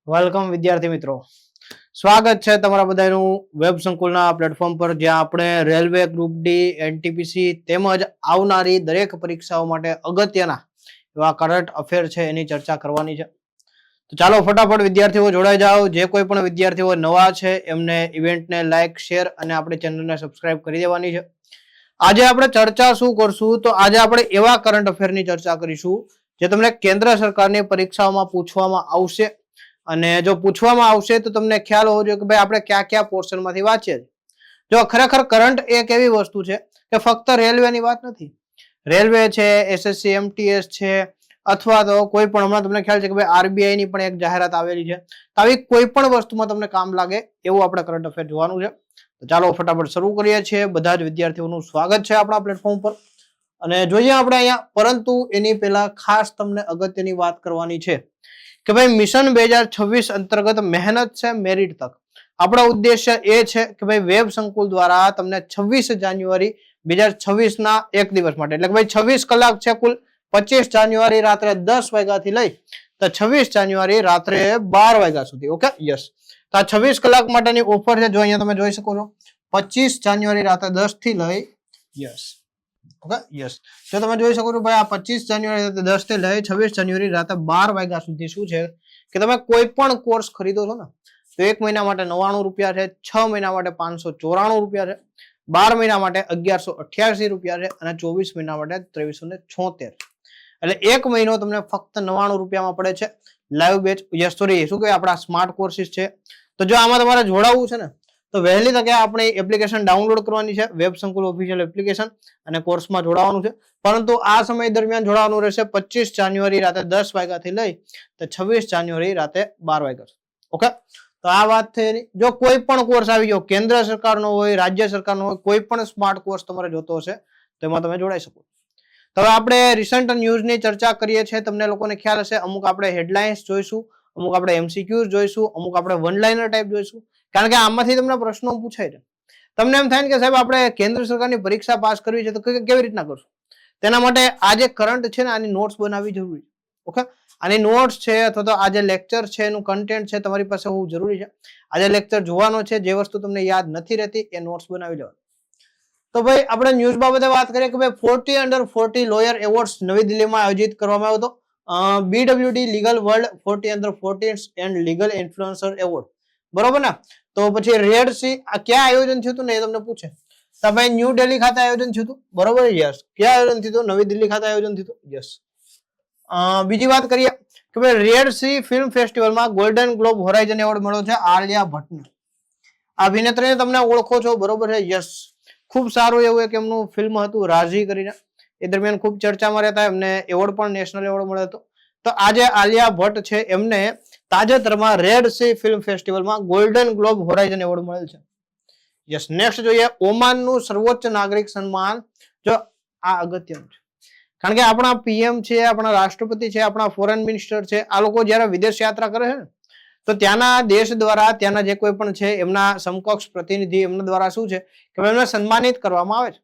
Welcome વિદ્યાર્થી મિત્રો, સ્વાગત છે તમારા બધાનું વેબ સંકુલના પ્લેટફોર્મ પર, જ્યાં આપણે રેલવે, ગ્રુપ ડી, એનટીપીસી તેમજ આવનારી દરેક પરીક્ષાઓ માટે અગત્યના એવા કરંટ અફેર છે એની ચર્ચા કરવાની છે. તો ચાલો ફટાફટ વિદ્યાર્થીઓ જોડાઈ જાઓ. જે કોઈ પણ વિદ્યાર્થીઓ નવા છે એમને ઇવેન્ટને લાઈક, શેર અને આપણી ચેનલને સબસ્ક્રાઇબ કરી દેવાની છે. આજે આપણે ચર્ચા શું કરશું? તો આજે આપણે એવા કરંટ અફેરની ચર્ચા કરીશું જે તમને કેન્દ્ર સરકારની પરીક્ષાઓમાં પૂછવામાં આવશે. અને જો પૂછવામાં આવશે તો તમને ખ્યાલ હોવો જોઈએ કે ભાઈ આપણે કયા કયા પોર્શનમાંથી વાંચીએ છીએ. જો ખરેખર કરંટ એક એવી વસ્તુ છે કે ફક્ત રેલવેની વાત નથી. રેલવે છે, એસએસસી એમટીએસ છે, અથવા તો કોઈ પણ, હમણાં તમને ખ્યાલ છે કે ભાઈ આરબીઆઈ ની પણ એક જાહેરાત આવેલી છે. તો આવી કોઈ પણ વસ્તુમાં તમને કામ લાગે એવું આપણે કરંટ અફેર જોવાનું છે. તો ચાલો ફટાફટ શરૂ કરીએ છીએ. બધા જ વિદ્યાર્થીઓનું સ્વાગત છે આપણા પ્લેટફોર્મ પર. અને જોઈએ આપણે અહીંયા, પરંતુ એની પહેલા ખાસ તમને અગત્યની વાત કરવાની છે કે ભાઈ મિશન 2026 અંતર્ગત મહેનત છે મેરિટ તક. આપણો ઉદ્દેશ્ય એ છે કે ભાઈ વેબ સંકુલ દ્વારા તમને 26 જાન્યુઆરી 2026 ના એક દિવસ માટે, એટલે કે ભાઈ 26 કલાક છે કુલ, 25 જાન્યુઆરી રાત્રે 10 વાગ્યાથી લઈ તો 26 જાન્યુઆરી રાત્રે 12 વાગ્યા સુધી. Okay, yes. તો આ 26 કલાક માટેની ઓફર છે. જો અહીંયા તમે જોઈ શકો છો, 25 જાન્યુઆરી રાત્રે 10 થી લઈ, યસ, ઓકે, યસ. જો તમે જોઈ શકો છો ભાઈ, આ 25 જાન્યુઆરી રાતે 10 થી લઈ 26 જાન્યુઆરી રાતે 12 વાગ્યા સુધી શું છે કે તમે કોઈ પણ કોર્સ ખરીદો છો ને તો 1 મહિના માટે 99 રૂપિયા છે, 6 મહિના માટે 594 રૂપિયા છે, 12 મહિના માટે 1188 રૂપિયા છે અને 24 મહિના માટે 2376. એટલે 1 મહિનો તમને ફક્ત 99 રૂપિયામાં પડે છે. લાઈવ બેચ, યસ, સોરી, શું કહેવાય, આપણા સ્માર્ટ કોર્સીસ છે. તો જો આમાં તમારે જોડાવવું છે ને તો વહેલી તકે આપણે એપ્લિકેશન ડાઉનલોડ કરવાની છે, વેબ સંકુલ ઓફિશિયલ એપ્લિકેશન, અને કોર્સમાં જોડાવાનું છે. પરંતુ આ સમય દરમિયાન જોડાવાનું રહેશે 25 જાન્યુઆરી રાતે 10 વાગ્યાથી લઈ તો 26 જાન્યુઆરી રાતે 12 વાગ્યા. ઓકે, તો આ વાત થઈ. જો કોઈ પણ કોર્સ આવી ગયો, કેન્દ્ર સરકારનો હોય, રાજ્ય સરકારનો હોય, કોઈ પણ સ્માર્ટ કોર્સ તમારે જોતો હશે તો એમાં તમે જોડાઈ શકો. તો હવે આપણે રિસન્ટ ન્યૂઝની ચર્ચા કરીએ છીએ. તમને લોકોને ખ્યાલ હશે, અમુક આપણે હેડલાઇન્સ જોઈશું, અમુક આપણે એમસીક્યુઝ જોઈશું, અમુક આપણે વન લાઇનર ટાઈપ જોઈશું, કારણ કે આમાંથી તમને પ્રશ્નો પૂછાય છે. તમને એમ થાય ને કે સાહેબ આપણે કેન્દ્ર સરકારની પરીક્ષા પાસ કરવી છે તો કેવી રીતના કરશું? તેના માટે આ જે કરંટ છે ને આની નોટ્સ બનાવવી જરૂરી છે. ઓકે, આની નોટ્સ છે અથવા તો આ જે લેક્ચર છે એનું કન્ટેન્ટ છે તમારી પાસે હોવું જરૂરી છે. આજે લેક્ચર જોવાનો છે, જે વસ્તુ તમને યાદ નથી રહેતી એ નોટ્સ બનાવી લેવાની. તો ભાઈ આપણે ન્યૂઝ બાબતે વાત કરીએ કે ભાઈ 40 અંડર 40 લોયર એવોર્ડ્સ નવી દિલ્હીમાં આયોજિત કરવામાં આવ્યો હતો. BWD legal world 40 under 40 and legal influencer award, બરોબર ને? તો પછી રેડ સી, આ ક્યાં આયોજન થયું હતું ને એ તમને પૂછે તો ભાઈ ન્યૂ દિલ્હી ખાતે આયોજન થયું હતું, બરોબર? યસ. ક્યાં આયોજન થયું હતું? નવી દિલ્હી ખાતે આયોજન થયું હતું, યસ. બીજી વાત કરીએ કે ભાઈ રેડ સી ફિલ્મ ફેસ્ટિવલમાં ગોલ્ડન ગ્લોબ હોરાઇઝન એવોર્ડ મળ્યો છે આલિયા ભટ્ટને. આ અભિનેત્રીને તમને ઓળખો છો, બરોબર છે? યસ. ખૂબ સારું એવું એક એમનું ફિલ્મ હતું રાઝી કરીને, એ દરમિયાન ખૂબ ચર્ચામાં રહેતા, એમને એવોર્ડ પણ નેશનલ એવોર્ડ મળ્યો હતો. તો આજે આલિયા ભટ્ટ છે એમને તાજેતરમાં રેડ સી ફિલ્મ ફેસ્ટિવલમાં ગોલ્ડન ગ્લોબ હોરાઇઝન એવોર્ડ મળેલ છે. યસ. નેક્સ્ટ જોઈએ, ઓમાનનું સર્વોચ્ચ નાગરિક સન્માન. જો આ અગત્યનું છે, કારણ કે આપણા પીએમ છે, આપણા રાષ્ટ્રપતિ છે, આપણા ફોરેન મિનિસ્ટર છે, આ લોકો જયારે વિદેશ યાત્રા કરે છે ને તો ત્યાંના દેશ દ્વારા, ત્યાંના જે કોઈ પણ છે એમના સમકક્ષ પ્રતિનિધિ એમના દ્વારા શું છે કે એમને સન્માનિત કરવામાં આવે છે.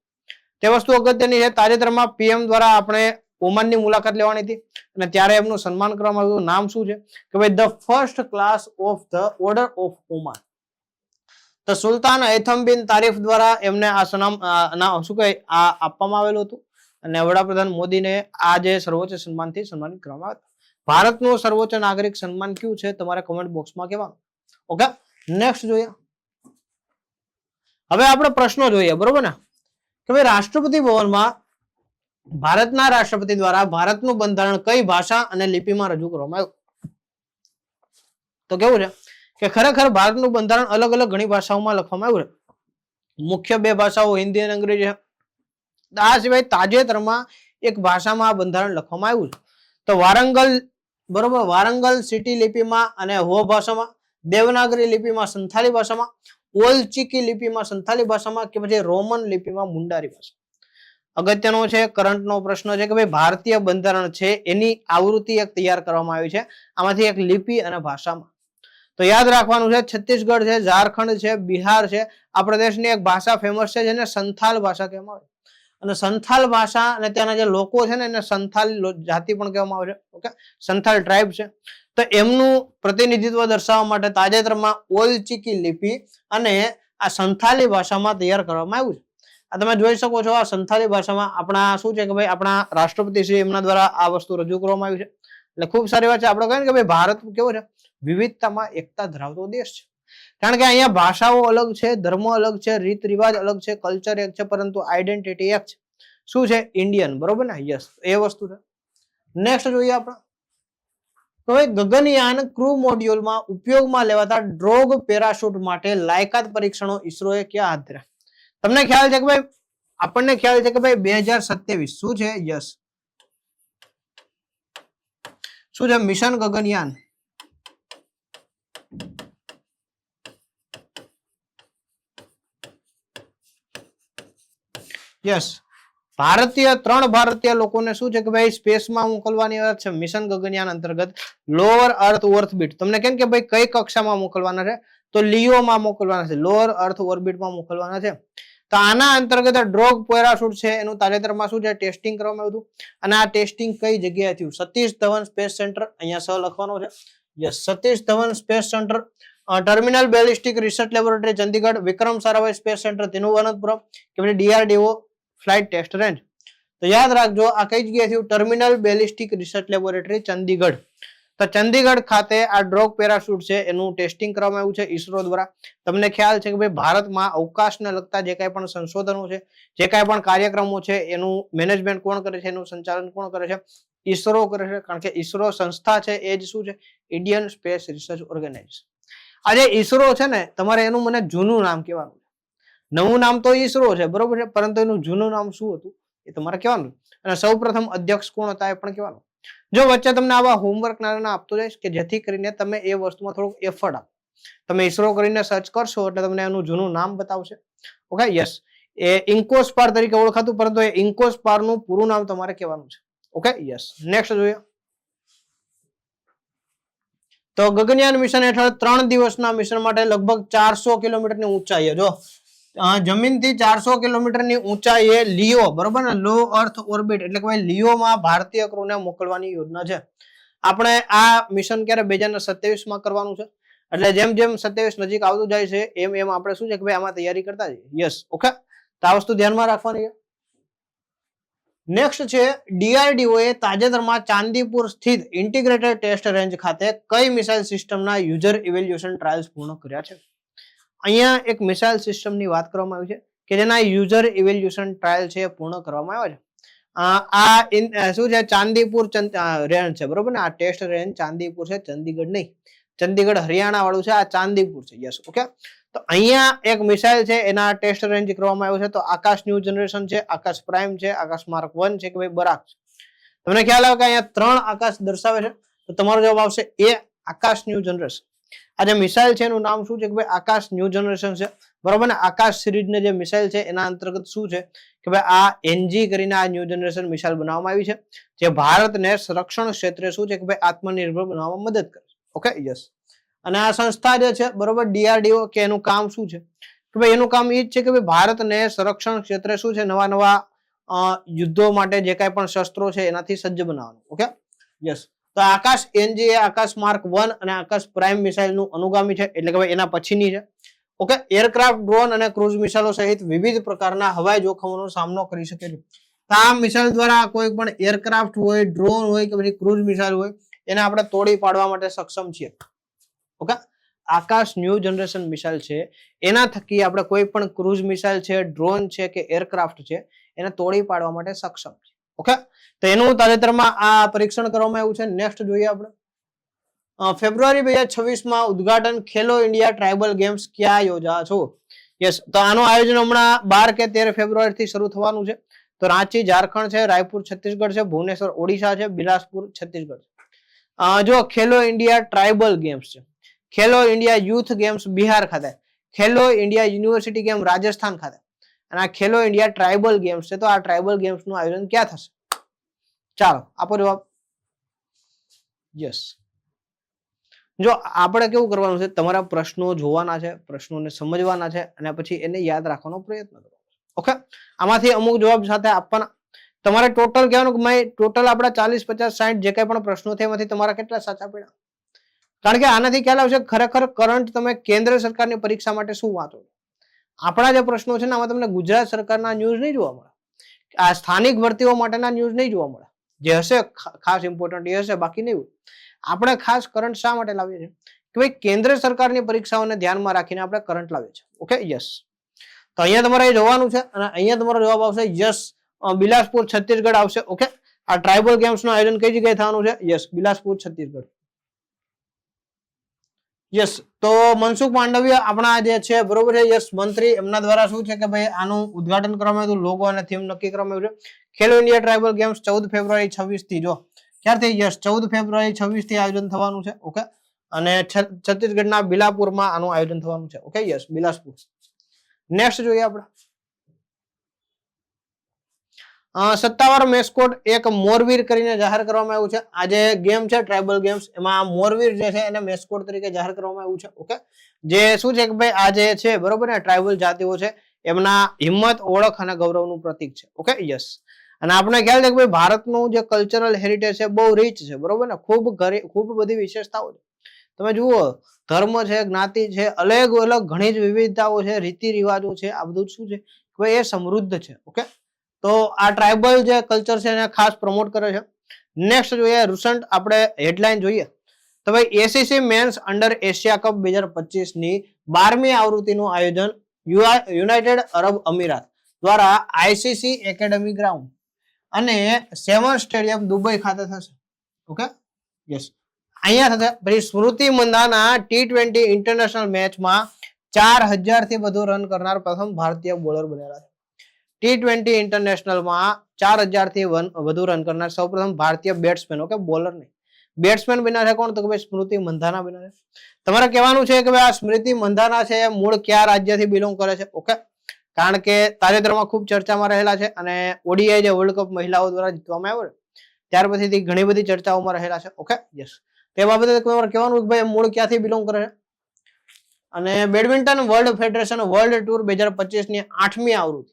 તે વસ્તુ અગત્યની છે. તાજેતરમાં પીએમ દ્વારા આપણે ઓમાનની મુલાકાત લેવાની હતી અને ત્યારે એમનું સન્માન કરવામાં આવ્યું. નામ શું છે કે ભાઈ the first class of the order of Oman. તો સુલતાન હૈથમ બિન તારીફ દ્વારા એમને આ શું કહે આ આપવામાં આવેલું હતું અને વડાપ્રધાન મોદીને આ જે સર્વોચ્ચ સન્માનથી સન્માનિત કરવામાં આવ્યા. ભારતનું સર્વોચ્ચ નાગરિક સન્માન કયું છે તમારે કમેન્ટ બોક્સમાં કહેવાનું. ઓકે, નેક્સ્ટ જોઈએ. હવે આપણે પ્રશ્નો જોઈએ, બરોબર ને? કે ભાઈ રાષ્ટ્રપતિ ભવનમાં ભારતના રાષ્ટ્રપતિ દ્વારા ભારતનું બંધારણ કઈ ભાષા અને લિપિમાં રજૂ કરવામાં આવ્યું? તો કેવું છે કે ખરેખર ભારતનું બંધારણ અલગ અલગ ઘણી ભાષાઓમાં લખવામાં આવ્યું છે. મુખ્ય બે ભાષાઓ હિન્દી અને અંગ્રેજી છે. આ સિવાય તાજેતરમાં એક ભાષામાં આ બંધારણ લખવામાં આવ્યું છે. તો વારંગલ, બરોબર, વારંગલ સિટી લિપિમાં અને હો ભાષામાં, દેવનાગરી લિપિમાં સંથાલી ભાષામાં, ઓલચિકી લિપિમાં સંથાલી ભાષામાં, કે પછી રોમન લિપિમાં મુંડારી ભાષા. અગત્યનો છે, કરંટનો પ્રશ્ન છે કે ભાઈ ભારતીય બંધારણ છે એની આવૃત્તિ એક તૈયાર કરવામાં આવી છે, આમાંથી એક લિપિ અને ભાષામાં. તો યાદ રાખવાનું છે, છત્તીસગઢ છે, ઝારખંડ છે, બિહાર છે, આ પ્રદેશની એક ભાષા ફેમસ છે જેને સંથાલ ભાષા કહેવામાં આવે. અને સંથાલ ભાષા અને ત્યાંના જે લોકો છે ને એને સંથાલ જાતિ પણ કહેવામાં આવે છે. ઓકે, સંથાલ ટ્રાઇબ છે. તો એમનું પ્રતિનિધિત્વ દર્શાવવા માટે તાજેતરમાં ઓલચિકી લિપિ અને આ સંથાલી ભાષામાં તૈયાર કરવામાં આવ્યું છે. આ તમે જોઈ શકો છો, આ સંથાલી ભાષામાં આપણા શું છે કે ભાઈ આપણા રાષ્ટ્રપતિ શ્રી એમના દ્વારા આ વસ્તુ રજૂ કરવામાં આવી છે. એટલે ખૂબ સારી વાત છે. આપણે કહીએ કે ભાઈ ભારત કેવો છે, વિવિધતામાં એકતા ધરાવતો દેશ છે. કારણ કે અહીંયા ભાષાઓ અલગ છે, ધર્મ અલગ છે, રીત રિવાજ અલગ છે, કલ્ચર એક છે, પરંતુ આઈડેન્ટિટી એક છે. શું છે? ઇન્ડિયન. બરોબર ને? યસ, એ વસ્તુ છે. નેક્સ્ટ જોઈએ આપણે. તો ગગનયાન ક્રૂ મોડ્યુલમાં ઉપયોગમાં લેવાતા ડ્રોગ પેરાશૂટ માટે લાયકાત પરીક્ષણો ઈસરોએ ક્યાં હાથ ધર્યા? તમને ખ્યાલ છે કે ભાઈ આપણને ખ્યાલ છે કે ભાઈ 2027 શું છે? યસ, શું છે? મિશન ગગનયાન. યસ, ત્રણ ભારતીય લોકોને શું છે કે ભાઈ સ્પેસમાં મોકલવાની વાત છે મિશન ગગનયાન અંતર્ગત. લોઅર અર્થ ઓર્બિટ. તમને કેમ કે ભાઈ કઈ કક્ષામાં મોકલવાના છે? તો લિયોમાં મોકલવાના છે, લોઅર અર્થ ઓર્બિટમાં મોકલવાના છે. તો આના અંતર્ગત ડ્રોગ પેરાશૂટ છે એનું તાજેતરમાં શું છે ટેસ્ટિંગ કરવામાં આવ્યું હતું. અને આ ટેસ્ટિંગ કઈ જગ્યાએ થયું? Satish Dhawan space centre. અહીંયા સ લખવાનો છે. Yes, Satish Dhawan space centre, terminal ballistic research laboratory Chandigarh, Vikram Sarabhai space centre Thiruvananthapuram, કે પછી ડીઆરડીઓ ફ્લાઇટ ટેસ્ટ રેન્જ. તો યાદ રાખજો આ કઈ જગ્યાએ થયું? Terminal ballistic research laboratory Chandigarh. તો ચંદીગઢ ખાતે આ ડ્રોગ પેરાશૂટ છે એનું ટેસ્ટિંગ કરવામાં આવ્યું છે ઈસરો દ્વારા. તમને ખ્યાલ છે કે ભાઈ ભારતમાં અવકાશને લગતા જે કાંઈ પણ સંશોધનો છે, જે કાંઈ પણ કાર્યક્રમો છે એનું મેનેજમેન્ટ કોણ કરે છે, એનું સંચાલન કોણ કરે છે? ઈસરો કરે છે. કારણ કે ઈસરો સંસ્થા છે એ જ શું છે? Indian Space Research Organisation. આજે ઈસરો છે ને, તમારે એનું મને જૂનું નામ કહેવાનું. નવું નામ તો ઈસરો છે, બરોબર છે, પરંતુ એનું જૂનું નામ શું હતું એ તમારે કહેવાનું. અને સૌ પ્રથમ અધ્યક્ષ કોણ હતા એ પણ કહેવાનું. જો વચ્ચે તમને આવા હોમવર્ક નાના આપતો જઈશ કે જેથી કરીને તમે એ વસ્તુમાં થોડુંક એફર્ટ આપો. તમે ઈસરો કરીને સર્ચ કરશો એટલે તમને એનું જૂનું નામ બતાવશે. ઓકે, યસ, એ ઇન્કોસ્પાર તરીકે ઓળખાતું, પરંતુ એ ઇન્કોસ્પાર નું પૂરું નામ તમારે કહેવાનું છે. Okay, yes. નેક્સ્ટ જોઈએ. તો ગગનયાન મિશન હેઠળ 3 દિવસના મિશન માટે લગભગ 400 કિલોમીટરની ઊંચાઈએ, જો જમીનથી 400 કિલોમીટરની ઊંચાઈએ લિયો, બરોબર ને, લો અર્થ ઓર્બિટ એટલે કે ભાઈ લિયોમાં ભારતીય ક્રૂને મોકલવાની યોજના છે. આપણે આ મિશન ક્યારે 2027માં કરવાનું છે. એટલે જેમ જેમ 27 નજીક આવતું જાય છે એમ એમ આપણે શું છે કે ભાઈ આમાં તૈયારી કરતા જઈએ. યસ, ઓકે, તો આ વસ્તુ ધ્યાનમાં રાખવાની છે. નેક્સ્ટ છે, ડીઆરડીઓ એ તાજેતરમાં ચાંદીપુર સ્થિત ઇન્ટિગ્રેટેડ ટેસ્ટ રેન્જ ખાતે કઈ મિસાઇલ સિસ્ટમના યુઝર ઇવેલ્યુએશન ટ્રાયલ્સ પૂર્ણ કર્યા છે? અહીંયા એક મિસાઇલ સિસ્ટમની વાત કરવામાં આવી છે કે જેના યુઝર ઇવેલ્યુએશન ટ્રાયલ છે પૂર્ણ કરવામાં આવ્યા છે. આ શું છે? ચાંદીપુર રેન્જ છે, બરોબર ને. આ ટેસ્ટ રેન્જ ચાંદીપુર છે, ચંદીગઢ નહીં. ચંદીગઢ હરિયાણા વાળું છે, આ ચાંદીપુર છે. Yes, okay. તો અહીંયા એક મિસાઇલ છે એના ટેસ્ટ રેન્જ કરવામાં આવ્યો છે. તો આકાશ ન્યૂ જનરેશન છે, આકાશ પ્રાઇમ છે, આકાશ માર્ક 1 છે કે ભાઈ બરાક છે. તમને ખ્યાલ આવે કે અહીંયા 3 આકાશ દર્શાવે છે. તો તમારો જવાબ આવશે એ, આકાશ ન્યૂ જનરેશન. આ જે મિસાઇલ છે એનું નામ શું છે કે ભાઈ આકાશ ન્યૂ જનરેશન છે, બરોબર ને. આકાશ સિરીઝની જે મિસાઇલ છે એના અંતર્ગત શું છે કે ભાઈ આ એનજી કરીને આ ન્યૂ જનરેશન મિસાઇલ બનાવવામાં આવી છે, જે ભારતને સંરક્ષણ ક્ષેત્રે શું છે કે ભાઈ આત્મનિર્ભર બનાવવામાં મદદ કરે છે. Okay, yes. અને આ સંસ્થા જે છે, બરોબર, ડીઆરડીઓ, કે એનું કામ શું છે કે ભાઈ એનું કામ એ જ છે કે ભાઈ ભારતને સંરક્ષણ ક્ષેત્રે શું છે નવા નવા યુદ્ધો માટે જે કાંઈ પણ શસ્ત્રો છે એનાથી સજ્જ બનાવવાનું. Okay, yes. તો આકાશ એનજી એ આકાશ માર્ક 1 અને આકાશ પ્રાઇમ મિસાઇલ નું અનુગામી છે, એટલે કે ભાઈ એના પછીની છે. ઓકે, એરક્રાફ્ટ, ડ્રોન અને ક્રુઝ મિસાઇલો સહિત વિવિધ પ્રકારના હવાઈ જોખમોનો સામનો કરી શકે છે. તો આ મિસાઇલ દ્વારા કોઈ પણ એરક્રાફ્ટ હોય, ડ્રોન હોય કે પછી ક્રુઝ મિસાઇલ હોય એને આપણે તોડી પાડવા માટે સક્ષમ છીએ. ઓકે, આકાશ ન્યૂ જનરેશન મિસાઇલ છે એના થકી આપણે કોઈ પણ ક્રુઝ મિસાઇલ છે, ડ્રોન છે કે એરક્રાફ્ટ છે એને તોડી પાડવા માટે સક્ષમ છે. ઓકે, તો એનું તાજેતરમાં આ પરીક્ષણ કરવામાં આવ્યું છે. નેક્સ્ટ જોઈએ આપણે. ફેબ્રુઆરી 2026માં ઉદ્ઘાટન ખેલો ઇન્ડિયા ટ્રાઇબલ ગેમ્સ ક્યાં યોજાશે? યસ, તો આનું આયોજન હમણાં 12 કે 13 ફેબ્રુઆરી થી શરૂ થવાનું છે. તો રાંચી ઝારખંડ છે, રાયપુર છત્તીસગઢ છે, ભુવનેશ્વર ઓડિશા છે, બિલાસપુર છત્તીસગઢ છે. જો ખેલો ઇન્ડિયા ટ્રાઇબલ ગેમ્સ છે, ખેલો ઇન્ડિયા યુથ ગેમ્સ બિહાર ખાતે, ખેલો ઇન્ડિયા યુનિવર્સિટી ગેમ રાજસ્થાન ખાતે, અને આ ખેલો ઇન્ડિયા ટ્રાઇબલ ગેમ્સ છે. તો આ ટ્રાઇબલ ગેમ્સ નું આયોજન ક્યાં થશે? ચાલો આપો જવાબ. યસ, જો આપણે કેવું કરવાનું છે, તમારા પ્રશ્નો જોવાના છે, પ્રશ્નોને સમજવાના છે અને પછી એને યાદ રાખવાનો પ્રયત્ન કરવાનો છે. ઓકે, આમાંથી અમુક જવાબ સાથે આપવાના. તમારે ટોટલ કહેવાનું કે ટોટલ આપણા 40, 50, 60 જે કઈ પણ પ્રશ્નો છે એમાંથી તમારા કેટલા સાચા પડ્યા. કારણ કે આનાથી ખ્યાલ આવશે ખરેખર કરંટ તમે કેન્દ્ર સરકારની પરીક્ષા માટે શું વાંચો. આપણા જે પ્રશ્નો છે ને આમાં તમને ગુજરાત સરકારના ન્યૂઝ નહીં જોવા મળે, આ સ્થાનિક ભરતીઓ માટેના ન્યૂઝ નહીં જોવા મળે. જે હશે ખાસ ઇમ્પોર્ટન્ટ એ હશે, બાકી નહીં હોય. આપણે ખાસ કરંટ શા માટે લાવીએ છીએ કે ભાઈ કેન્દ્ર સરકારની પરીક્ષાઓને ધ્યાનમાં રાખીને આપણે કરંટ લાવીએ છીએ. Okay, yes. તો અહીંયા તમારે એ જોવાનું છે અને અહીંયા તમારો જવાબ આવશે યસ, બિલાસપુર છત્તીસગઢ આવશે. ઓકે, આ ટ્રાઇબલ ગેમ્સ નું આયોજન કઈ જગ્યાએ થવાનું છે? યસ, બિલાસપુર છત્તીસગઢ. યસ. તો મનસુખ માંડવિયા આપણા જે છે બરોબર છે, યસ, મંત્રી, એમના દ્વારા શું છે કે ભાઈ આનું ઉદઘાટન કરવામાં આવ્યું, લોગો અને થીમ નક્કી કરવામાં આવ્યું છે. ખેલો ઇન્ડિયા ટ્રાઇબલ ગેમ્સ 14 ફેબ્રુઆરી 26 થી, જો ક્યારથી? યસ, 14 ફેબ્રુઆરી 26 થી આયોજન થવાનું છે. ઓકે, અને છત્તીસગઢના બિલાપુરમાં આનું આયોજન થવાનું છે. Okay, yes, Bilaspur. નેક્સ્ટ જોઈએ આપણે. સત્તાવાર મેસ્કોટ એક મોરવીર કરીને જાહેર કરવામાં આવ્યું છે. આ જે ગેમ છે ટ્રાઇબલ ગેમ્સ, એમાં મોરવીર જે છે એને મેસ્કોટ તરીકે જાહેર કરવામાં આવ્યું છે. ઓકે, જે શું છે કે ભાઈ આ જે છે બરોબર ને ટ્રાઇબલ જાતિઓ છે એમના હિંમત, ઓળખ અને ગૌરવનું પ્રતીક છે. Okay, yes. અને આપણે ખ્યાલ છે કે ભાઈ ભારતનું જે કલ્ચરલ હેરિટેજ છે બહુ રીચ છે, બરોબર ને, ખૂબ બધી વિશેષતાઓ છે. તમે જુઓ, ધર્મ છે, જ્ઞાતિ છે, અલગ અલગ ઘણી જ વિવિધતાઓ છે, રીતિ રિવાજો છે, આ બધું શું છે ભાઈ એ સમૃદ્ધ છે. ઓકે, તો આ ટ્રાઇબલ જે કલ્ચર છે એને ખાસ પ્રમોટ કરે છે. નેક્સ્ટ જોઈએ, રુસન્ટ આપણે હેડલાઇન જોઈએ તો ભાઈ ACC men's under Asia Cup 2025 ની 12મી આવૃત્તિનું આયોજન યુનાઇટેડ અરબ અમીરાત દ્વારા આઈસીસી એકેડમી ગ્રાઉન્ડ અને 7 સ્ટેડિયમ દુબઈ ખાતે થશે. Okay, yes. અહીંયા થશે. પછી સ્મૃતિ મંધાના T20 ઇન્ટરનેશનલ મેચમાં 4000 થી વધુ રન કરનાર પ્રથમ ભારતીય બોલર બનેલા છે. T20 ઇન્ટરનેશનલમાં 4000 થી વધુ રન કરનાર સૌપ્રથમ ભારતીય બેટ્સમેન, ઓકે, બોલર નહીં, બેટ્સમેન બન્યા છે. કોણ? તો કે ભાઈ સ્મૃતિ મંધાના બન્યા છે. તમારે કહેવાનું છે કે ભાઈ આ સ્મૃતિ મંધાના છે મૂળ કયા રાજ્યથી બિલોંગ કરે છે? ઓકે, કારણ કે તાજેતરમાં ખૂબ ચર્ચામાં રહેલા છે અને ઓડીઆઈ જે વર્લ્ડ કપ મહિલાઓ દ્વારા જીતવામાં આવ્યો ત્યાર પછીથી ઘણી બધી ચર્ચાઓમાં રહેલા છે. Okay, yes. તે બાબતે તમારે કહેવાનું કે ભાઈ મૂળ ક્યાંથી બિલોંગ કરે છે. અને badminton world federation world tour 2025 ની 8મી આવૃત્તિ,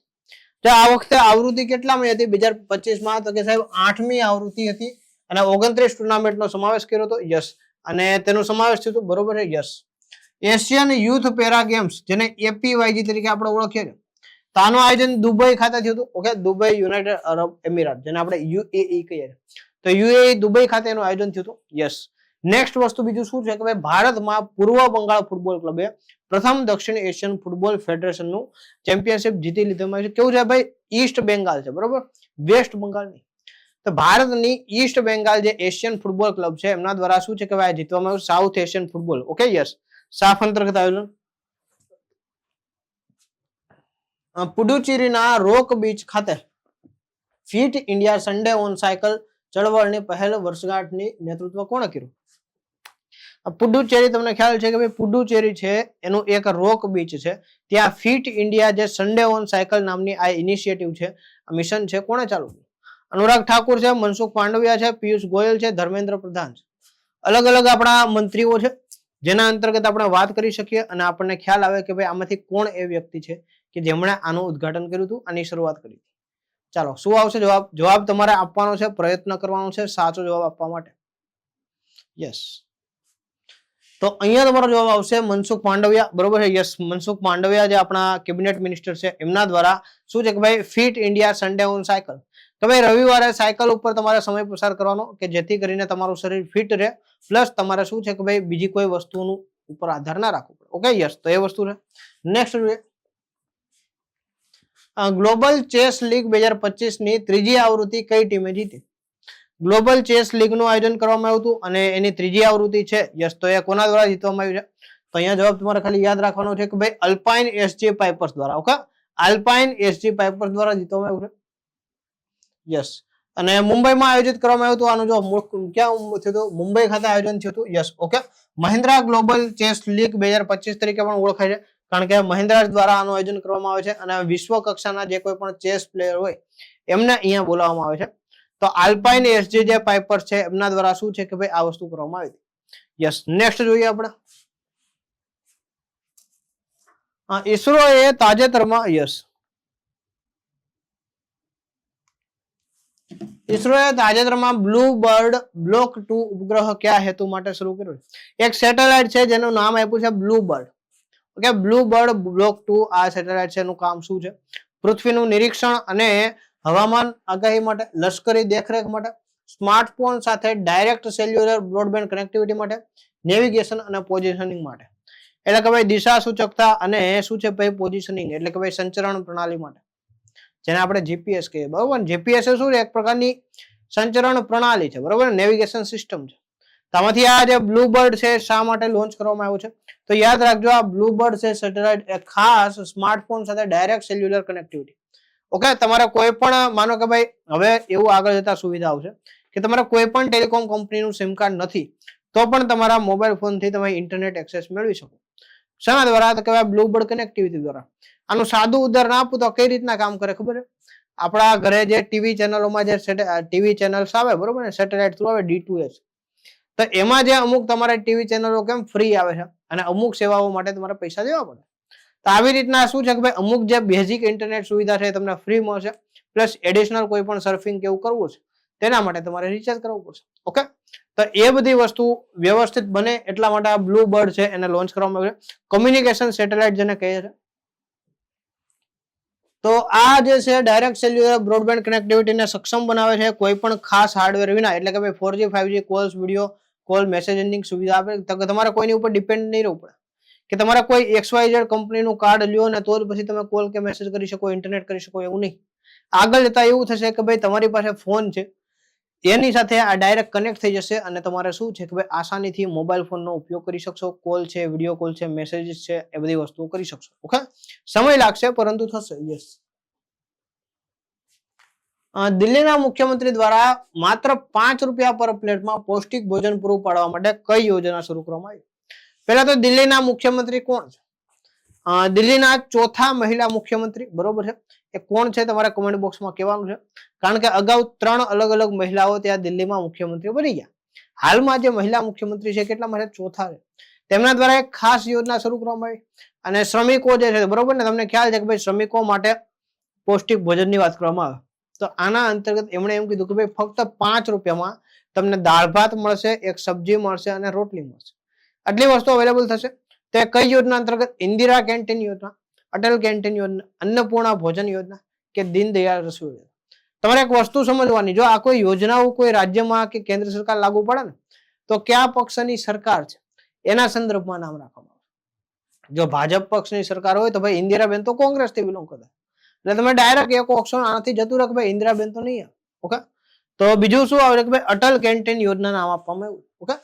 તો આ વખતે આવૃત્તિ કેટલામી હતી 2025 માં? તો કે સાહેબ 8મી આવૃત્તિ હતી અને 29 ટુર્નામેન્ટનો સમાવેશ કર્યો હતો. યસ, અને તેનો સમાવેશ થયો હતો, બરોબર છે, yes. Asian youth para games, જેને એપીવાયજી તરીકે આપણે ઓળખીએ છીએ, તો આનું આયોજન દુબઈ ખાતે થયું હતું. ઓકે, દુબઈ યુનાઇટેડ અરબ એમિરાત, જેને આપણે યુએઈ કહીએ છીએ, તો યુએઈ દુબઈ ખાતે એનું આયોજન થયું હતું. યસ. નેક્સ્ટ વસ્તુ બીજું શું છે કે ભાઈ ભારતમાં પૂર્વ બંગાળ ફૂટબોલ ક્લબે પ્રથમ દક્ષિણ એશિયન ફૂટબોલ ફેડરેશનનું ચેમ્પિયનશિપ જીતી લીધું છે. કેવું છે ભાઈ? ઈસ્ટ બેંગાલ છે, બરોબર, વેસ્ટ બંગાળ નહીં. તો ભારતની ઈસ્ટ બેંગાલ જે એશિયન ફૂટબોલ ક્લબ છે એમના દ્વારા શું છે કે ભાઈ જીતવામાં આવ્યું South Asian football. Okay, yes, SAFF અંતર્ગત આયોજન. પુડુચેરીના રોક બીચ ખાતે fit India Sunday on cycle ચળવળની પહેલ વર્ષગાંઠની નેતૃત્વ કોણે કર્યું? પુડુચેરી, તમને ખ્યાલ છે કે ભાઈ પુડુચેરી છે એનું એક રોક બીચ છે, ત્યાં ફિટ ઇન્ડિયા જે સન્ડે ઓન સાયકલ નામની આ ઇનિશિયેટિવ છે, આ મિશન છે, કોણે ચાલુ કર્યું? અનુરાગ ઠાકુર છે, મનસુખ માંડવિયા છે, પિયુષ ગોયલ છે, ધર્મેન્દ્ર પ્રધાન છે. અલગ અલગ આપણા મંત્રીઓ છે જેના અંતર્ગત આપણે વાત કરી શકીએ અને આપણને ખ્યાલ આવે કે ભાઈ આમાંથી કોણ એ વ્યક્તિ છે કે જેમણે આનું ઉદ્ઘાટન કર્યું હતું, આની શરૂઆત કરી હતી. ચાલો, શું આવશે જવાબ? જવાબ તમારે આપવાનો છે, પ્રયત્ન કરવાનો છે સાચો જવાબ આપવા માટે. યસ. તો અહીંયા તમારો જવાબ આવશે મનસુખ માંડવિયા, બરોબર છે, યસ. મનસુખ માંડવિયા જે આપણા કેબિનેટ મિનિસ્ટર છે એમના દ્વારા શું છે કે ભાઈ fit India Sunday on cycle, કે ભાઈ રવિવારે સાયકલ ઉપર તમારે સમય પસાર કરવાનો કે જેથી કરીને તમારું શરીર ફિટ રહે, પ્લસ તમારે શું છે કે ભાઈ બીજી કોઈ વસ્તુનું ઉપર આધાર ના રાખવો પડે. Okay, yes. તો એ વસ્તુ છે. નેક્સ્ટ જોઈએ, ગ્લોબલ ચેસ લીગ 2025 ની 3જી આવૃત્તિ કઈ ટીમે જીતી? ગ્લોબલ ચેસ લીગ નું આયોજન કરવામાં આવ્યું હતું અને એની 3જી આવૃત્તિ છે. યસ, તો એ કોના દ્વારા જીતવામાં આવ્યું છે? તો અહીંયા જવાબ તમારે ખાલી યાદ રાખવાનો છે કે ભાઈ અલ્પાઇન એસજી પાઇપર્સ દ્વારા. ઓકે, અલ્પાઇન એસજી પાઇપર્સ દ્વારા જીતવામાં આવ્યું છે. યસ. અને મુંબઈમાં આયોજિત કરવામાં આવ્યું હતું. આનું જો ક્યાં થયું હતું? મુંબઈ ખાતે આયોજન થયું હતું. Yes, okay. Mahindra global chess league 2025 તરીકે પણ ઓળખાય છે કારણ કે મહિન્દ્રા દ્વારા આનું આયોજન કરવામાં આવે છે અને વિશ્વ કક્ષાના જે કોઈ પણ ચેસ પ્લેયર હોય એમને અહીંયા બોલાવવામાં આવે છે. તો આલ્પાઇન એસજી જે પાઇપર્સ છે એમના દ્વારા શું છે કે ભાઈ આ વસ્તુ કરવામાં આવી હતી. યસ. નેક્સ્ટ જોઈએ આપણે. ઈસરો એ તાજેતરમાં, યસ, ઇસરોએ તાજેતરમાં બ્લુ બર્ડ બ્લોક 2 ઉપગ્રહ કયા હેતુ માટે શરૂ કર્યો? એક સેટેલાઇટ છે જેનું નામ આપ્યું છે blue bird. Okay, blue bird block 2 આ સેટેલાઇટ છે, એનું કામ શું છે? પૃથ્વીનું નિરીક્ષણ અને હવામાન આગાહી માટે, લશ્કરી દેખરેખ માટે, સ્માર્ટફોન સાથે ડાયરેક્ટ સેલ્યુલર બ્રોડબેન્ડ કનેક્ટિવિટી માટે, નેવિગેશન અને પોઝિશનિંગ માટે. એટલે કે ભાઈ દિશા સૂચકતા અને શું છે ભાઈ પોઝિશનિંગ, એટલે કે ભાઈ સંચરણ પ્રણાલી માટે, જેને આપણે જીપીએસ કહીએ. બરોબર, જીપીએસ શું છે? એક પ્રકારની સંચરણ પ્રણાલી છે. બરોબર, નેવિગેશન સિસ્ટમ છે. આમાંથી આ જે બ્લુ બર્ડ છે શા માટે લોન્ચ કરવામાં આવ્યું છે? તો યાદ રાખજો, આ બ્લુ બર્ડ છે સેટેલાઇટ એ ખાસ સ્માર્ટફોન સાથે ડાયરેક્ટ સેલ્યુલર કનેક્ટિવિટી. ઓકે, તમારે કોઈ પણ માનો કે ભાઈ હવે એવું આગળ જતા સુવિધા આવશે કે તમારે કોઈ પણ ટેલિકોમ કંપનીનું સિમ કાર્ડ નથી તો પણ તમારા મોબાઈલ ફોનથી તમે ઇન્ટરનેટ એક્સેસ મેળવી શકો. શેના દ્વારા? તો કહેવાય બ્લુ બર્ડ કનેક્ટિવિટી દ્વારા. આનું સાદું ઉદાહરણ આપું તો કઈ રીતના કામ કરે ખબર છે? આપણા ઘરે જે ટીવી ચેનલોમાં જે ટીવી ચેનલ્સ આવે, બરોબર ને, સેટેલાઇટ થ્રુ આવે D2H, તો એમાં જે અમુક તમારે ટીવી ચેનલો કેમ ફ્રી આવે છે અને અમુક સેવાઓ માટે તમારે પૈસા દેવા પડે. તો આવી રીતના શું છે કે ભાઈ અમુક જે બેઝિક ઇન્ટરનેટ સુવિધા છે તમને ફ્રી મળશે, પ્લસ એડિશનલ કોઈ પણ સર્ફિંગ કેવું કરવું છે તેના માટે તમારે રિચાર્જ કરવું પડશે. ઓકે, તો એ બધી વસ્તુ વ્યવસ્થિત બને એટલા માટે આ બ્લુ બર્ડ છે એને લોન્ચ કરવામાં આવ્યું છે. કોમ્યુનિકેશન સેટેલાઇટ જેને કહે છે. તો આ જે છે ડાયરેક્ટ સેલ્યુલર બ્રોડબેન્ડ કનેક્ટિવિટીને સક્ષમ બનાવે છે કોઈ પણ ખાસ હાર્ડવેર વિના. એટલે કે ભાઈ 4G 5G calls, video call, messaging સુવિધા આપે. તો તમારે કોઈની ઉપર ડિપેન્ડ નહીં રહેવું પડે કે તમારે કોઈ XYZ કંપનીનું કાર્ડ લ્યો ને તો જ પછી તમે કોલ કે મેસેજ કરી શકો, ઇન્ટરનેટ કરી શકો, એવું નહીં. આગળ જતા એવું થશે કે ભાઈ તમારી પાસે ફોન છે એની સાથે આ ડાયરેક્ટ કનેક્ટ થઈ જશે અને તમારે શું છે કે ભાઈ આસાનીથી મોબાઈલ ફોનનો ઉપયોગ કરી શકશો. કોલ છે, વિડીયો કોલ છે, મેસેજીસ છે, એ બધી વસ્તુઓ કરી શકશો. ઓકે, સમય લાગશે પરંતુ થશે. યસ. દિલ્હીના મુખ્યમંત્રી દ્વારા માત્ર ₹5 પર પ્લેટમાં પૌષ્ટિક ભોજન પૂરું પાડવા માટે કઈ યોજના શરૂ કરવામાં આવી? પહેલા તો દિલ્હીના મુખ્યમંત્રી કોણ છે? દિલ્હીના ચોથા મહિલા મુખ્યમંત્રી. બરોબર છે, એ કોણ છે તમારે કમેન્ટ બોક્સમાં કહેવાનું છે, કારણ કે અગાઉ 3 અલગ અલગ મહિલાઓ ત્યાં દિલ્હીમાં મુખ્યમંત્રી બની ગયા. હાલમાં જે મહિલા મુખ્યમંત્રી છે કેટલા માટે? ચોથા છે. તેમના દ્વારા એક ખાસ યોજના શરૂ કરવામાં આવી અને શ્રમિકો જે છે, બરોબર ને, તમને ખ્યાલ છે કે ભાઈ શ્રમિકો માટે પૌષ્ટિક ભોજનની વાત કરવામાં આવે તો આના અંતર્ગત એમણે એમ કીધું કે ભાઈ ફક્ત ₹5 તમને દાળ ભાત મળશે, એક સબ્જી મળશે અને રોટલી મળશે. આટલી વસ્તુ અવેલેબલ થશે. તે કઈ યોજના અંતર્ગત? ઇન્દિરા કેન્ટીન યોજના, અટલ કેન્ટીન યોજના, અન્નપૂર્ણા ભોજન યોજના કે દીનદયાળ રસોઈ યોજના. તમારે એક વસ્તુ સમજવાની, જો આ કોઈ યોજનાઓ કોઈ રાજ્યમાં કે કેન્દ્ર સરકાર લાગુ પડે ને તો કયા પક્ષની સરકાર છે એના સંદર્ભમાં નામ રાખવામાં આવે. જો ભાજપ પક્ષની સરકાર હોય તો ભાઈ ઇન્દિરાબેન તો કોંગ્રેસથી બિલોંગ કરતા, એટલે તમે ડાયરેક્ટ એક ઓપ્શન આનાથી જતું રહે કે ભાઈ ઇન્દિરાબેન તો નહીં આવે. ઓકે, તો બીજું શું આવે કે ભાઈ અટલ કેન્ટીન યોજના નામ આપવામાં આવ્યું. ઓકે,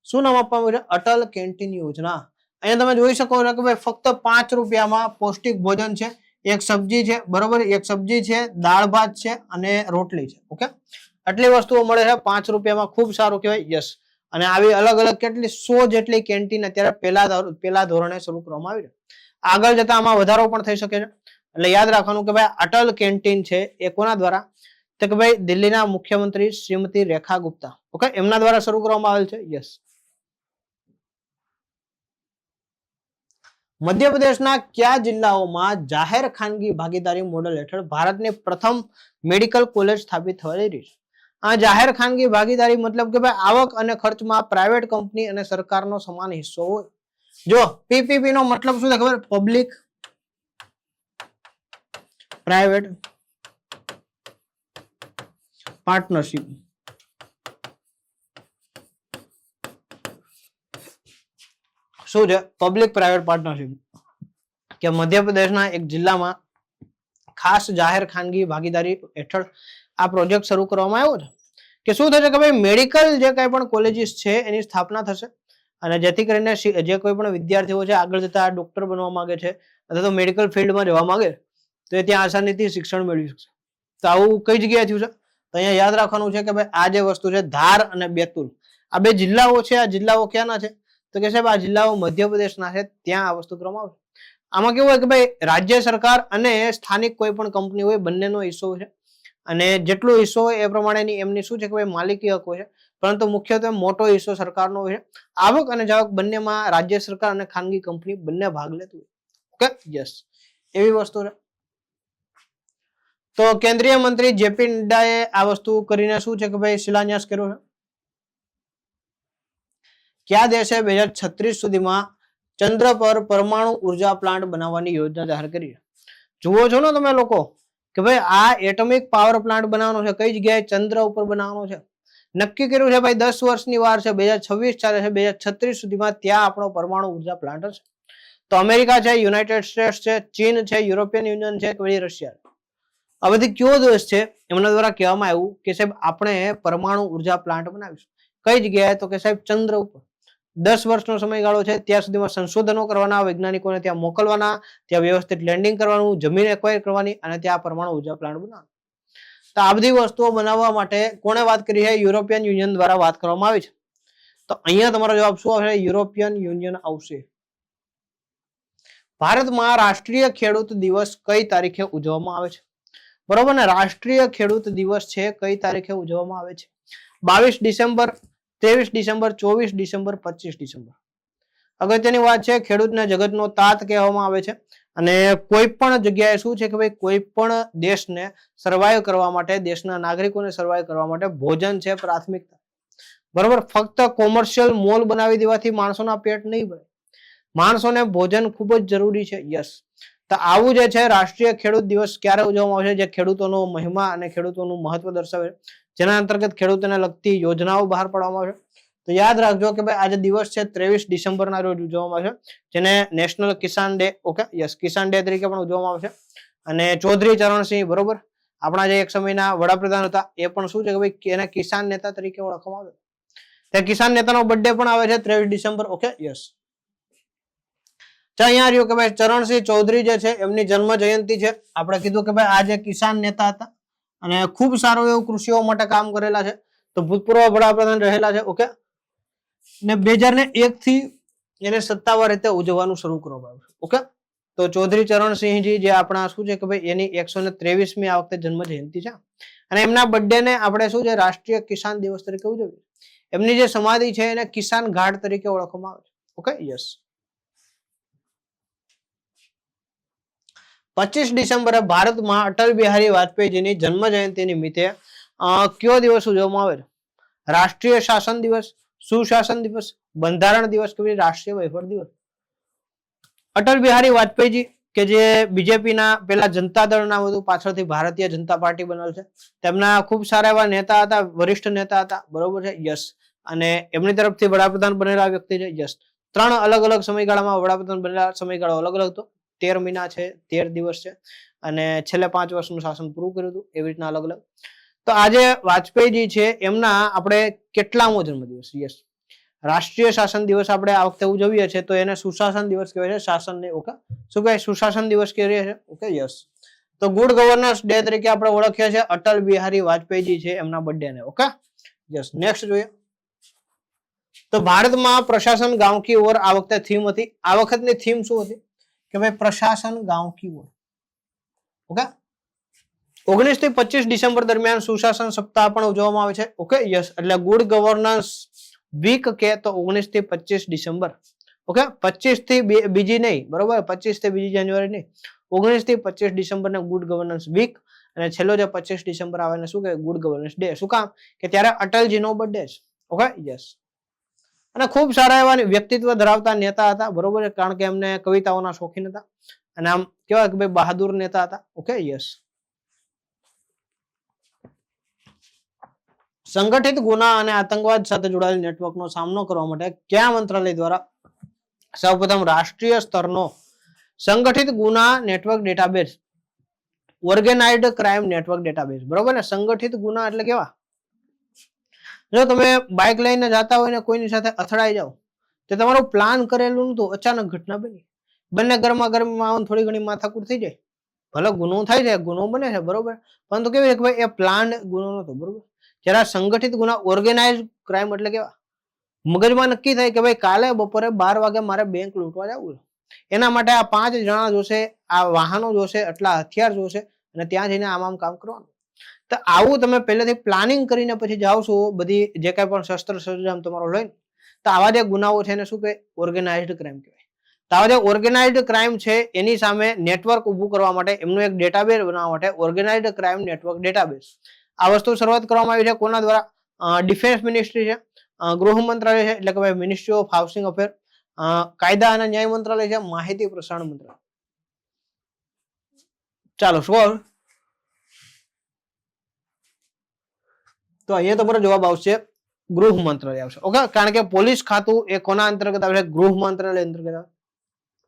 શું નામ આપવામાં આવ્યું? અટલ કેન્ટીન યોજના. અહીંયા તમે જોઈ શકો છો કે ભાઈ ફક્ત ₹5 પૌષ્ટિક ભોજન છે, એક સબ્જી છે, બરોબર, એક સબ્જી છે, દાળ ભાત છે અને રોટલી છે. ઓકે, આટલી વસ્તુઓ મળે છે ₹5. ખૂબ સારું કહેવાય. યસ. અને આવી અલગ અલગ કેટલી 100 જેટલી કેન્ટીન અત્યારે પહેલા ધોરણે શરૂ કરવામાં આવી છે. આગળ જતા આમાં વધારો પણ થઈ શકે છે. એટલે યાદ રાખવાનું કે ભાઈ અટલ કેન્ટીન છે એ કોના દ્વારા? તો કે ભાઈ દિલ્હીના મુખ્યમંત્રી શ્રીમતી રેખા ગુપ્તા. ઓકે, એમના દ્વારા શરૂ કરવામાં આવેલ છે. યસ. મધ્યપ્રદેશના કયા જિલ્લાઓમાં જાહેર ખાનગી ભાગીદારી મોડેલ હેઠળ ભારતની પ્રથમ મેડિકલ કોલેજ સ્થાપિત થવા જઈ રહી છે? આ જાહેર ખાનગી ભાગીદારી મતલબ કે ભાઈ આવક અને ખર્ચમાં પ્રાઇવેટ કંપની અને સરકારનો સમાન હિસ્સો હોય. જો PPP નો મતલબ શું છે ખબર? Public private partnership. શું છે? Public private partnership. કે મધ્યપ્રદેશના એક જિલ્લામાં ખાસ જાહેર ખાનગી ભાગીદારી હેઠળ આ પ્રોજેક્ટ શરૂ કરવામાં આવ્યો છે. કે શું થશે કે ભાઈ મેડિકલ જે કંઈ પણ કોલેજીસ છે એની સ્થાપના થશે અને જેથી કરીને જે કોઈ પણ વિદ્યાર્થીઓ છે આગળ જતા ડોક્ટર બનવા માંગે છે અથવા તો મેડિકલ ફિલ્ડમાં જવા માંગે તો એ ત્યાં આસાનીથી શિક્ષણ મેળવી શકશે. તો આવું કઈ જગ્યાએ થયું છે? તો અહીંયા યાદ રાખવાનું છે કે ભાઈ આ જે વસ્તુ છે ધાર અને બેતુલ, આ બે જિલ્લાઓ છે. આ જિલ્લાઓ ક્યાંના છે? તો કે સાહેબ આ જિલ્લાઓ મધ્યપ્રદેશના છે, ત્યાં આ વસ્તુ કરવામાં આવે. આમાં કેવું હોય કે ભાઈ રાજ્ય સરકાર અને સ્થાનિક કોઈ પણ કંપની હોય બંનેનો હિસ્સો છે અને જેટલો હિસ્સો હોય એ પ્રમાણેની એમની શું છે કે ભાઈ માલિકી હક હોય છે, પરંતુ મુખ્યત્વે મોટો હિસ્સો સરકારનો હોય છે. આવક અને જાવક બંનેમાં રાજ્ય સરકાર અને ખાનગી કંપની બંને ભાગ લેતું હોય. ઓકે, યસ, એવી વસ્તુ છે. તો કેન્દ્રીય મંત્રી જેપી નડ્ડાએ આ વસ્તુ કરીને શું છે કે ભાઈ શિલાન્યાસ કર્યો છે. કયા દેશે 2036 સુધીમાં ચંદ્ર પર પરમાણુ ઉર્જા પ્લાન્ટ બનાવવાની યોજના જાહેર કરી છે? જુઓ છો ને તમે લોકો કે ભાઈ આ એટોમિક પાવર પ્લાન્ટ બનાવવાનો છે, કઈ જગ્યાએ? ચંદ્ર ઉપર બનાવવાનો છે. નક્કી કર્યું છે ભાઈ 10 વર્ષની વાર છે, 2026 ચાલે છે, 2036 સુધીમાં ત્યાં આપણો પરમાણુ ઉર્જા પ્લાન્ટ હશે. તો અમેરિકા છે, યુનાઇટેડ સ્ટેટ્સ છે, ચીન છે, યુરોપિયન યુનિયન છે કે પછી રશિયા, આ બધી કયો દેશ છે એમના દ્વારા કહેવામાં આવ્યું કે સાહેબ આપણે પરમાણુ ઉર્જા પ્લાન્ટ બનાવીશું. કઈ જગ્યાએ? તો કે સાહેબ ચંદ્ર ઉપર. 10 વર્ષનો સમયગાળો છે, ત્યાં સુધીમાં સંશોધનો કરવાના, વૈજ્ઞાનિકોને ત્યાં મોકલવાના, ત્યાં વ્યવસ્થિત લેન્ડિંગ કરવાનું, જમીન એક્વાયર કરવાની અને ત્યાં પરમાણુ ઉર્જા પ્લાન્ટ બનાવવાનો. તો આ બધી વસ્તુઓ બનાવવા માટે કોણે વાત કરી છે? યુરોપિયન યુનિયન દ્વારા વાત કરવામાં આવી છે. તો અહીંયા તમારો જવાબ શું આવશે? યુરોપિયન યુનિયન આવશે. ભારતમાં રાષ્ટ્રીય ખેડૂત દિવસ કઈ તારીખે ઉજવવામાં આવે છે? બરોબર ને, રાષ્ટ્રીય ખેડૂત દિવસ છે કઈ તારીખે ઉજવવામાં આવે છે? 22 ડિસેમ્બર, 23 ડિસેમ્બર, 24 ડિસેમ્બર, 25 ડિસેમ્બર. અગત્યની વાત છે, ખેડૂતને જગતનો તાત કહેવામાં આવે છે અને કોઈ પણ જગ્યાએ શું છે કે ભાઈ કોઈ પણ દેશને સર્વાઈવ કરવા માટે, દેશના નાગરિકોને સર્વાઈવ કરવા માટે ભોજન છે પ્રાથમિકતા. બરોબર, ફક્ત કોમર્શિયલ મોલ બનાવી દેવાથી માણસોના પેટ નહીં ભરે, માણસોને ભોજન ખૂબ જ જરૂરી છે. યસ, તો આવું જે છે રાષ્ટ્રીય ખેડૂત દિવસ ક્યારે ઉજવવામાં આવે છે? જે ખેડૂતોનો મહિમા અને ખેડૂતોનું મહત્વ દર્શાવે, જેના અંતર્ગત ખેડૂતોને લગતી યોજનાઓ બહાર પાડવામાં આવે છે. તો યાદ રાખજો કે ભાઈ આજે દિવસ છે 23 ડિસેમ્બરના રોજ ઉજવવામાં આવે છે, જેને નેશનલ કિસાન ડે, ઓકે, યસ, કિસાન ડે તરીકે પણ ઉજવવામાં આવે છે. અને ચૌધરી ચરણસિંહ, બરોબર, આપણા જે એક સમયના વડાપ્રધાન હતા, એ પણ શું છે કે ભાઈ એને કિસાન નેતા તરીકે ઓળખવામાં આવે. તે કિસાન નેતાનો બર્થડે પણ આવે છે 23 ડિસેમ્બર, ઓકે, યસ. અહીંયા રહ્યું કે ભાઈ ચરણસિંહ ચૌધરી જે છે એમની જન્મ જયંતિ છે. આપણે કીધું કે ભાઈ આ જે કિસાન નેતા હતા અને ખૂબ સારું એવું કૃષિઓ માટે કામ કરેલા છે, તો ભૂતપૂર્વ વડાપ્રધાન રહેલા છે, ઓકે. ને 2001 થી એને સત્તાવાર રીતે ઉજવવાનું શરૂ કરવામાં આવ્યું, ઓકે. તો ચૌધરી ચરણસિંહજી જે આપણા શું છે કે ભાઈ એની 123મી આ વખતે જન્મ જયંતિ છે અને એમના બર્થડે ને આપણે શું છે રાષ્ટ્રીય કિસાન દિવસ તરીકે ઉજવીએ. એમની જે સમાધિ છે એને કિસાન ઘાટ તરીકે ઓળખવામાં આવે છે, ઓકે, યસ. 25 ડિસેમ્બરે ભારતમાં અટલ બિહારી વાજપેયીજીની જન્મ જયંતિ નિમિત્તે કયો દિવસ ઉજવવામાં આવે છે? રાષ્ટ્રીય શાસન દિવસ, સુશાસન દિવસ, બંધારણ દિવસ કે રાષ્ટ્રીય વહીવટ દિવસ? અટલ બિહારી વાજપેયીજી કે જે બીજેપીના પેલા જનતા દળ નામ હતું, પાછળથી ભારતીય જનતા પાર્ટી બનેલ છે, તેમના ખૂબ સારા એવા નેતા હતા, વરિષ્ઠ નેતા હતા, બરોબર છે, યસ. અને એમની તરફથી વડાપ્રધાન બનેલા વ્યક્તિ છે, યસ. 3 અલગ અલગ સમયગાળામાં વડાપ્રધાન બનેલા, સમયગાળો અલગ અલગ હતો. 13 મહિના છે, 13 દિવસ છે અને છેલ્લે 5 વર્ષનું શાસન પૂરું કર્યું હતું, એવી રીતના અલગ અલગ. તો આજે વાજપેયીજી છે એમના આપણે કેટલામો જન્મદિવસ? યસ, રાષ્ટ્રીય શાસન દિવસ આપણે આ વખતે ઉજવીએ છીએ, તો એને સુશાસન દિવસ કહેવાય છે. શાસન ને, ઓકે, શું કહેવાય? સુશાસન દિવસ કહેવાય છે, ઓકે, યસ. તો ગુડ ગવર્નન્સ ડે તરીકે આપણે ઓળખીએ છીએ અટલ બિહારી વાજપેયીજી છે એમના બર્થડે ને, ઓકે, યસ. નેક્સ્ટ જોઈએ. તો ભારતમાં પ્રશાસન ગાંવ કી ઓર આ વખતે થીમ હતી. આ વખતની થીમ શું હતી કે ભાઈ પ્રશાસન ગાંવ કી ઓર, ઓકે. 19 થી 25 ડિસેમ્બર દરમિયાન સુશાસન સપ્તાહ પણ ઉજવવામાં આવે છે, ઓકે, યસ. એટલે ગુડ ગવર્નન્સ વીક કે તો 19 થી 25 ડિસેમ્બર, ઓકે. 25 થી બીજી નહીં, બરોબર, 25 થી બીજી જાન્યુઆરી નહીં, 19 થી 25 ડિસેમ્બર ને ગુડ ગવર્નન્સ વીક અને છેલ્લો જે 25 ડિસેમ્બર આવે ને શું કહેવાય? Good governance day. શું કામ? કે ત્યારે અટલજીનો બર્થડે છે, ઓકે, યસ. અને ખૂબ સારા એવા વ્યક્તિત્વ ધરાવતા નેતા હતા, બરોબર, કારણ કે એમને કવિતાઓના શોખીન હતા અને આમ કેવાય કે ભાઈ બહાદુર નેતા હતા, ઓકે, યસ. સંગઠિત ગુના અને આતંકવાદ સાથે જોડાયેલ નેટવર્કનો સામનો કરવા માટે કયા મંત્રાલય દ્વારા સૌપ્રથમ રાષ્ટ્રીય સ્તરનો સંગઠિત ગુના network database, organised crime network database, બરોબર ને? સંગઠિત ગુના એટલે કેવા? જો તમે બાઇક લઈને જતા હોય ને કોઈની સાથે અથડાઈ જાઓ, તો તમારું પ્લાન કરેલું નતું, અચાનક ઘટના બની, બંને ગરમા ગરમીમાં થોડી ઘણી માથાકૂટ થઈ જાય, ભલે ગુનો થાય છે, ગુનો બને છે, બરોબર, પરંતુ કેવી કે ભાઈ એ પ્લાન ગુનો નતો, બરોબર. જયારે સંગઠિત ગુના ઓર્ગેનાઇઝ ક્રાઇમ એટલે કેવા? મગજમાં નક્કી થાય કે ભાઈ કાલે બપોરે 12 વાગે મારે બેંક લૂંટવા જવું, એના માટે આ 5 જણા જોશે, આ વાહનો જોશે, આટલા હથિયાર જોશે અને ત્યાં જઈને આમ કામ કરવાનું. તો આવું તમે પહેલેથી પ્લાનિંગ કરીને પછી જાઓ છો, બધી જે કાંઈ પણ શસ્ત્ર સરંજામ તમારો લઈને, તો આવા જે ગુનાઓ છે એને શું કહેવાય? ઓર્ગેનાઇઝ્ડ ક્રાઇમ કહેવાય. તો આ જે ઓર્ગેનાઇઝડ ક્રાઇમ છે એની સામે નેટવર્ક ઊભું કરવા માટે એમનું એક ડેટાબેઝ બનાવવા માટે ઓર્ગેનાઇઝડ ક્રાઇમ નેટવર્ક ડેટાબેઝ આ વસ્તુ શરૂઆત કરવામાં આવી છે. કોના દ્વારા? ડિફેન્સ મિનિસ્ટ્રી છે, ગૃહ મંત્રાલય છે એટલે કે ભાઈ મિનિસ્ટ્રી ઓફ હાઉસિંગ અફેર, કાયદા અને ન્યાય મંત્રાલય છે, માહિતી પ્રસારણ મંત્રાલય. ચાલો શું તો અહીંયા તમારો જવાબ આવશે ગૃહ મંત્રાલય આવશે. ઓકે, કારણ કે પોલીસ ખાતું એ કોના અંતર્ગત આવે છે? ગૃહ મંત્રાલય અંતર્ગત આવે.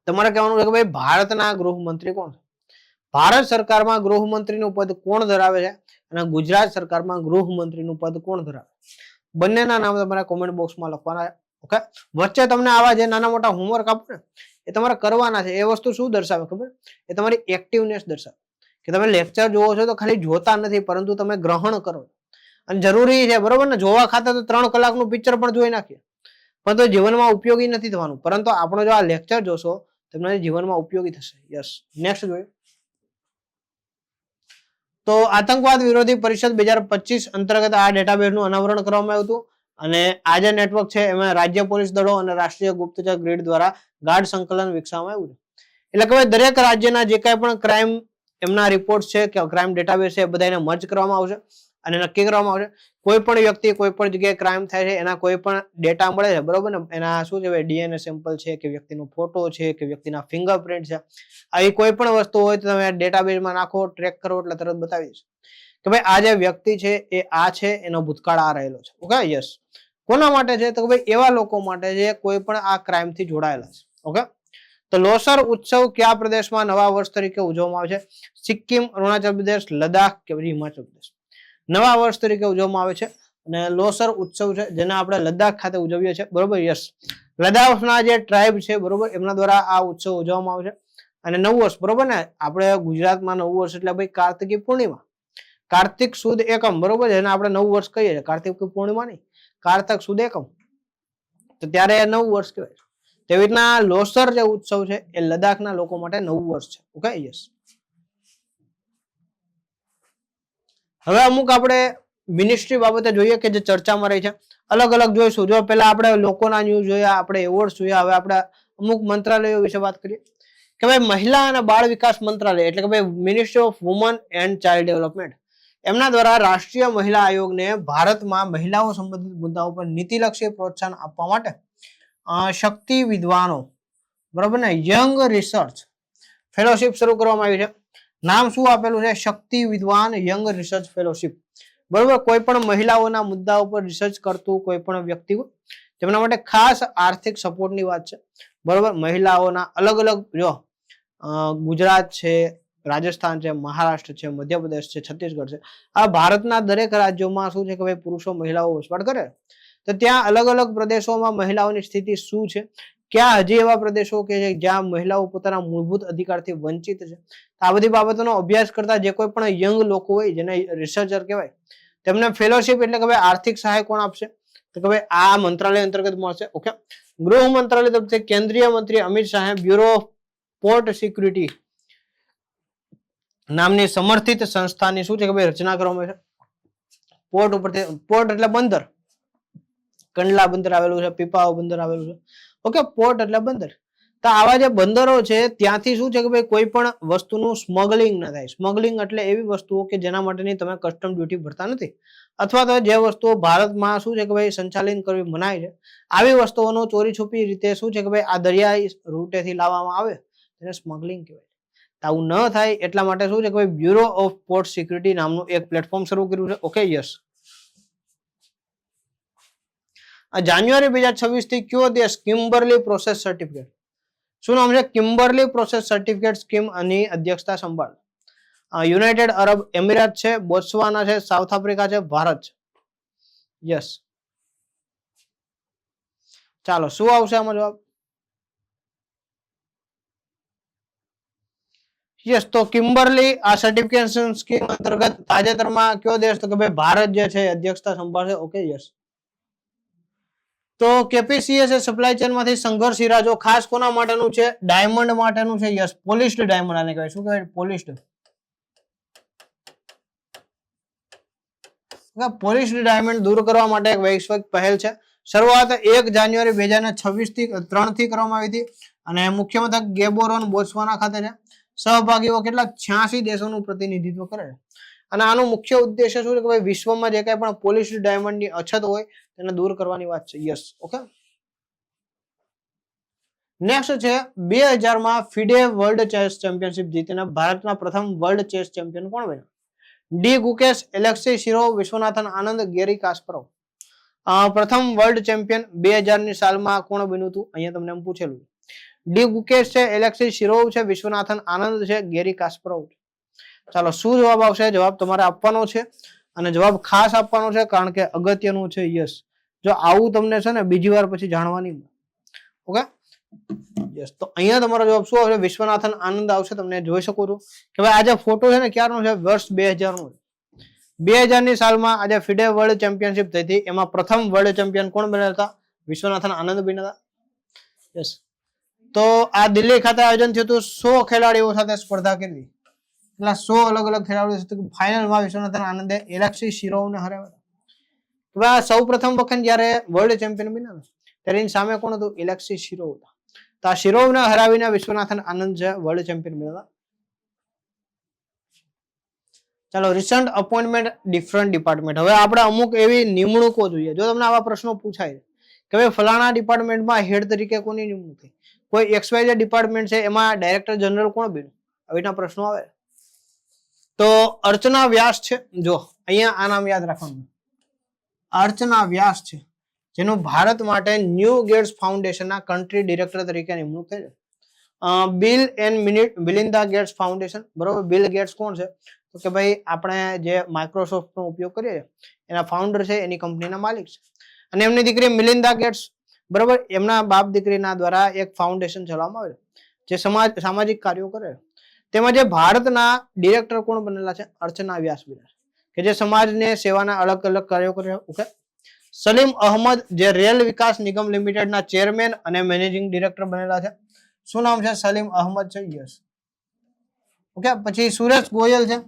તમારે કહેવાનું છે કે ભાઈ ભારતના ગૃહમંત્રી કોણ છે? ભારત સરકારમાં ગૃહમંત્રીનું પદ કોણ ધરાવે છે અને ગુજરાત સરકારમાં ગૃહમંત્રીનું પદ કોણ ધરાવે? બંનેના નામ તમારે કોમેન્ટ બોક્સમાં લખવાના છે. ઓકે, વચ્ચે તમને આવા જે નાના મોટા હોમવર્ક આપો ને એ તમારે કરવાના છે. એ વસ્તુ શું દર્શાવે ખબર? એ તમારી એક્ટિવનેસ દર્શાવે કે તમે લેક્ચર જોવો છો તો ખાલી જોતા નથી પરંતુ તમે ગ્રહણ કરો. અને જરૂરી છે બરોબર ને, જોવા ખાતે તો 3 કલાકનું પિક્ચર પણ જોઈ નાખીએ પણ તો જીવનમાં ઉપયોગી નથી થવાનું. પરંતુ આપણો જો આ લેક્ચર જોશો તમને જીવનમાં ઉપયોગી થશે. યસ, નેક્સ્ટ જોઈએ. તો આતંકવાદ વિરોધી પરિષદ 2025 અંતર્ગત આ ડેટાબેઝનું અનાવરણ કરવામાં આવ્યું હતું અને આ જે નેટવર્ક છે એમાં રાજ્ય પોલીસ દળો અને રાષ્ટ્રીય ગુપ્તચર ગ્રીડ દ્વારા ગાઢ સંકલન વિકસાવવામાં આવ્યું છે. એટલે કે દરેક રાજ્યના જે કાંઈ પણ ક્રાઇમ એમના રિપોર્ટ છે કે ક્રાઇમ ડેટાબેઝ છે બધાને મર્જ કરવામાં આવશે અને નક્કી કરવામાં આવશે કોઈ પણ વ્યક્તિ કોઈ પણ જગ્યાએ ક્રાઇમ થાય છે એના કોઈ પણ ડેટા મળે છે બરોબર ને, એના શું કહેવાય ડીએનએ સેમ્પલ છે કે વ્યક્તિનો ફોટો છે કે વ્યક્તિના ફિંગરપ્રિન્ટ છે, આવી કોઈ પણ વસ્તુ હોય તો તમે ડેટાબેઝમાં નાખો, ટ્રેક કરો એટલે તરત બતાવી દેશે કે ભાઈ આ જે વ્યક્તિ છે એ આ છે, એનો ભૂતકાળ આ રહેલો છે. Okay, yes. કોના માટે છે? તો ભાઈ એવા લોકો માટે જે કોઈ પણ આ ક્રાઇમ થી જોડાયેલા છે. ઓકે, તો લોસર ઉત્સવ કયા પ્રદેશમાં નવા વર્ષ તરીકે ઉજવવામાં આવે છે? સિક્કિમ, અરુણાચલ પ્રદેશ, લદ્દાખ કે હિમાચલ પ્રદેશ નવા વર્ષ તરીકે ઉજવવામાં આવે છે. અને લોસર ઉત્સવ છે જેને આપણે લદ્દાખ ખાતે ઉજવીએ છીએ બરોબર. યસ, લદ્દાખના જે ટ્રાઇબ છે બરોબર એમના દ્વારા આ ઉત્સવ ઉજવવામાં આવે છે. અને નવું વર્ષ બરોબર ને, આપણે ગુજરાતમાં નવું વર્ષ એટલે ભાઈ કાર્તિકી પૂર્ણિમા, કાર્તિક સુદ એકમ બરોબર, જેને આપણે નવું વર્ષ કહીએ છીએ. કાર્તિક પૂર્ણિમા નહીં, કાર્તક સુદ એકમ, તો ત્યારે નવું વર્ષ કહેવાય. તેવી રીતના લોસર જે ઉત્સવ છે એ લદ્દાખના લોકો માટે નવું વર્ષ છે. Okay, yes. હવે અમુક આપણે મિનિસ્ટ્રી બાબતે જોઈએ કે જે ચર્ચામાં રહી છે. અલગ અલગ જોઈશું. જો પેલા આપણે લોકોના ન્યૂઝ જોયા, આપણે એવોર્ડ જોયા, હવે આપણે અમુક મંત્રાલયો વિશે વાત કરીએ કે ભાઈ મહિલા અને બાળ વિકાસ મંત્રાલય એટલે કે ભાઈ ministry of woman and child development એમના દ્વારા રાષ્ટ્રીય મહિલા આયોગને ભારતમાં મહિલાઓ સંબંધિત મુદ્દાઓ પર નીતિલક્ષી પ્રોત્સાહન આપવા માટે શક્તિ વિદ્વાનો બરોબર ને યંગ રિસર્ચ ફેલોશિપ શરૂ કરવામાં આવી છે. નામ શું આપેલું છે? શક્તિ વિદ્વાન યંગ રિસર્ચ ફેલોશિપ બરોબર. કોઈ પણ મહિલાઓના મુદ્દાઓ પર રિસર્ચ કરતું કોઈ પણ વ્યક્તિ તેમના માટે ખાસ આર્થિક સપોર્ટની વાત છે બરોબર. મહિલાઓના અલગ અલગ જો ગુજરાત છે, રાજસ્થાન છે, મહારાષ્ટ્ર છે, મધ્યપ્રદેશ છે, છત્તીસગઢ છે, આ ભારતના દરેક રાજ્યોમાં શું છે કે ભાઈ પુરુષો મહિલાઓ વસવાટ કરે તો ત્યાં અલગ અલગ પ્રદેશોમાં મહિલાઓની સ્થિતિ શું છે, ક્યાં હજી એવા પ્રદેશો કે જ્યાં મહિલાઓ પોતાના મૂળભૂત અધિકારથી વંચિત છે. આ બધી બાબતોનો અભ્યાસ કરતા જે કોઈ પણ યંગ લોકો હોય જેને રિસર્ચર કહેવાય તેમને ફેલોશિપ એટલે કે ભાઈ આર્થિક સહાય કોણ આપશે? તો કે ભાઈ આ મંત્રાલય અંતર્ગત મળશે. ઓકે, ગૃહ મંત્રાલય તરફથી કેન્દ્રીય મંત્રી અમિત શાહે બ્યુરો ઓફ પોર્ટ સિક્યુરિટી નામની સમર્થિત સંસ્થાની શું છે કે ભાઈ રચના કરવામાં છે. પોર્ટ ઉપરથી, પોર્ટ એટલે બંદર, કંડલા બંદર આવેલું છે, પીપાવાવ બંદર આવેલું છે. ઓકે, પોર્ટ એટલે બંદર. તો આવા જે બંદરો છે ત્યાંથી શું છે કે ભાઈ કોઈ પણ વસ્તુનું સ્મગલિંગ ન થાય. સ્મગલિંગ એટલે એવી વસ્તુઓ કે જેના માટેની તમે કસ્ટમ ડ્યુટી ભરતા નથી અથવા તો જે વસ્તુઓ ભારતમાં શું છે કે ભાઈ સંચાલન કરવી મનાય છે આવી વસ્તુઓનો ચોરી છુપી રીતે શું છે કે ભાઈ આ દરિયાઈ રૂટેથી લાવવામાં આવે તેને સ્મગલિંગ કહેવાય. આવું ન થાય એટલા માટે શું છે કે ભાઈ બ્યુરો ઓફ પોર્ટ સિક્યુરિટી નામનું એક પ્લેટફોર્મ શરૂ કર્યું છે. Okay, yes. જાન્યુઆરી 2026 થી કયો દેશ કિમ્બરલી પ્રોસેસ સર્ટિફિકેટ, શું નામ છે? કિમ્બરલી પ્રોસેસ સર્ટિફિકેટ સ્કીમ ની અધ્યક્ષતા સંભાળ. યુનાઇટેડ અરબ એમિરેટ છે, બોત્સવાના છે, સાઉથ આફ્રિકા છે, ભારત છે. યસ, ચાલો શું આવશે આમાં જવાબ? યસ, તો કિમ્બરલી આ સર્ટિફિકેશન સ્કીમ અંતર્ગત તાજેતરમાં કયો દેશ? તો કે ભાઈ ભારત જે છે અધ્યક્ષતા સંભાળશે. Okay, yes. તો કેપીસીએસ સપ્લાય ચેન માંથી સંઘર્ષ હીરા ખાસ કોના માટેનું છે? ડાયમંડ માટેનું છે. યસ, પોલિશ્ડ ડાયમંડ આને કહેવાય. શું કહેવાય? પોલિશ્ડ. પોલિશ્ડ ડાયમંડ દૂર કરવા માટે એક વૈશ્વિક પહેલ છે શરૂઆત 1 જાન્યુઆરી 2026 થી 3 થી કરવામાં આવી હતી અને મુખ્ય મથક ગેબોરોન બોત્સવાના ખાતે છે. સહભાગીઓ કેટલા 86 દેશોનું પ્રતિનિધિત્વ કરે છે અને આનું મુખ્ય ઉદ્દેશ્ય શું છે કે ભાઈ વિશ્વમાં જે કઈ પણ પોલિશ્ડ ડાયમંડની અછત હોય તેને દૂર કરવાની વાત છે. Yes, okay. નેક્સ્ટ છે 2000 માં ફિડે વર્લ્ડ ચેસ ચેમ્પિયનશિપ જીતીને ભારતના પ્રથમ વર્લ્ડ ચેસ ચેમ્પિયન કોણ બન્યા? D Gukesh, Alexei Shirov, Viswanathan Anand, ગેરી કાસ્પરોવ. પ્રથમ વર્લ્ડ ચેમ્પિયન 2000 ની સાલમાં કોણ બન્યું હતું? અહીંયા તમને એમ પૂછેલું. ડી ગુકેશ છે, એલેક્સી શિરોવ છે, વિશ્વનાથન આનંદ છે, ગેરી કાસ્પરોવ. ચાલો, શું જવાબ આવશે? જવાબ તમારે આપવાનો છે અને જવાબ ખાસ આપવાનો છે કારણ કે અગત્યનું છે. યસ, જો આવું તમને છે ને બીજી વાર પછી જાણવાની. Okay, yes. તો અહીંયા તમારો જવાબ શું આવશે? વિશ્વનાથન આનંદ આવશે. તમને જોઈ શકો છો કે ભાઈ આ જે ફોટો છે ને ક્યારનો છે? વર્ષ 2000 નો. 2000 ની સાલમાં આજે ફિડે વર્લ્ડ ચેમ્પિયનશિપ થઈ હતી. એમાં પ્રથમ વર્લ્ડ ચેમ્પિયન કોણ બન્યા હતા? વિશ્વનાથન આનંદ બન્યા હતા. યસ. તો આ દિલ્હી ખાતે આયોજન થયું હતું. 100 ખેલાડીઓ સાથે સ્પર્ધા કરી. એટલા 100 અલગ અલગ ખેલાડીઓ સાથે ફાઇનલમાં વિશ્વનાથન આનંદે એલેક્સી શિરોવને હરાવ્યા. સૌ પ્રથમ વખત જયારે વર્લ્ડ ચેમ્પિયન બન્યા ત્યારે એની સામે કોણ હતું? એલેક્સી શિરોવ હતા. તો આ શિરોવને હરાવીને વિશ્વનાથન આનંદ છે વર્લ્ડ ચેમ્પિયન બન્યા. ચાલો, રિસન્ટ અપોઇન્ટમેન્ટ ડિફરન્ટ ડિપાર્ટમેન્ટ. હવે આપણે અમુક એવી નિમણૂકો જોઈએ. જો તમને આવા પ્રશ્નો પૂછાય કે ભાઈ ફલાણા ડિપાર્ટમેન્ટમાં હેડ તરીકે કોની નિમણૂક થઈ, કોઈ XYZ ડિપાર્ટમેન્ટ છે એમાં ડાયરેક્ટર જનરલ કોણ બન્યું, આવીના પ્રશ્નો આવે તો અર્ચના વ્યાસ છે. જો અહીંયા આ નામ યાદ રાખવાનું, અર્ચના વ્યાસ છે, જેનું ભારત માટે ન્યૂ ગેટ્સ ફાઉન્ડેશનના કન્ટ્રી ડિરેક્ટર તરીકે નિમણૂક થઈ છે. Bill and Melinda Gates Foundation, બરોબર. બિલ ગેટ્સ કોણ છે? તો કે ભાઈ આપણે જે માઇક્રોસોફ્ટનો ઉપયોગ કરીએ છીએ એના ફાઉન્ડર છે, એની કંપનીના માલિક છે. અને એમની દીકરી મિલિન્ડા ગેટ્સ, બરોબર, એમના બાપ દીકરીના દ્વારા એક ફાઉન્ડેશન ચલાવવામાં આવે છે જે સામાજિક કાર્યો કરે. તેમાં જે ભારતના ડિરેક્ટર કોણ બનેલા છે? અર્ચના વ્યાસ બનેલા કે જે સમાજને સેવાના અલગ અલગ કાર્યો કરે. ઓકે. સલીમ અહમદ, જે રેલ વિકાસ નિગમ લિમિટેડના ચેરમેન અને મેનેજિંગ ડિરેક્ટર બનેલા છે. શું નામ છે? સલીમ અહમદ છે. Yes, okay. પછી સુરેશ ગોયલ છે,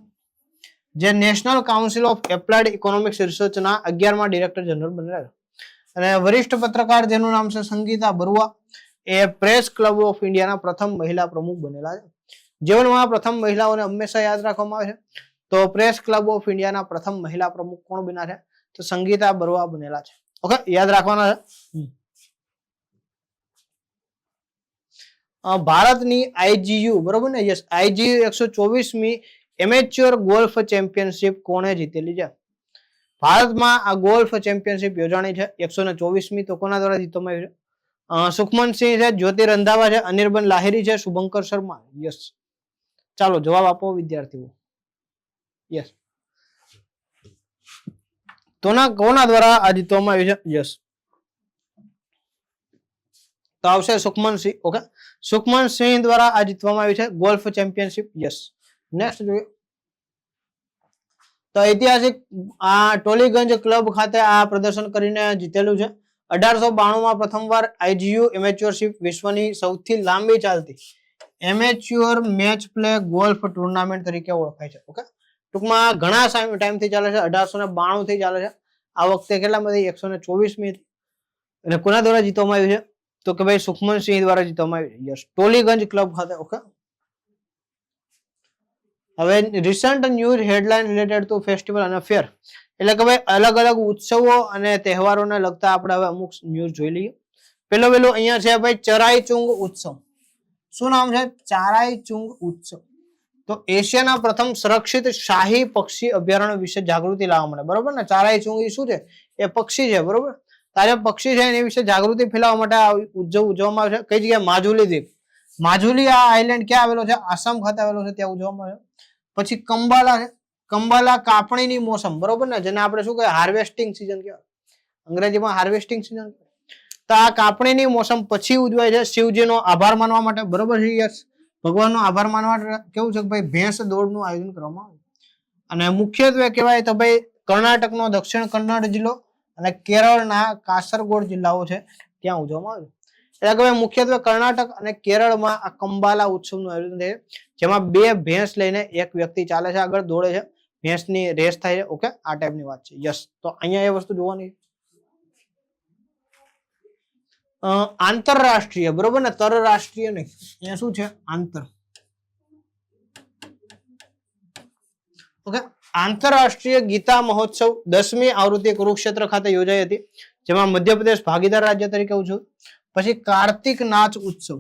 જે national council of applied economics રિસર્ચના 11મા ડિરેક્ટર જનરલ બનેલા છે. અને વરિષ્ઠ પત્રકાર જેનું નામ છે સંગીતા બરુઆ, એ પ્રેસ ક્લબ ઓફ ઇન્ડિયાના પ્રથમ મહિલા પ્રમુખ બનેલા છે. જીવનમાં પ્રથમ મહિલાઓને હંમેશા યાદ રાખવામાં આવે છે, તો પ્રેસ ક્લબ ઓફ ઇન્ડિયાના પ્રથમ મહિલા પ્રમુખ કોણ બન્યા છે? તો સંગીતા બરુઆ બનેલા છે. ઓકે, યાદ રાખવાના છે. ભારતની IGU, બરોબર ને? યસ, IGU 124મી એમેચ્યોર ગોલ્ફ ચેમ્પિયનશિપ કોણે જીતેલી છે? ભારતમાં આ ગોલ્ફ ચેમ્પિયનશિપ યોજાણી છે 124મી. તો કોના દ્વારા જીતવામાં આવી છે? સુખમન સિંહ છે, જ્યોતિ રંધાવા છે, અનિર્બન લાહિરી છે, શુભંકર શર્મા. યસ. ચાલો, જવાબ આપો વિદ્યાર્થીઓ. યસ, તો કોના દ્વારા આ જીતવામાં આવ્યું છે? યસ, તો આવશે સુખમન સિંહ. ઓકે, સુખમન સિંહ દ્વારા આ જીતવામાં આવ્યું છે ગોલ્ફ ચેમ્પિયનશિપ. યસ. નેક્સ્ટ જોઈએ તો ઐતિહાસિક આ ટોલીગંજ ક્લબ ખાતે આ પ્રદર્શન કરીને જીતેલું છે. 1892માં પ્રથમવાર IGU એમેચ્યોરશિપ વિશ્વની સૌથી લાંબી ચાલતી amateur match play golf tournament તરીકે ઓળખાય છે. ઓકે, ટૂંકમાં ઘણા ટાઈમથી ચાલે છે, 1892 થી ચાલે છે. આ વખતે કેટલામાંથી? 124મી. અને કોના દ્વારા જીતવામાં આવ્યું છે? તો કે ભાઈ સુખમન સિંહ દ્વારા જીતવામાં આવ્યું છે. યસ, ટોલીગંજ ક્લબ ખાતે. ઓકે. હવે recent news headline related to festival અને ફેર, એટલે કે ભાઈ અલગ અલગ ઉત્સવો અને તહેવારોને લગતા આપણે હવે અમુક ન્યૂઝ જોઈ લઈએ. પેલું અહીંયા છે ભાઈ ચરાઈચુંગ ઉત્સવ. શું નામ છે? ચરાઈચુંગ ઉત્સવ. તો એશિયાના પ્રથમ સંરક્ષિત શાહી પક્ષી અભયારણ્ય વિશે જાગૃતિ લાવવા માટે, બરોબર ને? ચરાઈચુંગ શું છે? એ પક્ષી છે, બરોબર. તારે પક્ષી છે એની વિશે જાગૃતિ ફેલાવવા માટે આ ઉજવવામાં આવે છે. કઈ જગ્યાએ? માજુલી દ્વીપ. માજુલી આ આઇલેન્ડ ક્યાં આવેલો છે? આસામ ખાતે આવેલો છે, ત્યાં ઉજવવામાં આવે છે. પછી કંબાલા છે, કંબાલા કાપણીની મોસમ, બરોબર ને? જેને આપણે શું કહેવાય? હાર્વેસ્ટિંગ સિઝન કહેવાય, અંગ્રેજીમાં હાર્વેસ્ટિંગ સિઝન. તો આ કાપણીની મોસમ પછી ઉજવાય છે શિવજીનો આભાર માનવા માટે, બરોબર છે? યસ, ભગવાનનો આભાર માનવા માટે. કેવું છે કે ભાઈ ભેંસ દોડનું આયોજન કરવામાં આવે. અને મુખ્યત્વે કહેવાય તો ભાઈ કર્ણાટકનો દક્ષિણ કન્નડ જિલ્લો અને કેરળના કાસરગોડ જિલ્લાઓ છે ત્યાં ઉજવવામાં આવે. એટલે કે ભાઈ મુખ્યત્વે કર્ણાટક અને કેરળમાં આ કંબાલા ઉત્સવનું આયોજન થાય છે, જેમાં 2 ભેંસ લઈને એક વ્યક્તિ ચાલે છે, આગળ દોડે છે, ભેંસની રેસ થાય છે. ઓકે, આ ટાઈપની વાત છે. યસ, તો અહીંયા એ વસ્તુ જોવાની. આંતરરાષ્ટ્રીય, બરોબર ને, તરરાષ્ટ્રીય નહીં, અહીંયા શું છે, આંતર. ઓકે, આંતરરાષ્ટ્રીય ગીતા મહોત્સવ 10મી આવૃત્તિ કુરુક્ષેત્ર ખાતે યોજાઈ હતી, જેમાં મધ્યપ્રદેશ ભાગીદાર રાજ્ય તરીકે ઉજવ્યું. પછી કાર્તિક નાચ ઉત્સવ.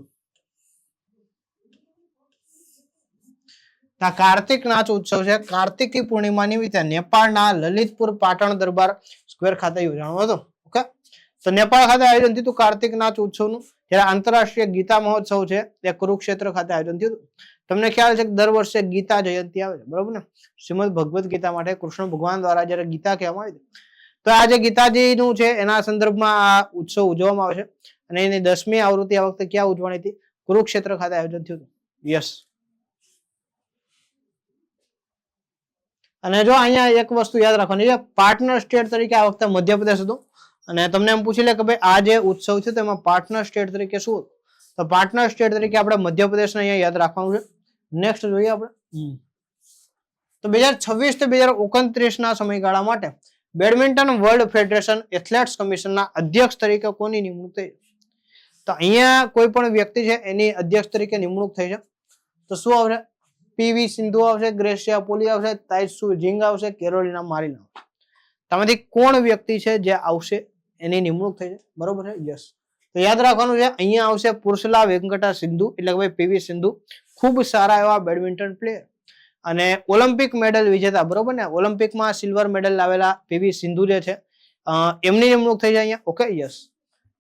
આ કાર્તિક નાચ ઉત્સવ છે, કાર્તિકી પૂર્ણિમા નિમિત્તે નેપાળના લલિતપુર પાટણ દરબાર સ્ક્વેર ખાતે યોજાણો હતો. ઓકે, તો નેપાળ ખાતે આયોજન થયું કાર્તિક નાચ ઉત્સવનું. જ્યારે આંતરરાષ્ટ્રીય ગીતા મહોત્સવ છે તે કુરુક્ષેત્ર ખાતે આયોજન થયું. તમને ખ્યાલ છે કે દર વર્ષે ગીતા જયંતિ આવે છે, બરોબર ને, શ્રીમદ ભગવદ ગીતા માટે કૃષ્ણ ભગવાન દ્વારા જયારે ગીતા કહેવામાં આવી તો આ જે ગીતાજીનું છે એના સંદર્ભમાં આ ઉત્સવ ઉજવવામાં આવે છે. અને એની 10મી આવૃત્તિ આ વખતે ક્યાં ઉજવવાની હતી? કુરુક્ષેત્ર ખાતે આયોજન થયું હતું. યસ. અને જો અહીંયા એક વસ્તુ યાદ રાખવાની છે, પાર્ટનર સ્ટેટ તરીકે આ વખતે મધ્યપ્રદેશ હતું. અને તમને એમ પૂછી લે કે ભાઈ આ જે ઉત્સવ છે તેમાં પાર્ટનર સ્ટેટ તરીકે શું હતું? તો પાર્ટનર સ્ટેટ તરીકે આપણે મધ્યપ્રદેશને અહીંયા યાદ રાખવાનું છે. નેક્સ્ટ જોઈએ આપણે. તો 2026 થી 2029 ના સમયગાળા માટે બેડમિન્ટન વર્લ્ડ ફેડરેશન એથ્લેટ્સ કમિશનના અધ્યક્ષ તરીકે કોની નિમણૂક થઈ? તો અહીંયા કોઈ પણ વ્યક્તિ છે એની અધ્યક્ષ તરીકે નિમણૂક થઈ છે. તો શું આવશે? પીવી સિંધુ આવશે, ગ્રેસિયા પોલી આવશે, તાઇસુ ઝિંગ આવશે, કેરોલિના મારિન આવશે. તેમાંથી કોણ વ્યક્તિ છે જે આવશે એની નિમણૂક થઈ છે? બરોબર છે, યસ. તો યાદ રાખવાનું છે અહીંયા આવશે પુરુષલા વેંકટા સિંધુ, એટલે કે ભાઈ પીવી સિંધુ, ખૂબ સારા એવા બેડમિન્ટન પ્લેયર અને ઓલિમ્પિક મેડલ વિજેતા, બરોબર ને, ઓલિમ્પિકમાં સિલ્વર મેડલ લાવેલા પીવી સિંધુ જે છે એમની નિમણૂક થઈ જાય અહીંયા. Okay, yes.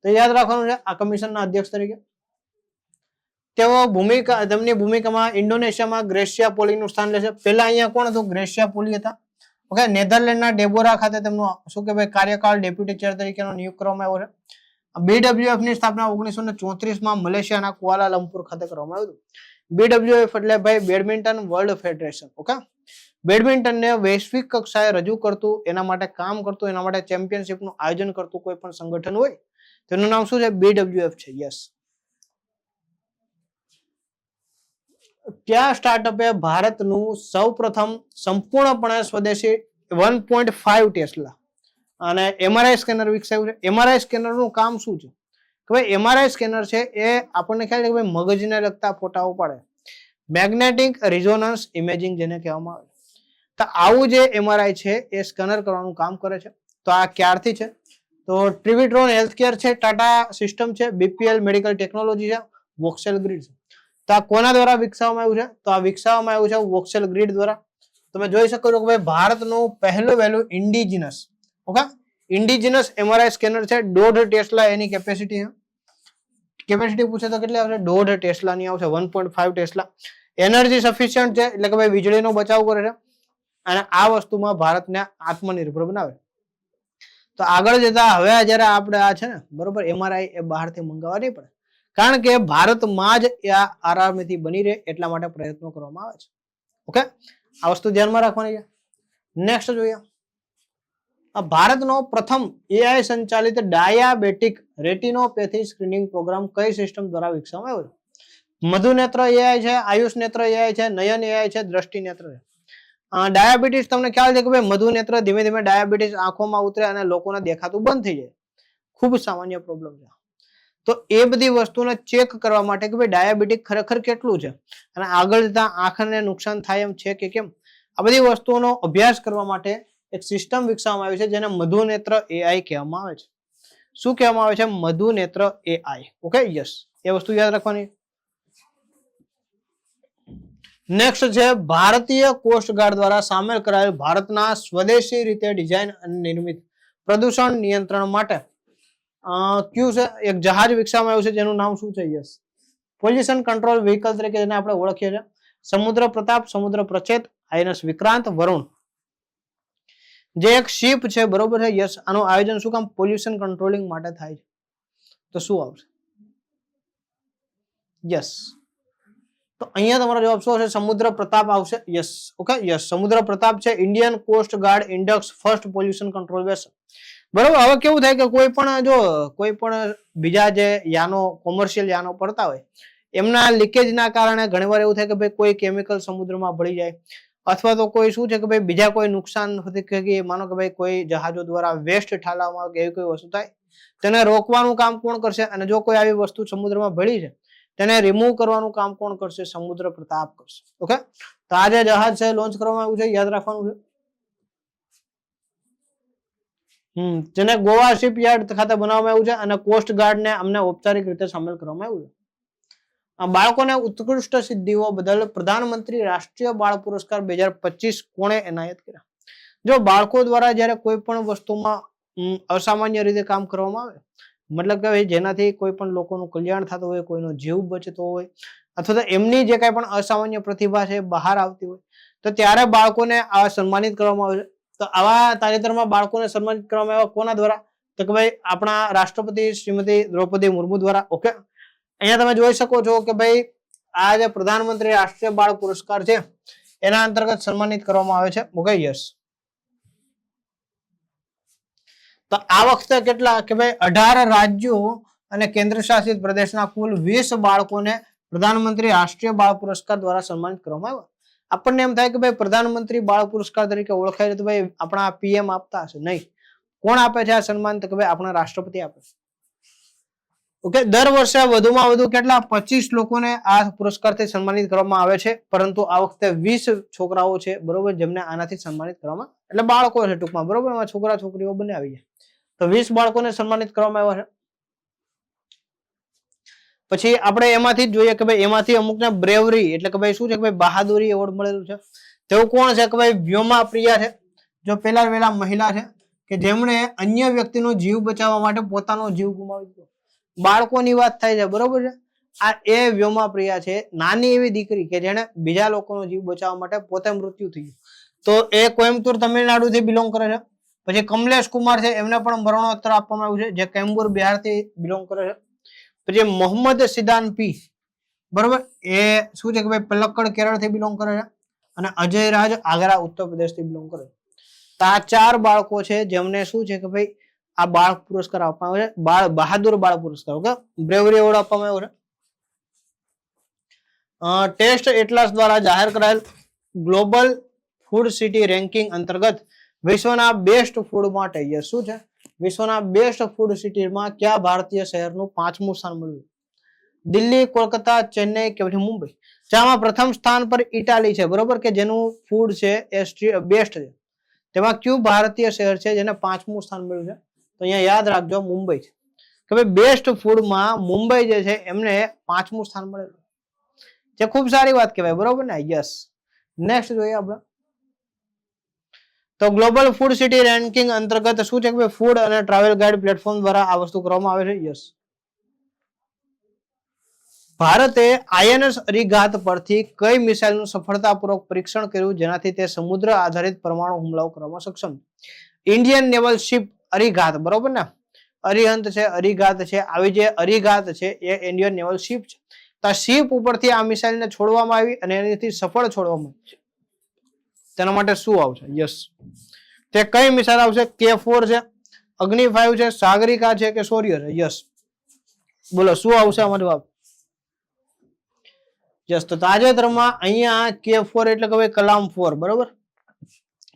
તો યાદ રાખવાનું છે આ કમિશનના અધ્યક્ષ તરીકે. તેમની ભૂમિકામાં ઇન્ડોનેશિયામાં ગ્રેસિયા પોલીનું સ્થાન લેશે. પહેલા અહીંયા કોણ હતું? ગ્રેસિયા પોલી હતા. ઓકે, નેધરલેન્ડના ડેબોરા ખાતે તેમનું શું કે ભાઈ કાર્યકાળ ડેપ્યુટી ચેર તરીકેનો નિયુક્ત કરવામાં આવ્યો છે. BWF ની સ્થાપના 1934માં મલેશિયાના કુઆલાલંપુર ખાતે કરવામાં આવ્યું હતું. BWF એટલે ભાઈ બેડમિન્ટન વર્લ્ડ ફેડરેશન. ઓકે, બેડમિન્ટનને વૈશ્વિક કક્ષાએ રજૂ કરતું, એના માટે કામ કરતું, એના માટે ચેમ્પિયનશિપનું આયોજન કરતું કોઈ પણ સંગઠન હોય તેનું નામ શું છે? BWF છે. યસ. કયા સ્ટાર્ટઅપે ભારતનું સૌપ્રથમ સંપૂર્ણપણે સ્વદેશી 1.5 ટેસ્લા અને MRI સ્કેનર વિકસાવ્યું છે? MRI સ્કેનરનું કામ શું છે? કે ભાઈ MRI સ્કેનર છે એ આપણને ખ્યાલ છે કે ભાઈ મગજને લગતા ફોટાઓ પાડે, મેગ્નેટિક રિઝોનન્સ ઇમેજિંગ જેને કહેવામાં આવે. તો આવું જે MRI છે એ સ્કેનર કરવાનું કામ કરે છે. તો આ ક્યારથી છે? તો ટ્રિવિટ્રોન હેલ્થકેર છે, ટાટા સિસ્ટમ છે, BPL મેડિકલ ટેકનોલોજી છે, વોક્સેલ ગ્રીડ છે. તો આ કોના દ્વારા વિકસાવવામાં આવ્યું છે? તો આ વિકસાવવામાં આવ્યું છે વોક્સેલ ગ્રીડ દ્વારા. તમે જોઈ શકો છો કે ભાઈ ભારતનું પહેલું વહેલું indigenous, okay, indigenous MRI scanner છે. 1.5 ટેસ્લા એની કેપેસિટી છે. કેપેસિટી પૂછે તો કેટલી આવશે? 1.5 ટેસ્લા ની આવશે, 1.5 ટેસ્લા. એનર્જી સફિશિયન્ટ છે, એટલે કે ભાઈ વીજળીનો બચાવ કરે છે અને આ વસ્તુમાં ભારતને આત્મનિર્ભર બનાવે. તો આગળ જતા હવે જયારે આપણે આ છે ને, બરોબર, MRI એ બહારથી મંગાવવા નહીં પડે, કારણ કે ભારતમાં જ આ આરામથી બની રહે એટલા માટે પ્રયત્નો કરવામાં આવે છે. ઓકે, આ વસ્તુ ધ્યાનમાં રાખવાની છે. નેક્સ્ટ જોઈએ. ભારતનો પ્રથમ AI સંચાલિત ડાયાબેટિક રેટિનોપેથી સ્ક્રીનિંગ પ્રોગ્રામ કઈ સિસ્ટમ દ્વારા વિકસાવવામાં આવ્યો છે? મધુનેત્ર AI છે, આયુષ નેત્ર AI છે, નયન AI છે, દ્રષ્ટિ નેત્ર છે. ડાયાબિટીસ તમને ખ્યાલ છે કે ભાઈ મધુનેત્ર ધીમે ધીમે ડાયાબિટીસ આંખોમાં ઉતરે અને લોકોને દેખાતું બંધ થઈ જાય, ખૂબ સામાન્ય પ્રોબ્લેમ છે. તો એ બધી વસ્તુને ચેક કરવા માટે કે ભાઈ ડાયાબિટીસ ખરેખર કેટલું છે અને આગળ જતા આંખને નુકસાન થાય એમ છે કે કેમ, આ બધી વસ્તુઓનો અભ્યાસ કરવા માટે એક સિસ્ટમ વિકસાવવામાં આવી છે જેને મધુનેત્ર AI કહેવામાં આવે છે. શું કહેવામાં આવે છે? મધુનેત્ર AI. ઓકે, યસ, એ વસ્તુ યાદ રાખવાની. નેક્સ્ટ છે ભારતીય કોસ્ટગાર્ડ દ્વારા સામેલ કરાયેલ ભારતના સ્વદેશી રીતે ડિઝાઇન અને નિર્મિત પ્રદૂષણ નિયંત્રણ માટે કયું છે એક જહાજ વિકસાવવામાં આવ્યું છે જેનું નામ શું છે? યસ, પોલ્યુશન કંટ્રોલ વ્હીકલ તરીકે જેને આપણે ઓળખીએ છીએ. સમુદ્ર પ્રતાપ, સમુદ્ર પ્રચેત, INS વિક્રાંત, વરુણ જે એક શિપ છે, બરોબર છે. યસ, આનું આયોજન શું કામ? પોલ્યુશન કંટ્રોલિંગ માટે થાય છે. તો શું આવશે? યસ, તો અહીંયા તમારો જવાબ શું હશે? સમુદ્ર પ્રતાપ આવશે. યસ, ઓકે, યસ, સમુદ્ર પ્રતાપ છે Indian coast guard index first pollution control vessel. બરોબર. હવે કેવું થાય કે કોઈ પણ બીજા જે યાનો, કોમર્શિયલ યાનો પડતા હોય એમના લીકેજના કારણે ઘણીવાર એવું થાય કે ભાઈ કોઈ કેમિકલ સમુદ્રમાં ભળી જાય અથવા તો કોઈ શું છે કે ભાઈ બીજા કોઈ નુકસાન કે માનો કે ભાઈ કોઈ જહાજો દ્વારા વેસ્ટ ઠાલવવામાં આવે કે એવી કોઈ વસ્તુ થાય તેને રોકવાનું કામ કોણ કરશે? અને જો કોઈ આવી વસ્તુ સમુદ્રમાં ભળી છે તેને રિમૂવ કરવાનું કામ કોણ કરશે? સમુદ્ર પ્રતાપ કરશે. ઓકે, તો આ જે જહાજ છે લોન્ચ કરવામાં આવ્યું છે, યાદ રાખવાનું છે. જેને ગોવા શિપયાર્ડ ખાતે બનાવવામાં આવ્યું છે અને કોસ્ટ ગાર્ડ ને અમને ઔપચારિક રીતે સામેલ કરવામાં આવ્યું છે. બાળકોને ઉત્કૃષ્ટ સિદ્ધિઓ બદલ પ્રધાનમંત્રી રાષ્ટ્રીય બાળ પુરસ્કાર 2025 કોણે એનાયત કર્યા? જો બાળકો દ્વારા જ્યારે કોઈ પણ વસ્તુમાં અસામાન્ય રીતે કામ કરવામાં આવે, મતલબ કે જેનાથી કોઈ પણ લોકોનું કલ્યાણ થતું હોય, કોઈનો જીવ બચતો હોય, અથવા તો એમની જે કઈ પણ અસામાન્ય પ્રતિભા છે બહાર આવતી હોય, તો ત્યારે બાળકોને આ સન્માનિત કરવામાં આવે છે. તો આવા તાજેતરમાં બાળકોને સન્માનિત કરવામાં આવ્યા કોના દ્વારા? તો કે ભાઈ આપણા રાષ્ટ્રપતિ શ્રીમતી દ્રૌપદી મુર્મુ દ્વારા. ઓકે, અહીંયા તમે જોઈ શકો છો કે ભાઈ આ જે પ્રધાનમંત્રી રાષ્ટ્રીય બાળ પુરસ્કાર છે એના અંતર્ગત સન્માનિત કરવામાં આવે છે. Okay, yes. તો આ વખતે કેટલા કે ભાઈ 18 રાજ્યો અને કેન્દ્ર શાસિત પ્રદેશના કુલ 20 બાળકોને પ્રધાનમંત્રી રાષ્ટ્રીય બાળ પુરસ્કાર દ્વારા સન્માનિત કરવામાં આવ્યા. આપણને એમ થાય કે ભાઈ પ્રધાનમંત્રી બાળ પુરસ્કાર તરીકે ઓળખાય છે તો ભાઈ આપણા પીએમ આપતા હશે? નહીં. કોણ આપે છે આ સન્માન? તો કે ભાઈ આપણા રાષ્ટ્રપતિ આપે છે. ઓકે, દર વર્ષે વધુમાં વધુ કેટલા 25 લોકોને આ પુરસ્કારથી સન્માનિત કરવામાં આવે છે, પરંતુ આ વખતે 20 છોકરાઓ છે બરોબર જેમને આનાથી સન્માનિત કરવામાં, એટલે બાળકો છે ટૂંકમાં બરોબર, એમાં છોકરા છોકરીઓ બંને આવી જાય, તો 20 બાળકોને સન્માનિત કરવામાં આવ્યા છે. પછી આપણે એમાંથી જ જોઈએ કે ભાઈ એમાંથી અમુકને બ્રેવરી એટલે કે ભાઈ શું છે કે ભાઈ બહાદુરી એવોર્ડ મળેલું છે. તેવું કોણ છે કે ભાઈ વ્યોમા પ્રિયા છે, જો પેલા વેલા મહિલા છે કે જેમણે અન્ય વ્યક્તિનો જીવ બચાવવા માટે પોતાનો જીવ ગુમાવી દીધો. બાળકોની વાત થાય છે બરોબર છે. આ એ વ્યોમા પ્રિયા છે, નાની એવી દીકરી કે જેને બીજા લોકોનો જીવ બચાવવા માટે પોતે મૃત્યુ થઈ ગયું. તો એ કોઈમ્બતુર તમિલનાડુ થી બિલોંગ કરે છે. પછી કમલેશ કુમાર છે, એમને પણ મરણોત્તર આપવામાં આવ્યું છે, જે કેમ્બુર બિહાર થી બિલોંગ કરે છે. પછી મોહમ્મદ સિદાન પી બરોબર, એ શું છે કે ભાઈ પલક્કડ કેરળ થી બિલોંગ કરે છે, અને અજય રાજ આગ્રા ઉત્તર પ્રદેશ થી બિલોંગ કરે છે. તો આ 4 બાળકો છે જેમને શું છે કે ભાઈ આ બાળ પુરસ્કાર આપવામાં આવે છે, બાળ બહાદુર બાળ પુરસ્કાર. ઓકે, બ્રેવરી એવોર્ડ આપવામાં આવ્યો છે. ટેસ્ટ એટલાસ દ્વારા જાહેર કરાયેલ ગ્લોબલ ફૂડ સિટી રેન્કિંગ અંતર્ગત વિશ્વના બેસ્ટ ફૂડ માટે શું છે? વિશ્વના બેસ્ટ ફૂડ સિટીમાં કયા ભારતીય શહેરનું 5મું સ્થાન મળ્યું? દિલ્હી, કોલકાતા, ચેન્નઈ કે પછી મુંબઈ? જેમાં પ્રથમ સ્થાન પર ઇટાલી છે બરોબર, કે જેનું ફૂડ છે એ બેસ્ટ છે. તેમાં કયું ભારતીય શહેર છે જેને 5મું સ્થાન મળ્યું છે? તો અહીંયા યાદ રાખજો મુંબઈ છે, કે ભાઈ બેસ્ટ ફૂડમાં મુંબઈ જે છે એમને 5મું સ્થાન મળેલું, જે ખૂબ સારી વાત કહેવાય બરોબર ને. યસ. નેક્સ્ટ જોઈએ આપણે. તો ગ્લોબલ ફૂડ સિટી રેન્કિંગ અંતર્ગત શું છે કે ભાઈ ફૂડ અને ટ્રાવેલ ગાઈડ પ્લેટફોર્મ દ્વારા આ વસ્તુ કરવામાં આવે છે. યસ. ભારતે આઈએનએસ અરિઘાત પરથી કઈ મિસાઇલનું સફળતાપૂર્વક પરીક્ષણ કર્યું જેનાથી તે સમુદ્ર આધારિત પરમાણુ હુમલાઓ કરવામાં સક્ષમ? ઇન્ડિયન નેવલ શિપ અરિઘાત બરોબર ને, અરિહંત છે, અરિઘાત છે, આવી જે અરિઘાત છે એ ઇન્ડિયન નેવલ શિપ છે. તો આ શિપ ઉપરથી આ મિસાઇલને છોડવામાં આવી અને એનાથી સફળ છોડવામાં આવી. તેના માટે શું આવશે? યસ, તે કઈ મિસાઇલ આવશે? K4 છે, અગ્નિ 5 છે, સાગરિકા છે કે શૌર્ય છે? યસ, બોલો શું આવશે આમાં જવાબ? યસ, તો તાજેતરમાં અહીંયા K4 એટલે કે ભાઈ કલામ 4 બરોબર,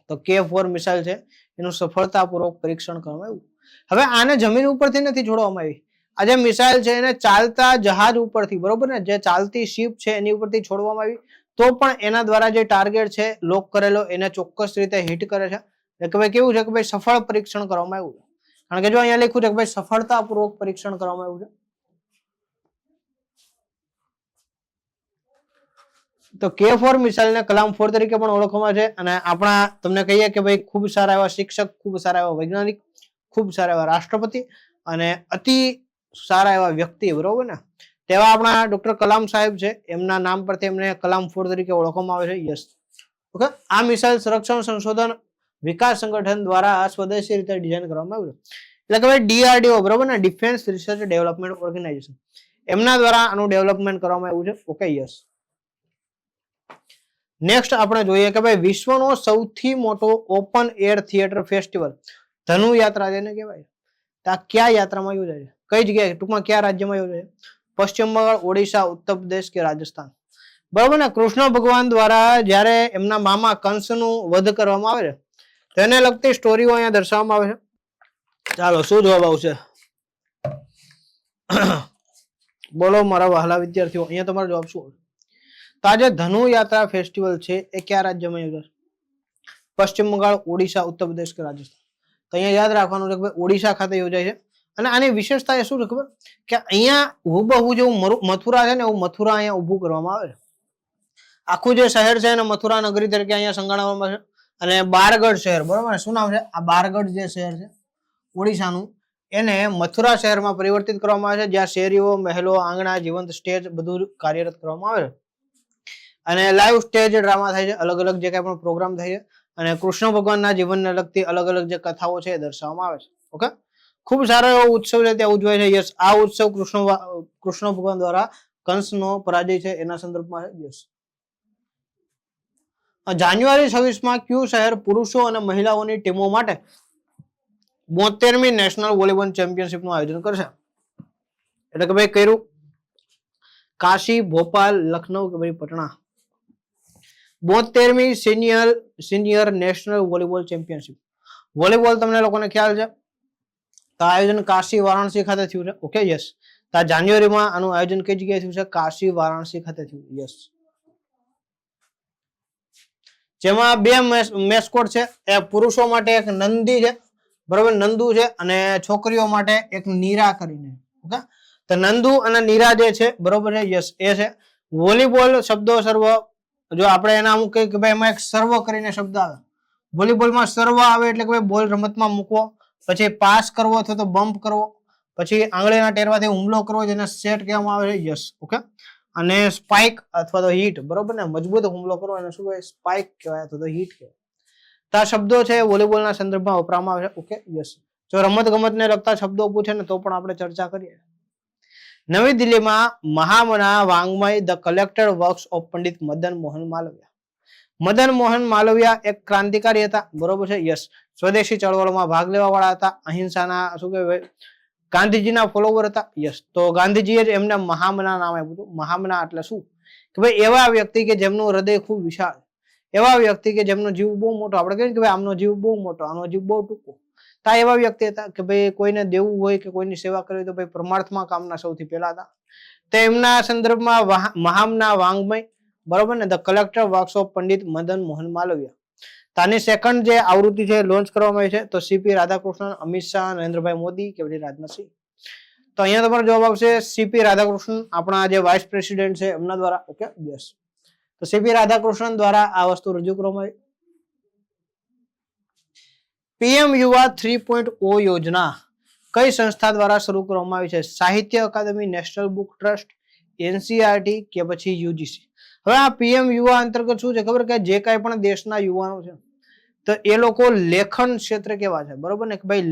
તો K4 મિસાઇલ છે એનું સફળતાપૂર્વક પરીક્ષણ કરવામાં આવ્યું. હવે આને જમીન ઉપરથી નથી છોડવામાં આવી, આ જે મિસાઇલ છે એને ચાલતા જહાજ ઉપરથી બરોબર ને, જે ચાલતી શિપ છે એની ઉપરથી છોડવામાં આવી, તો પણ એના દ્વારા જે ટાર્ગેટ છે લોક કરેલો એને ચોક્કસ રીતે હિટ કરે છે. કે ભાઈ કેવું છે કે ભાઈ સફળ પરીક્ષણ કરવામાં આવ્યું છે, કારણ કે જો અહીંયા લખ્યું છે કે ભાઈ સફળતાપૂર્વક પરીક્ષણ કરવામાં આવ્યું છે. તો K4 મિસાઇલને કલામ 4 તરીકે પણ ઓળખવામાં છે, અને આપણા તમને કહીએ કે ભાઈ ખૂબ સારા એવા શિક્ષક, ખૂબ સારા એવા વૈજ્ઞાનિક, ખૂબ સારા એવા રાષ્ટ્રપતિ અને અતિ સારા એવા વ્યક્તિ બરોબર ને, તેવા આપણા ડોક્ટર કલામ સાહેબ છે, એમના નામ પરથી એમને કલામ 4 તરીકે ઓળખવામાં આવે છે. યસ. ઓકે, આ મિસાઇલ સંરક્ષણ સંશોધન વિકાસ સંગઠન દ્વારા સ્વદેશી રીતે ડિઝાઇન કરવામાં આવ્યું છે, એટલે કે ભાઈ DRDO બરોબર ને, ડિફેન્સ રિસર્ચ ડેવલપમેન્ટ ઓર્ગેનાઇઝેશન, એમના દ્વારા આનું ડેવલપમેન્ટ કરવામાં આવ્યું છે. Okay, yes. નેક્સ્ટ આપણે જોઈએ કે ભાઈ વિશ્વનો સૌથી મોટો ઓપન એર થિયેટર ફેસ્ટિવલ ધનુ યાત્રા જેને કહેવાય, તો આ કયા યાત્રામાં યોજાય છે? કઈ જગ્યાએ, ટૂંકમાં કયા રાજ્યમાં યોજાય છે? પશ્ચિમ બંગાળ, ઓડિશા, ઉત્તર પ્રદેશ કે રાજસ્થાન? બરોબર ને. કૃષ્ણ ભગવાન દ્વારા જયારે એમના મામા કંસનું વધ કરવામાં આવે છે તેને લગતી સ્ટોરીઓ અહીંયા દર્શાવવામાં આવે છે. ચાલો શું જવાબ આવશે? બોલો મારા વહાલા વિદ્યાર્થીઓ, અહીંયા તમારો જવાબ શું? તો આજે ધનુ યાત્રા ફેસ્ટિવલ છે એ કયા રાજ્યમાં યોજાશે? પશ્ચિમ બંગાળ, ઓડિશા, ઉત્તર પ્રદેશ કે રાજસ્થાન? તો અહીંયા યાદ રાખવાનું છે કે ભાઈ ઓડિશા ખાતે યોજાય છે. અને આની વિશેષતા એ શું છે ખબર? કે અહીંયા હુબહુ જેવું મથુરા છે ને એવું મથુરા અહીંયા ઊભું કરવામાં આવે છે. આખું જે શહેર છે એને મથુરા નગરી તરીકે અહીંયા સંગાળવામાં છે. અને બારગઢ શહેર, બરોબર ને, શું નામ છે આ બારગઢ જે શહેર છે ઓડિશાનું, એને મથુરા શહેરમાં પરિવર્તિત કરવામાં આવે છે, જ્યાં શેરીઓ, મહેલો, આંગણા, જીવંત સ્ટેજ બધું કાર્યરત કરવામાં આવે છે. અને લાઈવ સ્ટેજ ડ્રામા થાય છે, અલગ અલગ જે કઈ પણ પ્રોગ્રામ થાય છે, અને કૃષ્ણ ભગવાનના જીવનને લગતી અલગ અલગ જે કથાઓ છે એ દર્શાવવામાં આવે છે. ઓકે, ખૂબ સારો એવો ઉત્સવ છે ત્યાં ઉજવાય છે. યસ, આ ઉત્સવ કૃષ્ણ ભગવાન દ્વારા કંસનો પરાજય છે એના સંદર્ભમાં છે. યસ. જાન્યુઆરી 26 કયું શહેર પુરુષો અને મહિલાઓની ટીમો માટે 72મી નેશનલ વોલીબોલ ચેમ્પિયનશિપ નું આયોજન કરશે? એટલે કે ભાઈ કર્યું કાશી, ભોપાલ, લખનઉ કે ભાઈ પટણા? 72મી senior national volleyball championship. Volleyball તમને લોકોને ખ્યાલ છે, તો આયોજન કાશી, વારાણસી ખાતે થયું છે. Okay, yes. તો જાન્યુઆરીમાં આનું આયોજન કઈ જગ્યાએ થયું છે? કાશી, વારાણસી ખાતે થયું. યસ. જેમાં બે મેસ્કોટ છે, એ પુરુષો માટે એક નંદી છે, બરોબર, નંદુ છે, અને છોકરીઓ માટે એક નીરા કરીને. ઓકે, તો નંદુ અને નીરા જે છે, બરોબર છે, યસ, એ છે. વોલીબોલ શબ્દો સર્વ, જો આપણે એના અમુક કહીએ કે ભાઈ એમાં એક સર્વ કરીને શબ્દ આવે. વોલીબોલમાં સર્વ આવે એટલે કે ભાઈ બોલ રમતમાં મૂકવો, પછી પાસ કરવો અથવા તો બમ્પ કરવો, પછી આંગળીના ટેરવાથી હુમલો કરવો જેને સેટ કહેવામાં આવે છે. યસ. ઓકે, અને સ્પાઇક અથવા તો હિટ, બરોબર ને, મજબૂત હુમલો કરવો એને શું કહેવાય? સ્પાઇક કહેવાય અથવા તો હિટ કહેવાય. તો આ શબ્દો છે વોલીબોલના સંદર્ભમાં વપરાવામાં આવે છે. Okay, yes. જો રમત ગમતને લગતા શબ્દો પૂછે ને તો પણ આપણે ચર્ચા કરીએ. નવી દિલ્હીમાં Mahamana Vangmay the collected works of Pandit Madan Mohan Malaviya. Madan Mohan Malaviya એક ક્રાંતિકારી હતા, બરોબર છે, યસ. સ્વદેશી ચળવળમાં ભાગ લેવા વાળા હતા, અહિંસાના શું કહેવાય ગાંધીજીના ફોલોવર હતા. યસ. તો ગાંધીજીએ જ એમને મહામના નામ આપ્યું હતું. મહામના એટલે શું? કે ભાઈ એવા વ્યક્તિ કે જેમનું હૃદય ખૂબ વિશાળ, એવા વ્યક્તિ કે જેમનો જીવ બહુ મોટો, આપણે કહીએ કે ભાઈ આમનો જીવ બહુ મોટો, આનો જીવ બહુ ટૂંકો. તા એવા વ્યક્તિ હતા કે ભાઈ કોઈને દેવું હોય કે કોઈની સેવા કરવી તો ભાઈ પરમાર્થમાં કામના સૌથી પહેલા હતા. તો એમના સંદર્ભમાં મહામના વાંગ્મય, બરોબર ને, the collector works of Pandit Madan Mohan Malaviya. તાની સેકન્ડ જે આવૃત્તિ છે લોન્ચ કરવામાં આવી છે, તો સીપી રાધાકૃષ્ણન, અમિત શાહ, નરેન્દ્રભાઈ મોદી કે પછી રાજનાથસિંહ? તો અહીંયા તમારો જવાબ આવશે સીપી રાધાકૃષ્ણન, આપણા જે વાઇસ પ્રેસિડેન્ટ છે એમના દ્વારા. Okay, yes. તો સીપી રાધાકૃષ્ણન દ્વારા આ વસ્તુ રજૂ કરવામાં આવી. પીએમ યુવા 3.0 યોજના કઈ સંસ્થા દ્વારા શરૂ કરવામાં આવી છે? Sahitya Akademi, national book trust, NCERT કે પછી યુજીસી? હવે આ પીએમ યુવા અંતર્ગત શું છે ખબર? કે જે કાંઈ પણ દેશના યુવાનો છે તો એ લોકો લેખન ક્ષેત્રે કેવા છે, બરોબર ને, કે ભાઈ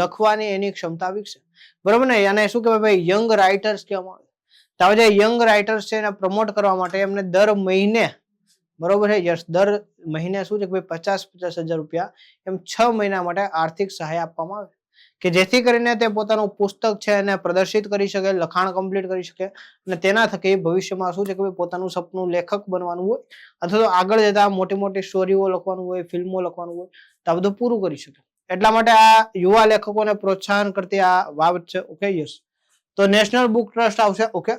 લખવાની એની ક્ષમતા વિકસે, બરોબર ને. અને શું કહેવાય ભાઈ યંગ રાઇટર્સ કહેવામાં આવે. તો જે યંગ રાઇટર્સ છે એને પ્રમોટ કરવા માટે એમને દર મહિને, બરોબર છે, યસ, દર મહિને શું છે કે ભાઈ 50,000 રૂપિયા એમ 6 મહિના માટે આર્થિક સહાય આપવામાં આવે, કે જેથી કરીને તે પોતાનું પુસ્તક છે એને પ્રદર્શિત કરી શકે, લખાણ કમ્પ્લીટ કરી શકે, અને તેના થકી ભવિષ્યમાં શું છે કે ભાઈ પોતાનું સપનું લેખક બનવાનું હોય અથવા તો આગળ જતા મોટી મોટી સ્ટોરીઓ લખવાનું હોય, ફિલ્મો લખવાનું હોય, તો આ બધું પૂરું કરી શકે. એટલા માટે આ યુવા લેખકોને પ્રોત્સાહન કરતી આ બાબત છે. Okay, yes. તો નેશનલ બુક ટ્રસ્ટ આવશે. ઓકે,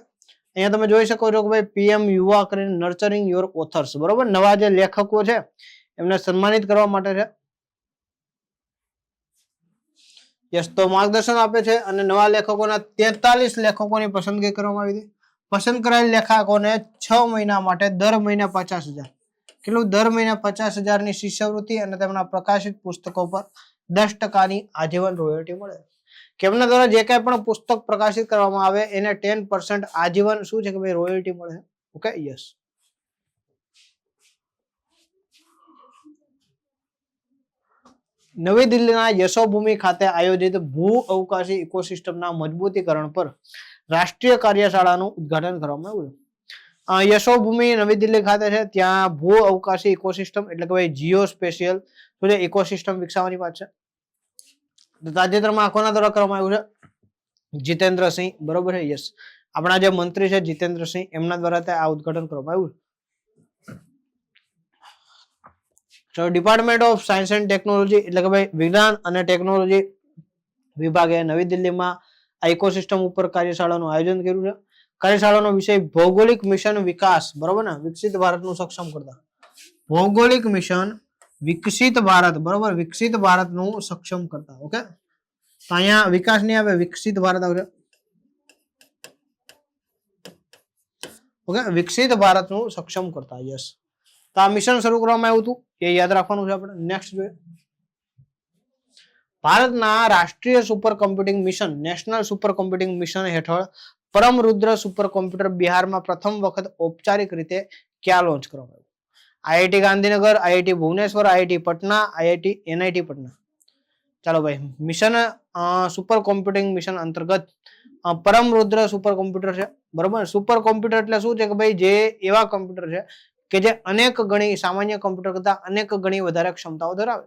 અહીંયા તમે જોઈ શકો છો કે ભાઈ પીએમ યુવા કરીને નર્ચરિંગ યોર ઓથર્સ, બરોબર, નવા જે લેખકો છે એમને સન્માનિત કરવા માટે છે. યસ. તો માર્ગદર્શન આપે છે અને નવા લેખકોના 43 લેખકોની પસંદગી કરવામાં આવી હતી. પસંદ કરાયેલ લેખકોને 6 મહિના માટે દર મહિને 50,000, કેટલું? દર મહિને 50,000ની શિષ્યવૃત્તિ અને તેમના પ્રકાશિત પુસ્તકો પર 10% આજીવન રોયલ્ટી મળે. કે એમના દ્વારા જે કાંઈ પણ પુસ્તક પ્રકાશિત કરવામાં આવે એને 10% આજીવન શું છે કે ભાઈ રોયલ્ટી મળે. Okay, yes. નવી દિલ્હીના યશોભૂમિ ખાતે આયોજિત ભૂ અવકાશી ઇકોસિસ્ટમના મજબૂતીકરણ પર રાષ્ટ્રીય કાર્યશાળાનું ઉદ્ઘાટન કરવામાં આવ્યું. યશોભૂમિ નવી દિલ્હી ખાતે છે, ત્યાં ભૂ અવકાશી ઇકોસિસ્ટમ એટલે કે ભાઈ જીઓ સ્પેશિયલ ઇકોસિસ્ટમ વિકસાવવાની વાત છે. તાજેતરમાં કોના દ્વારા કરવામાં આવ્યું છે? જીતેન્દ્રસિંહ, બરોબર છે, યસ. આપણા જે મંત્રી છે જીતેન્દ્રસિંહ, એમના દ્વારા આ ઉદ્ઘાટન કરવામાં આવ્યું. ચલો department of science and technology એટલે કે ભાઈ વિજ્ઞાન અને ટેકનોલોજી વિભાગે નવી દિલ્હીમાં આ ઇકોસિસ્ટમ ઉપર કાર્યશાળાનું આયોજન કર્યું છે. કાર્યશાળાનો વિષય ભૌગોલિક મિશન વિકાસ, બરોબર ને, વિકસિત ભારતનું સક્ષમ કરતા. ભૌગોલિક મિશન વિકસિત ભારત, બરોબર, વિકસિત ભારતનું સક્ષમ કરતા. ઓકે, તો અહીંયા વિકાસ નહીં આવે, વિકસિત ભારત આવશે. ઓકે, વિકસિત ભારતનું સક્ષમ કરતા. યસ, તો આ મિશન શરૂ કરવામાં આવ્યું હતું, એ યાદ રાખવાનું છે આપણે. નેક્સ્ટ જોઈએ, ભારતના રાષ્ટ્રીય super computing mission, national super computing mission હેઠળ પરમ રુદ્ર સુપર કોમ્પ્યુટર બિહારમાં પ્રથમ વખત ઔપચારિક રીતે ક્યાં લોન્ચ કરવામાં આવ્યું? IIT Gandhinagar, IIT Bhubaneswar, IIT Patna, IIT NIT Patna. ચાલો ભાઈ, મિશન સુપર કોમ્પ્યુટિંગ મિશન અંતર્ગત પરમ રુદ્ર સુપર કોમ્પ્યુટર છે, બરોબર. સુપર કોમ્પ્યુટર એટલે શું છે કે ભાઈ જે એવા કોમ્પ્યુટર છે કે જે અનેક ગણી સામાન્ય કોમ્પ્યુટર કરતા અનેક ગણી વધારે ક્ષમતાઓ ધરાવે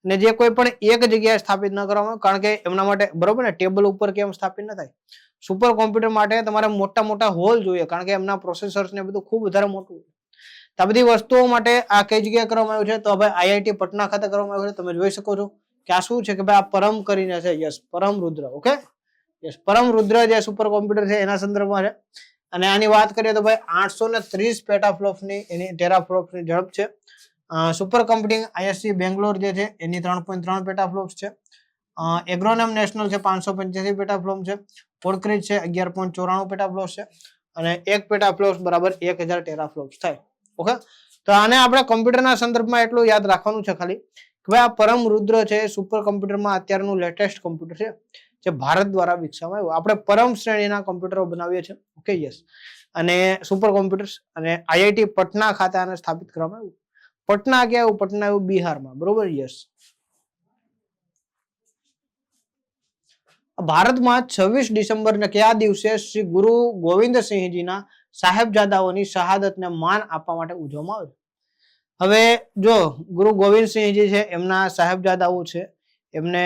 ને જે કોઈ પણ એક જગ્યાએ સ્થાપિત ન કરવામાં, કારણ કે એમના માટે, બરોબર ને, ટેબલ ઉપર કેમ સ્થાપિત ન થાય. સુપર કોમ્પ્યુટર માટે તમારે મોટા મોટા હોલ જોઈએ, કારણ કે એમના પ્રોસેસર્સ ને બધું ખૂબ વધારે મોટું. આ બધી વસ્તુઓ માટે આ કઈ જગ્યાએ કરવામાં આવ્યું છે? તો ભાઈ આઈઆઈટી પટના ખાતે કરવામાં આવ્યું છે. તમે જોઈ શકો છો કે આ શું છે કે ભાઈ આ પરમ કરીને છે. યસ, પરમ રુદ્ર. ઓકે, યસ, પરમ રુદ્ર જે સુપર કોમ્પ્યુટર છે એના સંદર્ભમાં છે. અને આની વાત કરીએ તો ભાઈ 830 પેટાફ્લોપ્સની એની ટેરાફ્લોપ્સની ઝડપ છે. સુપર કોમ્પ્યુટિંગ આઈએસસી બેંગ્લોર જે છે એની 3.3 પેટાફ્લોપ્સ છે. એગ્રોનમ નેશનલ છે 585 પેટાફ્લોપ છે. પોર્ટક્રિજ છે 11.94 પેટાફ્લોપ્સ છે. અને એક પેટાફ્લોપ્સ બરાબર 1000 ટેરાફ્લોપ્સ થાય. ઓકે, તો આને આપણે કોમ્પ્યુટરના સંદર્ભમાં એટલું યદ રાખવાનું છે ખાલી કે ભાઈ આ પરમ રુદ્ર છે સુપર કોમ્પ્યુટરમાં અત્યારનું લેટેસ્ટ કોમ્પ્યુટર છે જે ભારત દ્વારા વિકસાવવામાં આવ્યું. આપણે પરમ શ્રેણીના કોમ્પ્યુટરો બનાવીએ છીએ. ઓકે, યસ, અને સુપર કોમ્પ્યુટર્સ, અને આઈઆઈટી પટના ખાતે આને સ્થાપિત કરવામાં આવ્યું. પટના ક્યાં આવ્યું? પટના આવ્યું બિહારમાં, બરોબર. યસ, ભારતમાં 26 ડિસેમ્બરના કયા દિવસે શ્રી ગુરુ ગોવિંદસિંહજીના સાહેબજાદાઓની શહાદતને માન આપવા માટે ઉજવવામાં આવે? હવે જો ગુરુ ગોવિંદસિંહજી છે એમના સાહેબજાદાઓ છે, એમને,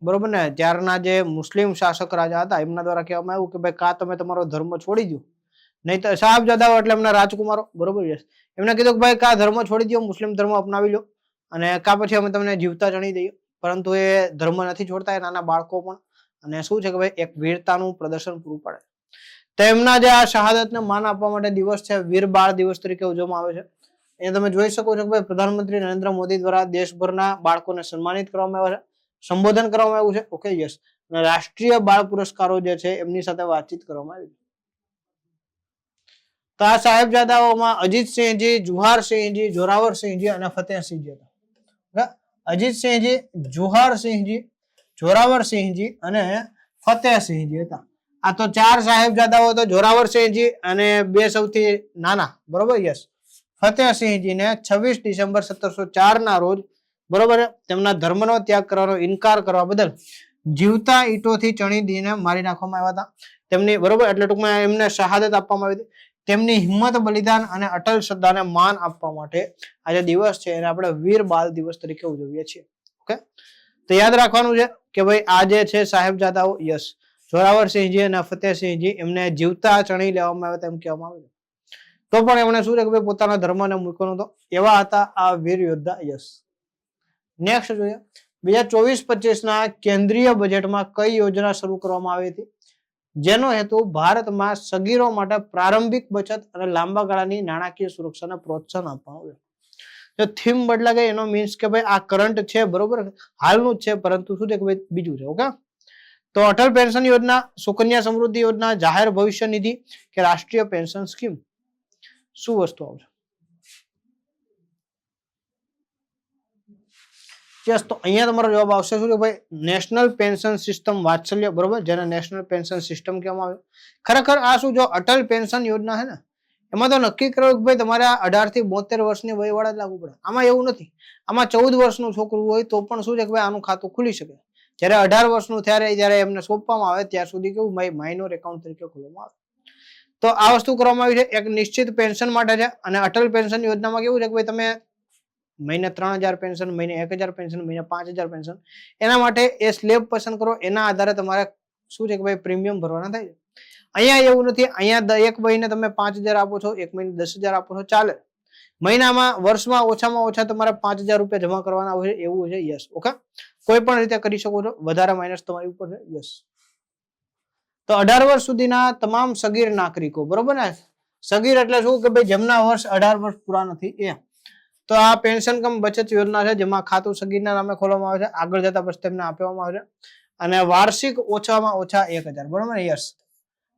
બરોબર ને, ત્યારના જે મુસ્લિમ શાસક રાજા હતા એમના દ્વારા કહેવામાં આવ્યું કે ભાઈ કા તમે તમારો ધર્મ છોડી દો, નહીં તો સાહેબજાદાઓ એટલે એમના રાજકુમારો, બરોબર. યસ, એમને કીધું કે ભાઈ કા ધર્મ છોડી દો, મુસ્લિમ ધર્મ અપનાવી લો, અને કા પછી અમે તમને જીવતા ચણી દઈએ. પરંતુ એ ધર્મ નથી છોડતા, એ નાના બાળકો પણ, અને શું છે કે ભાઈ એક વીરતાનું પ્રદર્શન પૂરું પાડે. તો એમના જે આ શહાદતને માન આપવા માટે દિવસ છે વીર બાળ દિવસ તરીકે ઉજવવામાં આવે છે. અહીંયા તમે જોઈ શકો છો કે ભાઈ પ્રધાનમંત્રી નરેન્દ્ર મોદી દ્વારા દેશભરના બાળકોને સન્માનિત કરવામાં આવે છે, સંબોધન કરવામાં આવ્યું છે. ઓકે, યસ, અને રાષ્ટ્રીય બાળ પુરસ્કારો જે છે એમની સાથે વાતચીત કરવામાં આવી. તો આ સાહેબજાદાઓમાં અજીતસિંહજી, જુહારસિંહજી, જોરાવરસિંહજી અને ફતેહસિંહજી હતા. અજીતસિંહજી, જુહારસિંહજી, જોરાવરસિંહજી અને ફતેહસિંહજી હતા. આ તો 4 સાહેબજાદાઓ તો જોરાવરસિંહજી અને બે સૌથી નાના, બરોબર. યસ, ફતેહસિંહજીને 26 ડિસેમ્બર 1704 ના રોજ, બરોબર, તેમના ધર્મનો ત્યાગ કરવાનો ઇનકાર કરવા બદલ જીવતા ઈંટોથી ચણી દીને મારી નાખવામાં આવ્યા હતા. તેમની, બરોબર, એટલે ટૂંકમાં એમને શહાદત આપવામાં આવી હતી. તેમની હિંમત, બલિદાન અને અટલ શ્રદ્ધાને માન આપવા માટે આજે દિવસ છે એને આપણે વીર બાળ દિવસ તરીકે ઉજવીએ છીએ. ઓકે, તો યાદ રાખવાનું છે કે ભાઈ આ જે છે સાહેબજાદાઓ, યસ, જોરાવરસિંહજી અને ફતેહસિંહજી, એમને જીવતા ચણી લેવામાં આવ્યા તેમ કહેવામાં આવે છે. તો પણ એમણે શું છે કે ભાઈ પોતાના ધર્મને મૂક્યો નતો, એવા હતા આ વીર યોદ્ધા. યસ, નેક્સ્ટ જોઈએ, 2024-25 કેન્દ્રીય બજેટમાં કઈ યોજના શરૂ કરવામાં આવી હતી જેનો હેતુ ભારતમાં સગીરો માટે પ્રારંભિક બચત અને લાંબા ગાળાની નાણાકીય સુરક્ષાને પ્રોત્સાહન આપવાનું આવ્યું? જો થીમ બદલા ગઈ એનો મીન્સ કે ભાઈ આ કરંટ છે, બરોબર, હાલનું જ છે, પરંતુ શું છે કે ભાઈ બીજું છે. ઓકે, તો અટલ પેન્શન યોજના, સુકન્યા સમૃદ્ધિ યોજના, જાહેર ભવિષ્ય નિધિ કે રાષ્ટ્રીય પેન્શન સ્કીમ, શું વસ્તુ આવશે? યસ, તો અહીંયા તમારો જવાબ આવશે શું કે ભાઈ નેશનલ પેન્શન સિસ્ટમ વાત્સલ્ય, બરોબર, જેને નેશનલ પેન્શન સિસ્ટમ કહેવામાં આવે. ખરેખર આ શું, જો અટલ પેન્શન યોજના છે ને એમાં તો નક્કી કર્યું કે ભાઈ તમારે 18 થી 72 વર્ષની વયવાળા જ લાગુ પડે. આમાં એવું નથી, આમાં 14 વર્ષનું છોકરું હોય તો પણ શું છે કે ભાઈ આનું ખાતું ખુલી શકે. જ્યારે 18 વર્ષનું ત્યારે એમને સોંપવામાં આવે ત્યાં સુધી કેવું માઇનોર એકાઉન્ટ તરીકે ખોલવામાં આવે. તો આ વસ્તુ કરવામાં આવી છે, એક નિશ્ચિત પેન્શન માટે છે. અને અટલ પેન્શન યોજનામાં કેવું છે કે ભાઈ તમે મહિને 3000 પેન્શન, મહિને 1000 પેન્શન, મહિને 5000 પેન્શન, એના માટે એ સ્લેબ પસંદ કરો, એના આધારે તમારે શું છે કે ભાઈ પ્રીમિયમ ભરવાના થાય છે. અહીંયા એવું નથી, અહીંયા એક મહિને તમે 5000 આપો છો, એક મહિને 10,000 આપો છો, ચાલે. મહિનામાં વર્ષમાં ઓછામાં ઓછા તમારે 5,000 રૂપિયા જમા કરવાના હોય એવું છે. યસ. ઓકે, કોઈ પણ રીતે કરી શકો છો, વધારે માઇનસ તમારી ઉપર છે. યસ. તો 18 વર્ષ સુધીના તમામ સગીર નાગરિકો, બરોબર ને? સગીર એટલે શું કે ભાઈ જેમના વર્ષ 18 વર્ષ પૂરા નથી એ. તો આ પેન્શન કમ બચત યોજના છે જેમાં ખાતું સગીરના નામે ખોલવામાં આવે છે, આગળ જતા પછી તેમને આપવામાં આવે છે. અને વાર્ષિક ઓછામાં ઓછા 1,000, બરોબર. યસ.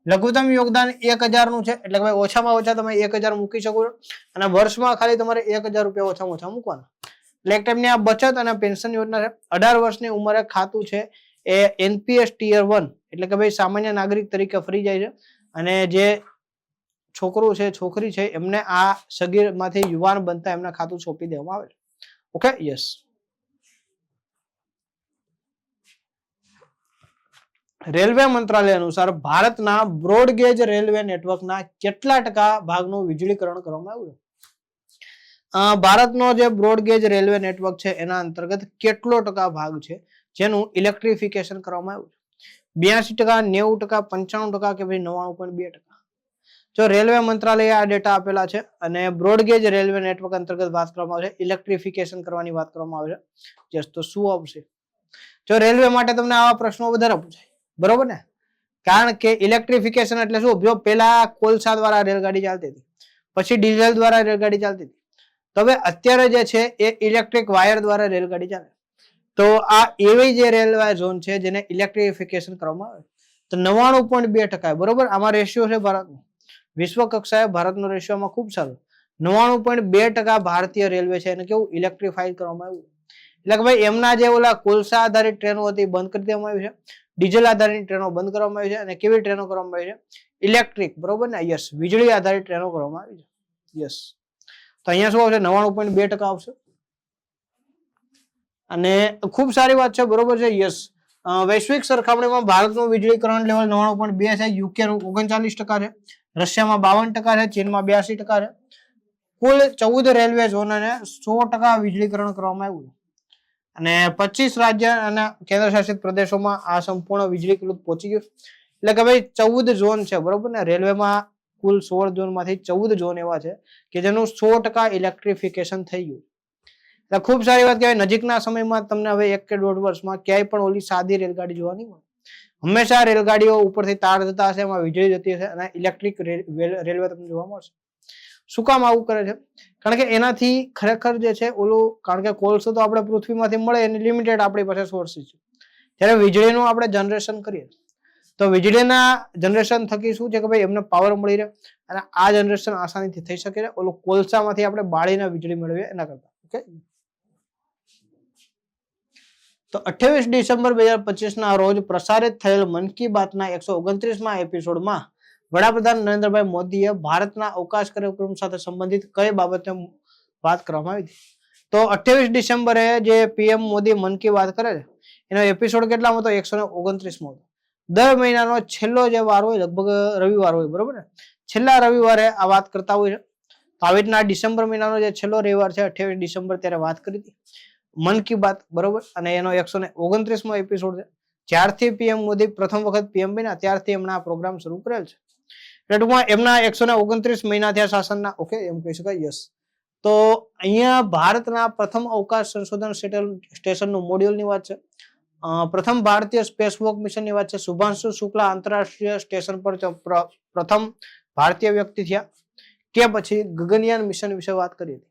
લઘુત્તમ યોગદાન 1,000 નું છે, એટલે કે ઓછામાં ઓછા તમે 1,000 મૂકી શકો છો અને વર્ષમાં ખાલી તમારે 1,000 રૂપિયા ઓછામાં ઓછા મૂકવાના. એટલે એક ટાઈપની આ બચત અને પેન્શન યોજના છે. 18 વર્ષની ઉંમરે ખાતું છે એ NPS Tier 1 એટલે કે ભાઈ સામાન્ય નાગરિક તરીકે ફરી જાય છે. અને જે છોકરો છે છોકરી છે એમને આ સગીરમાંથી યુવાન બનતા એમને ખાતું સોંપી દેવામાં આવે છે. ઓકે. યસ. રેલવે મંત્રાલય અનુસાર ભારતના બ્રોડગેજ રેલવે નેટવર્કના કેટલા ટકા ભાગનું વીજળીકરણ કરવામાં આવ્યું? ભારતનો જે બ્રોડગેજ રેલવે નેટવર્ક છે એના અંતર્ગત કેટલો ટકા ભાગ છે જેનું ઇલેક્ટ્રિફિકેશન કરવામાં આવ્યું? 82%, 90%, 95% કે ભાઈ 99.2%? જો રેલવે મંત્રાલયે આ ડેટા આપેલા છે અને બ્રોડગેજ રેલવે નેટવર્ક અંતર્ગત વાત કરવામાં આવે છે, ઇલેક્ટ્રિફિકેશન કરવાની વાત કરવામાં આવે છે. તો શું આવશે? જો રેલવે માટે તમને આવા પ્રશ્નો વધારે પૂછાય, બરોબર ને? કારણ કે ઇલેક્ટ્રિફિકેશન એટલે શું? જો પેલા કોલસા દ્વારા રેલગાડી ચાલતી હતી, પછી ડીઝલ દ્વારા રેલગાડી ચાલતી હતી, તો હવે અત્યારે જે છે એ ઇલેક્ટ્રિક વાયર દ્વારા રેલગાડી ચાલે. તો આ એવી જે રેલવે ઝોન છે જેને ઇલેક્ટ્રિફિકેશન કરવામાં આવે. તો 99.2%, બરોબર. આમાં રેશિયો છે ભારતનો, વિશ્વ કક્ષાએ ભારતનો રેશિયોમાં ખૂબ સારો. 99.2% ભારતીય રેલવે છે એને કેવું ઇલેક્ટ્રિફાઈડ કરવામાં આવ્યું. એટલે કે ભાઈ એમના જે ઓલા કોલસા આધારિત ટ્રેનો હતી બંધ કરી દેવામાં આવી છે, ડીઝલ આધારિત ટ્રેનો બંધ કરવામાં આવી છે અને કેવી ટ્રેનો કરવામાં આવી છે? ઇલેક્ટ્રિક, બરોબર ને? યસ. વીજળી આધારિત ટ્રેનો કરવામાં આવી છે. યસ. તો અહીંયા શું આવશે? 99.2% આવશે. અને ખૂબ સારી વાત છે, બરોબર છે. યસ. વૈશ્વિક સરખામણીમાં ભારતનું વીજળીકરણ લેવલ 99.2 છે, યુકે 39% છે, રશિયામાં 52% છે, ચીનમાં 82% છે. કુલ 14 રેલવે ઝોન અને 100% વીજળીકરણ કરવામાં આવ્યું. અને 25 રાજ્ય અને કેન્દ્ર શાસિત પ્રદેશોમાં આ સંપૂર્ણ વીજળીકૃત પહોંચી ગયું. એટલે કે ભાઈ 14 ઝોન છે, બરોબર ને? રેલવેમાં કુલ 16 ઝોનમાંથી 14 ઝોન એવા છે કે જેનું 100% ઇલેક્ટ્રિફિકેશન થઈ ગયું. એટલે ખૂબ સારી વાત કહેવાય. નજીકના સમયમાં તમને હવે 1 કે 1.5 વર્ષમાં ક્યાંય પણ ઓલી સાદી રેલગાડી જોવા નહીં મળે. હંમેશા રેલગાડીઓ ઉપરથી તાર જતા હશે, એમાં વીજળી જતી હશે અને ઇલેક્ટ્રિક રેલવે તમને જોવા મળશે. શું કામ આવું કરે છે? કારણ કે એનાથી ખરેખર જે છે ઓલું, કારણ કે કોલસો તો આપણે પૃથ્વીમાંથી મળે એની લિમિટેડ આપણી પાસે સોર્સિસ છે. ત્યારે વીજળીનું આપણે જનરેશન કરીએ તો વીજળીના જનરેશન થકી શું છે કે ભાઈ એમને પાવર મળી રહે અને આ જનરેશન આસાનીથી થઈ શકે છે. ઓલું કોલસામાંથી આપણે બાળીને વીજળી મેળવીએ એના કરતા. ઓકે. તો 28 ડિસેમ્બર 2025 ના રોજ પ્રસારિત થયેલ મન કી બાતના 129માં એપિસોડમાં વડાપ્રધાન નરેન્દ્રભાઈ મોદીએ ભારતના અવકાશ કાર્યક્રમ સાથે સંબંધિત કઈ બાબતે વાત કરવામાં આવી હતી? તો 28 ડિસેમ્બરે જે પીએમ મોદી મન કી બાત કરે છે એનો એપિસોડ કેટલામાં હતો? 129માં હતો. દર મહિનાનો છેલ્લો જે વાર હોય, લગભગ રવિવાર હોય, બરોબર ને? છેલ્લા રવિવારે આ વાત કરતા હોય છે. તો આવી રીતના ડિસેમ્બર મહિનાનો જે છેલ્લો રવિવાર છે 28 ડિસેમ્બર ત્યારે વાત કરી હતી મન કી બાત, બરોબર. અને એનો 129મો એપિસોડ છે. જ્યારથી પીએમ મોદી પ્રથમ વખત પીએમ બન્યા ત્યારથી એમણે આ પ્રોગ્રામ શરૂ કરેલ છે. ટૂંકમાં એમના 129 મહિના થયા શાસનના. ઓકે, એમ કહી શકાય. યસ. તો અહીંયા ભારતના પ્રથમ અવકાશ સંશોધન સ્ટેશનનું મોડ્યુલની વાત છે. પ્રથમ ભારતીય સ્પેસ વોક મિશનની વાત છે. શુભાંશુ શુક્લા આંતરરાષ્ટ્રીય સ્ટેશન પર પ્રથમ ભારતીય વ્યક્તિ થયા. કે પછી ગગનયાન મિશન વિશે વાત કરી હતી.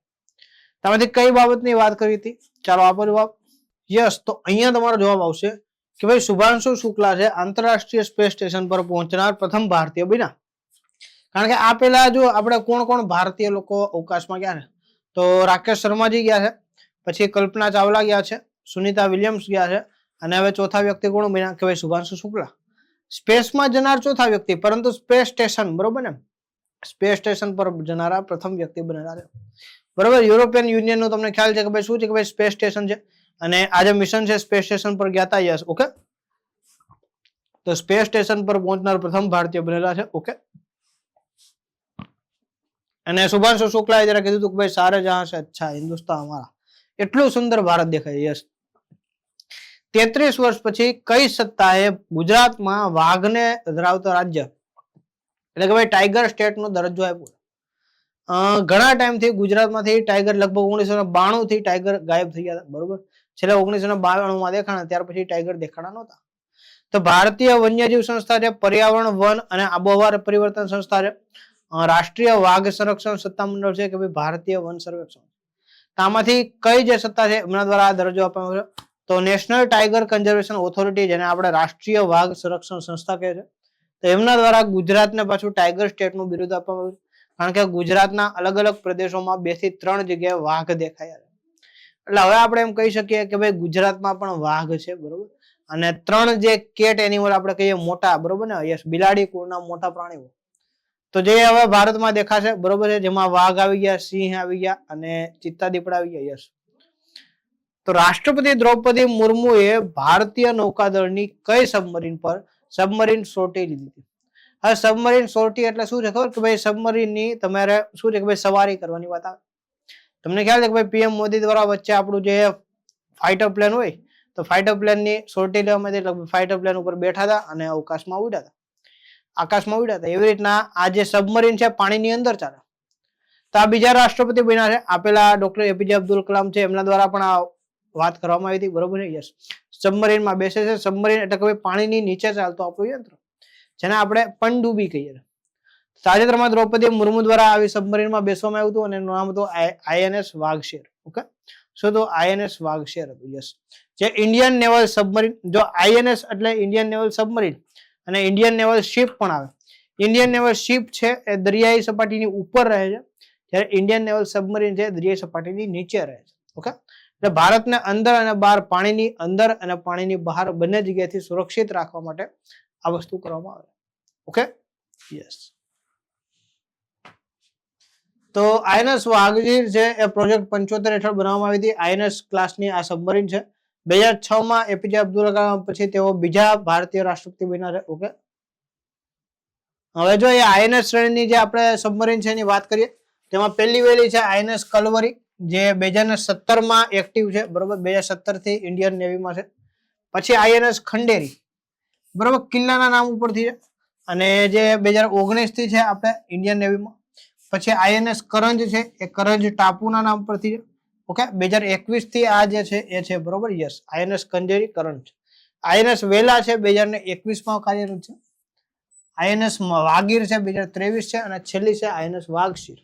તમારાથી કઈ બાબતની વાત કરી હતી? ચાલો આપો જવાબ. યસ. તો અહીંયા તમારો જવાબ આવશે કે ભાઈ શુભાંશુ શુક્લા છે આંતરરાષ્ટ્રીય સ્પેસ સ્ટેશન પર પહોંચનાર પ્રથમ ભારતીય બન્યા. કારણ કે આ પેલા જો આપણે કોણ કોણ ભારતીય લોકો અવકાશમાં ગયા છે? તો રાકેશ શર્માજી ગયા છે, પછી કલ્પના ચાવલા ગયા છે, સુનિતા વિલિયમ્સ ગયા છે અને હવે ચોથા વ્યક્તિ કોણ બન્યા કે ભાઈ શુભાંશુ શુક્લા. સ્પેસમાં જનાર ચોથા વ્યક્તિ, પરંતુ સ્પેસ સ્ટેશન, બરોબર ને? સ્પેસ સ્ટેશન પર જનારા પ્રથમ વ્યક્તિ બનેલા છે, બરોબર. યુરોપિયન યુનિયન નો તમને ખ્યાલ છે કે ભાઈ શું છે કે ભાઈ સ્પેસ સ્ટેશન છે અને આ જે મિશન છે સ્પેસ સ્ટેશન પર ગયા હતા. યસ. ઓકે. તો સ્પેસ સ્ટેશન પર પહોંચનાર પ્રથમ ભારતીય બનેલા છે. ઓકે. અને શુભાંશુ શુક્લાએ જરા કીધું હતું કે ભાઈ સારે જહાં છે અચ્છા હિન્દુસ્તાન હમારા, એટલું સુંદર ભારત દેખાય. યસ. 33 વર્ષ પછી કઈ સત્તાએ ગુજરાતમાં વાઘને ધરાવતો રાજ્ય એટલે કે ભાઈ ટાઈગર સ્ટેટ નો દરજ્જો આપ્યો? ઘણા ટાઈમથી ગુજરાતમાંથી ટાઈગર લગભગ 1992 થી ટાઈગર ગાયબ થઈ ગયા હતા, બરોબર. છેલ્લા 1992 માં દેખાણા, ત્યાર પછી ટાઈગર દેખાણા નહોતા. તો ભારતીય વન્યજીવ સંસ્થા છે, પર્યાવરણ વન અને આબોહવા પરિવર્તન સંસ્થા છે, રાષ્ટ્રીય વાઘ સંરક્ષણ સત્તામંડળ છે કે ભાઈ ભારતીય વન સર્વેક્ષણ. તો આમાંથી કઈ જે સત્તા છે એમના દ્વારા આ દરજ્જો આપવામાં આવ્યો? તો નેશનલ ટાઈગર કન્ઝર્વેશન ઓથોરિટી, જેને આપણે રાષ્ટ્રીય વાઘ સંરક્ષણ સંસ્થા કહે છે, તો એમના દ્વારા ગુજરાતને પાછું ટાઈગર સ્ટેટનું બિરુદ આપવામાં આવ્યું, કારણ કે ગુજરાતના અલગ અલગ પ્રદેશોમાં 2 થી 3 જગ્યાએ વાઘ દેખાયા. એટલે હવે આપણે એમ કહી શકીએ કે ભાઈ ગુજરાતમાં પણ વાઘ છે, બરોબર. અને 3 જે કેટ એનિમલ આપણે કહીએ મોટા, બરોબર ને, યસ, બિલાડી કુળના મોટા પ્રાણીઓ, તો જે હવે ભારતમાં દેખાશે, બરોબર છે, જેમાં વાઘ આવી ગયા, સિંહ આવી ગયા અને ચિત્તા દીપડા આવી ગયા. યસ. તો રાષ્ટ્રપતિ દ્રૌપદી મુર્મુએ ભારતીય નૌકાદળની કઈ સબમરીન પર સબમરીન સોર્ટી લીધી હતી? હવે સબમરીન સોર્ટી એટલે શું છે ખબર? કે ભાઈ સબમરીનની તમારે શું છે કે ભાઈ સવારી કરવાની વાત આવે. તમને ખ્યાલ છે કે ભાઈ પીએમ મોદી દ્વારા વચ્ચે આપણું જે ફાઇટર પ્લેન હોય, તો ફાઇટર પ્લેનની સોર્ટી લેવામાં આવી, એટલે ફાઇટર પ્લેન ઉપર બેઠા હતા અને આકાશમાં ઉડ્યા હતા. એવી રીતના આ જે સબમરીન છે પાણીની અંદર ચાલે. તો આ બીજા રાષ્ટ્રપતિ બન્યા છે, આપેલા ડોક્ટર એપીજે અબ્દુલ કલામ છે, એમના દ્વારા પણ આ વાત કરવામાં આવી હતી, બરોબર છે. યસ, સબમરીનમાં બેસે છે. સબમરીન એટલે કે પાણીની નીચે ચાલતું આપણું યંત્ર, જેને આપણે પનડુબ્બી કહીએ છીએ. તાજેતરમાં દ્રૌપદી મુર્મુ દ્વારા આવી સબમરીનમાં બેસવામાં આવ્યું હતું અને એનું નામ હતું આઈએનએસ વાઘશેર. ઓકે, શું તો આઈએનએસ વાઘશેર હતું. યસ, જે ઇન્ડિયન નેવલ સબમરીન, જો આઈએનએસ એટલે ઇન્ડિયન નેવલ સબમરીન અને ઇન્ડિયન નેવલ શિપ પણ આવે. ઇન્ડિયન નેવલ શિપ છે એ દરિયાઈ સપાટીની ઉપર રહે છે, જ્યારે ઇન્ડિયન નેવલ સબમરીન છે દરિયાઈ સપાટીની નીચે રહે છે. ઓકે, એટલે ભારતને અંદર અને બહાર, પાણીની અંદર અને પાણીની બહાર બંને જગ્યાએથી સુરક્ષિત રાખવા માટે આ વસ્તુ કરવામાં આવે. Okay, yes. તો આઈએનએસ વાઘશેર છે એ પ્રોજેક્ટ 75 હેઠળ બનાવવામાં આવી હતી. આઈએનએસ ક્લાસની આ સબમરીન છે. 2006 માં એપીજે અબ્દુલ કલામ પછી તેઓ બીજા ભારતીય રાષ્ટ્રપતિ બન્યા છે. ઓકે, હવે જો એ આઈએનએસ શ્રેણીની જે આપણે સબમરીન છે એની વાત કરીએ, તેમાં પહેલી વહેલી છે આઈએનએસ કલવરી, જે 2017 માં એક્ટિવ છે, બરોબર. 2017 થી ઇન્ડિયન નેવીમાં છે. પછી આઈએનએસ ખંડેરી, બરોબર, કિલ્લાના નામ ઉપરથી છે, અને જે 2019 થી છે આપણે ઇન્ડિયન નેવીમાં. પછી આઈએનએસ કરંજ છે, એ કરંજ ટાપુના નામ પરથી છે. ઓકે, 2021 થી આ જે છે એ છે, બરોબર. Yes, INS Khanderi Karanj. INS વેલા છે 2021 માં કાર્યરત છે. આઈએનએસ વાગીર છે 2023 છે, અને છેલ્લી છે આઈએનએસ વાઘશીર.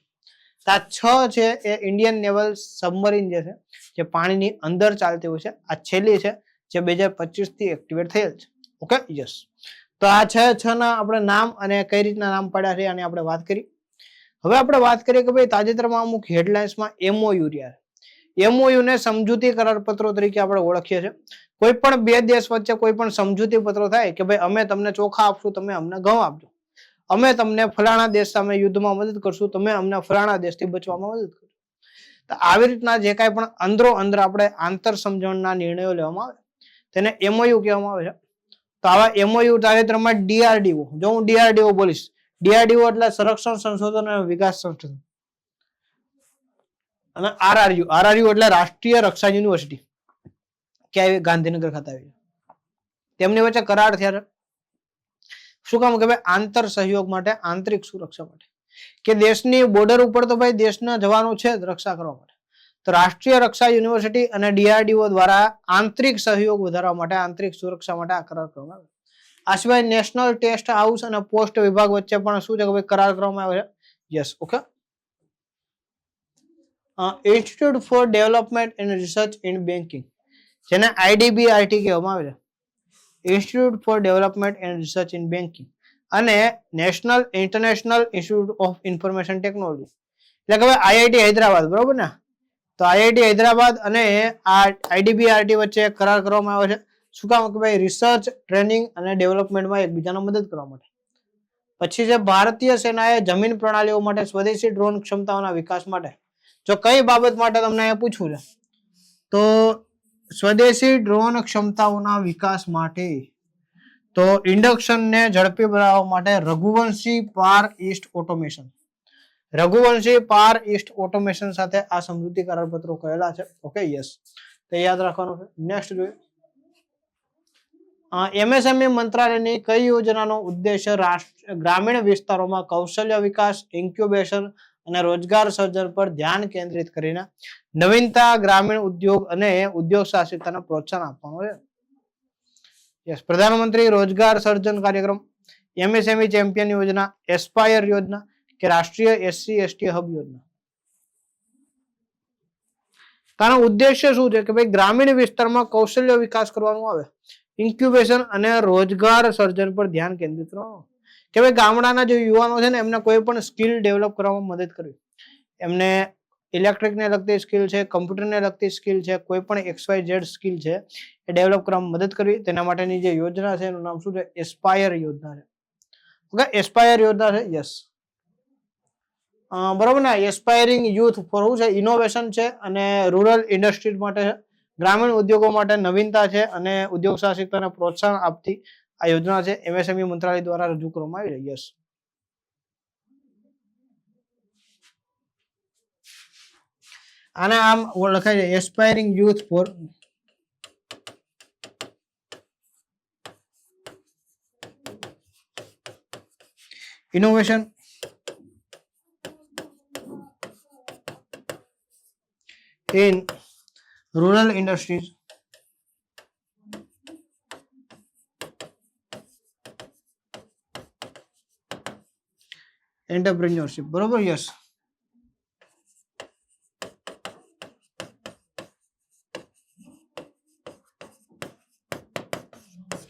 આ 6 છે એ ઇન્ડિયન નેવલ સબમરીન જે છે, જે પાણીની અંદર ચાલતી હોય છે. આ છેલ્લી છે જે 2025 થી એક્ટિવેટ થયેલ છે. Okay, yes. તો આ 6 ના આપણે નામ અને કઈ રીતના નામ પડ્યા છે આની આપણે વાત કરી. હવે આપણે વાત કરીએ કે ભાઈ તાજેતરમાં અમુક હેડલાઇન્સમાં એમઓયુ રહ્યા. એમઓયુ ને સમજૂતી કરાર પત્રો તરીકે આપણે ઓળખીએ છીએ. કોઈ પણ બે દેશ વચ્ચે કોઈ પણ સમજૂતી પત્રો થાય કે ભાઈ અમે તમને ચોખા આપશું, તમે અમને ઘઉં આપજો, અમે તમને ફલાણા દેશ સામે યુદ્ધમાં મદદ કરશું, તમે અમને ફલાણા દેશથી બચવામાં મદદ કરજો. તો આવી રીતના જે કાંઈ પણ અંદરો અંદર આપણે આંતર સમજણના નિર્ણયો લેવામાં આવે તેને એમઓયુ કહેવામાં આવે છે. તો આવા એમઓયુ તાજેતરમાં ડીઆરડીઓ, જો હું ડીઆરડીઓ બોલીશ, ડીઆરડીઓ એટલે સંરક્ષણ સંશોધન અને વિકાસ સંસ્થા, અને આરઆરયુ એટલે રાષ્ટ્રીય રક્ષા યુનિવર્સિટી, ક્યાં ગાંધીનગર ખાતે આવી, તેમની વચ્ચે કરાર થયા છે. શું કામ? કે ભાઈ આંતર સહયોગ માટે, આંતરિક સુરક્ષા માટે, કે દેશની બોર્ડર ઉપર તો ભાઈ દેશના જવાનો છે જ રક્ષા કરવા માટે. તો રાષ્ટ્રીય રક્ષા યુનિવર્સિટી અને ડીઆરડીઓ દ્વારા આંતરિક સહયોગ વધારવા માટે, આંતરિક સુરક્ષા માટે આ કરાર કરવામાં આવ્યો. આ સિવાય નેશનલ ટેસ્ટ હાઉસ અને પોસ્ટ વિભાગ વચ્ચે પણ શું છે કે ભાઈ કરાર કરવામાં આવ્યો છે. Yes, okay. Institute for development and research in banking, જેને આઈડીબીઆરટી કહેવામાં આવે છે, institute for development and research in banking, અને national international institute of information technology, એટલે કે આઈઆઈટી હૈદરાબાદ, બરોબર ને. તો આઈઆઈટી હૈદરાબાદ અને આ આઈડીબીઆરટી વચ્ચે કરાર કરવામાં આવ્યો છે. શું કામ? કે ભાઈ રિસર્ચ, ટ્રેનિંગ અને ડેવલપમેન્ટમાં એકબીજાને મદદ કરવા માટે. પછી જે ભારતીય સેનાએ જમીન પ્રણાલીઓ માટે સ્વદેશી ડ્રોન ક્ષમતાઓના વિકાસ માટે, જો કઈ બાબત માટે તમને અહીંયા પૂછવું છે, તો સ્વદેશી ડ્રોન ક્ષમતાઓના વિકાસ માટે, તો ઇન્ડક્શનને ઝડપી બનાવવા માટે રઘુવંશી પાર ઈસ્ટ ઓટોમેશન, રઘુવંશી પાર ઈસ્ટ ઓટોમેશન સાથે આ સમજૂતી કરારપત્રો કરેલા છે. ઓકે, યસ, તો યાદ રાખવાનું છે. નેક્સ્ટ જોઈએ, એમએસએમઈ મંત્રાલયની કઈ યોજનાનો ઉદ્દેશ્ય ગ્રામીણ વિસ્તારોમાં કૌશલ્ય વિકાસ, ઇન્ક્યુબેશન અને રોજગાર સર્જન પર ધ્યાન કેન્દ્રિત કરીને નવીનતા, ગ્રામીણ ઉદ્યોગ અને ઉદ્યોગ સાહસિકતાને પ્રોત્સાહન આપવાનું છે. યસ, પ્રધાનમંત્રી રોજગાર સર્જન કાર્યક્રમ, એમએસએમઈ ચેમ્પિયન યોજના, એસ્પાયર યોજના કે રાષ્ટ્રીય SC/ST હબ યોજના. તાનો ઉદ્દેશ્ય શું છે કે ભાઈ ગ્રામીણ વિસ્તારમાં કૌશલ્ય વિકાસ કરવાનું આવે, ઇન્ક્યુબેશન અને રોજગાર સર્જન પર ધ્યાન કેન્દ્રિત કરવાનું, કે ભાઈ ગામડાના જે યુવાનો છે ને એમને કોઈ પણ સ્કિલ ડેવલપ કરવામાં મદદ કરવી. એમને ઇલેક્ટ્રિકને લગતી સ્કિલ છે, કમ્પ્યુટરને લગતી સ્કિલ છે, કોઈ પણ XYZ સ્કિલ છે એ ડેવલપ કરવામાં મદદ કરવી. તેના માટેની જે યોજના છે એનું નામ શું છે? એસ્પાયર યોજના છે. ઓકે, એસ્પાયર યોજના છે. યસ, બરોબર ને. એસ્પાયરિંગ યુથ ફોર શું છે? ઇનોવેશન છે અને રૂરલ ઇન્ડસ્ટ્રીઝ માટે છે, ગ્રામીણ ઉદ્યોગો માટે નવીનતા છે અને ઉદ્યોગ સાહસિકતાને પ્રોત્સાહન આપતી આ યોજના છે. MSME મંત્રાલય દ્વારા રજૂ કરવામાં આવી રહી. યસ, આને આમ લખાય છે aspiring youth for innovation in rural industries entrepreneurship. બરોબર. યસ,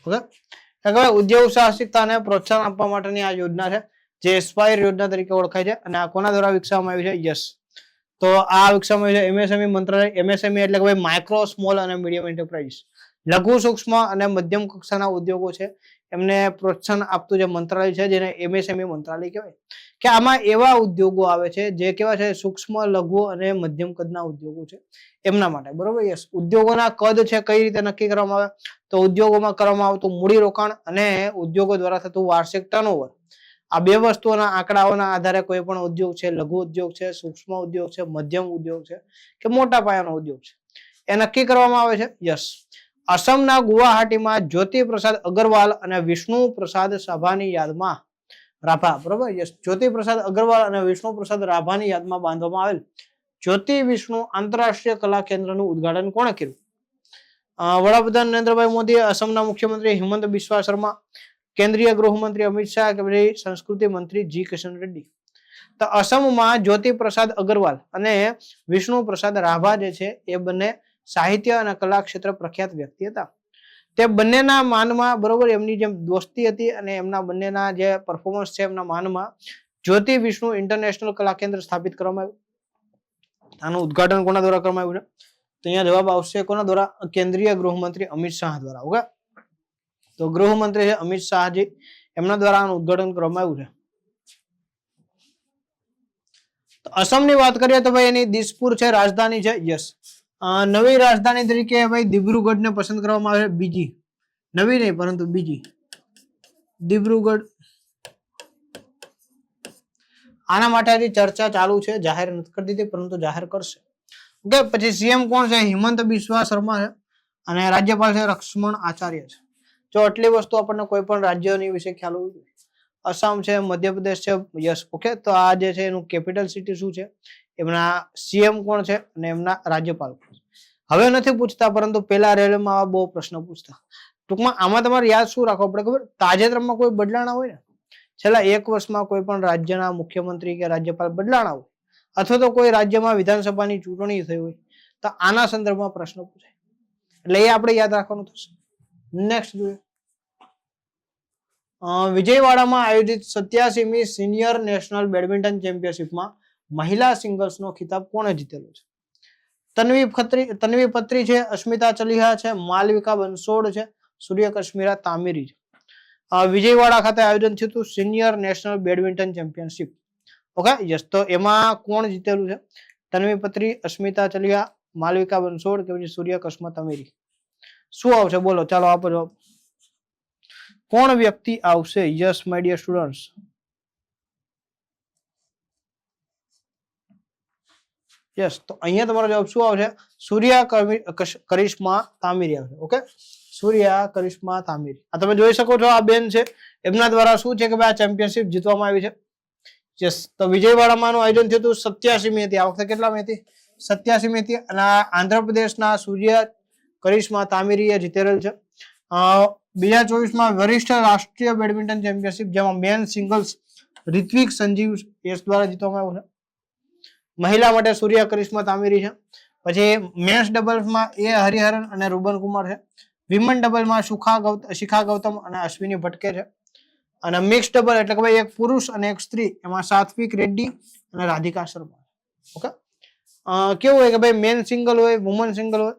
ઓકે, ઉદ્યોગ સાહસિકતાને પ્રોત્સાહન આપવા માટેની આ યોજના છે જે એસ્પાયર યોજના તરીકે ઓળખાય છે અને આ કોના દ્વારા વિકસાવવામાં આવી છે? યસ, તો આ વિકસાવવામાં આવી છે MSME મંત્રાલય. MSME એટલે કે ભાઈ માઇક્રો, સ્મોલ અને મીડિયમ એન્ટરપ્રાઇઝ, લઘુ, સૂક્ષ્મ અને મધ્યમ કક્ષાના ઉદ્યોગો છે એમને પ્રોત્સાહન આપતું જે મંત્રાલય છે જેને MSME મંત્રાલય કહેવાય. કે આમાં એવા ઉદ્યોગો આવે છે જે કેવા છે? સૂક્ષ્મ, લઘુ અને મધ્યમ કદના ઉદ્યોગો છે એમના માટે. બરોબર. યસ, ઉદ્યોગોના કદ છે કઈ રીતે નક્કી કરવામાં આવે? તો ઉદ્યોગોમાં કરવામાં આવતું મૂડી રોકાણ અને ઉદ્યોગો દ્વારા થતું વાર્ષિક ટર્નઓવર, આ બે વસ્તુઓના આંકડાઓના આધારે કોઈ પણ ઉદ્યોગ છે, લઘુ ઉદ્યોગ છે, સૂક્ષ્મ ઉદ્યોગ છે, મધ્યમ ઉદ્યોગ છે કે મોટા પાયાનો ઉદ્યોગ છે એ નક્કી કરવામાં આવે છે. યસ, અસમના ગુવાહાટીમાં જ્યોતિ પ્રસાદ અગરવાલ અને વિષ્ણુ પ્રસાદ રાભાની યાદમાં રાભા. બરોબર. યસ, જ્યોતિ પ્રસાદ અગરવાલ અને વિષ્ણુ પ્રસાદ રાભાની યાદમાં બાંધવામાં આવેલ જ્યોતિ વિષ્ણુ આંતરરાષ્ટ્રીય કલા કેન્દ્રનું ઉદ્ઘાટન કોણે કર્યું? વડાપ્રધાન નરેન્દ્રભાઈ મોદી, અસમના મુખ્યમંત્રી હિમંત બિસ્વા શર્મા, કેન્દ્રીય ગૃહમંત્રી અમિત શાહ કે પછી સંસ્કૃતિ મંત્રી G. કિશન રેડ્ડી. તો અસમમાં જ્યોતિ પ્રસાદ અગરવાલ અને વિષ્ણુ પ્રસાદ રાભા જે છે એ બંને સાહિત્ય અને કલા ક્ષેત્ર પ્રખ્યાત વ્યક્તિ હતા. તે બંનેના માનમાં, બરોબર, એમની જે દોસ્તી હતી અને એમના બંનેના જે પરફોર્મન્સ છે એમના માનમાં જ્યોતિ વિષ્ણુ ઇન્ટરનેશનલ કલા કેન્દ્ર સ્થાપિત કરવામાં આવ્યું. આનું ઉદ્ઘાટન કોના દ્વારા કરવામાં આવ્યું છે? તો અહીંયા જવાબ આવશે કોના દ્વારા? કેન્દ્રીય ગૃહમંત્રી અમિત શાહ દ્વારા. ઓકે, તો ગૃહમંત્રી છે અમિત શાહજી, એમના દ્વારા આનું ઉદ્ઘાટન કરવામાં આવ્યું છે. તો અસમની વાત કરીએ તો ભાઈ એની દિસપુર છે રાજધાની છે. યસ, નવી રાજધાની તરીકે ભાઈ દિબ્રુગઢને પસંદ કરવામાં આવે છે. બીજી નવી નહીં પરંતુ બીજી દિબ્રુગઢ. આના માટે હજી ચર્ચા ચાલુ છે, જાહેર નથી કરી દીધી પરંતુ જાહેર કરશે. ઓકે, પછી CM કોણ છે? હિમંત બિસ્વા શર્મા છે અને રાજ્યપાલ છે લક્ષ્મણ આચાર્ય છે. જો આટલી વસ્તુ આપણને કોઈ પણ રાજ્યની વિશે ખ્યાલ હોવી જોઈએ. અસમ છે, મધ્યપ્રદેશ છે. યસ, ઓકે, તો આ જે છે એનું કેપિટલ સિટી શું છે, એમના CM કોણ છે અને એમના રાજ્યપાલ કોણ છે. હવે નથી પૂછતા પરંતુ પેલા રેલવેમાં આવા બહુ પ્રશ્ન પૂછતા. ટૂંકમાં આમાં તમારે યાદ શું રાખવું પડે ખબર? તાજેતરમાં કોઈ બદલાણા હોય ને, છેલ્લા 1 વર્ષમાં કોઈ પણ રાજ્યના મુખ્યમંત્રી કે રાજ્યપાલ બદલાણા હોય અથવા તો કોઈ રાજ્યમાં વિધાનસભાની ચૂંટણી થઈ હોય તો આના સંદર્ભમાં પ્રશ્ન પૂછાય, એટલે એ આપણે યાદ રાખવાનું થશે. નેક્સ્ટ જોઈએ, વિજયવાડામાં આયોજિત 87મી સિનિયર નેશનલ બેડમિન્ટન ચેમ્પિયનશિપમાં મહિલા સિંગલ્સનો ખિતાબ કોણે જીતેલો છે? તન્વી પત્રી છે, અસ્મિતા ચલિહા છે, માલવિકા બંસોડ છે, સૂર્ય કશ્મીરા તામિરી છે. વિજયવાડા ખાતે આયોજન થયું હતું senior national badminton championship. Okay, yes, તો એમાં કોણ જીતેલું છે? તન્વી પત્રી, અસ્મિતા ચલિહા, માલવિકા બંસોડ કે પછી સૂર્ય કશ્મીરા તામિરી? શું આવશે બોલો? ચાલો આપો જવાબ. કોણ વ્યક્તિ આવશે? Yes my dear students, yes, તો અહીંયા તમારો જવાબ શું આવશે? સૂર્ય કરિશ્મા તામિરી આવશે. ઓકે, સૂર્ય કરિશ્મા તામિરી. આ તમે જોઈ શકો છો, આ બેન છે, એમના દ્વારા શું છે કે ભાઈ આ ચેમ્પિયનશિપ જીતવામાં આવી છે. યસ, તો વિજયવાડામાં આયોજન થયું હતું 87મી હતી. આ વખતે કેટલામી હતી? 87મી હતી. અને આંધ્રપ્રદેશના સૂર્ય કરિશ્મા તામિરીએ જીતેલ છે. 2024માં વરિષ્ઠ રાષ્ટ્રીય બેડમિન્ટન ચેમ્પિયનશિપ, જેમાં મેન સિંગલ્સ રિત્વિક સંજીવ એસ દ્વારા જીતવામાં આવ્યું છે. મહિલા માટે સૂર્ય કરિશ્મા તામિરી છે. પછી મેન્સ ડબલ્સમાં એ હરિહરન અને રૂબન કુમાર છે. વિમન ડબલમાં શિખા ગૌતમ અને અશ્વિની ભટકે છે. અને મિક્સ ડબલ એટલે કે ભાઈ એક પુરુષ અને એક સ્ત્રી, એમાં સાત્વિક રેડ્ડી અને રાધિકા શર્મા. ઓકે, કેવું હોય કે ભાઈ મેન સિંગલ હોય, વુમન સિંગલ હોય,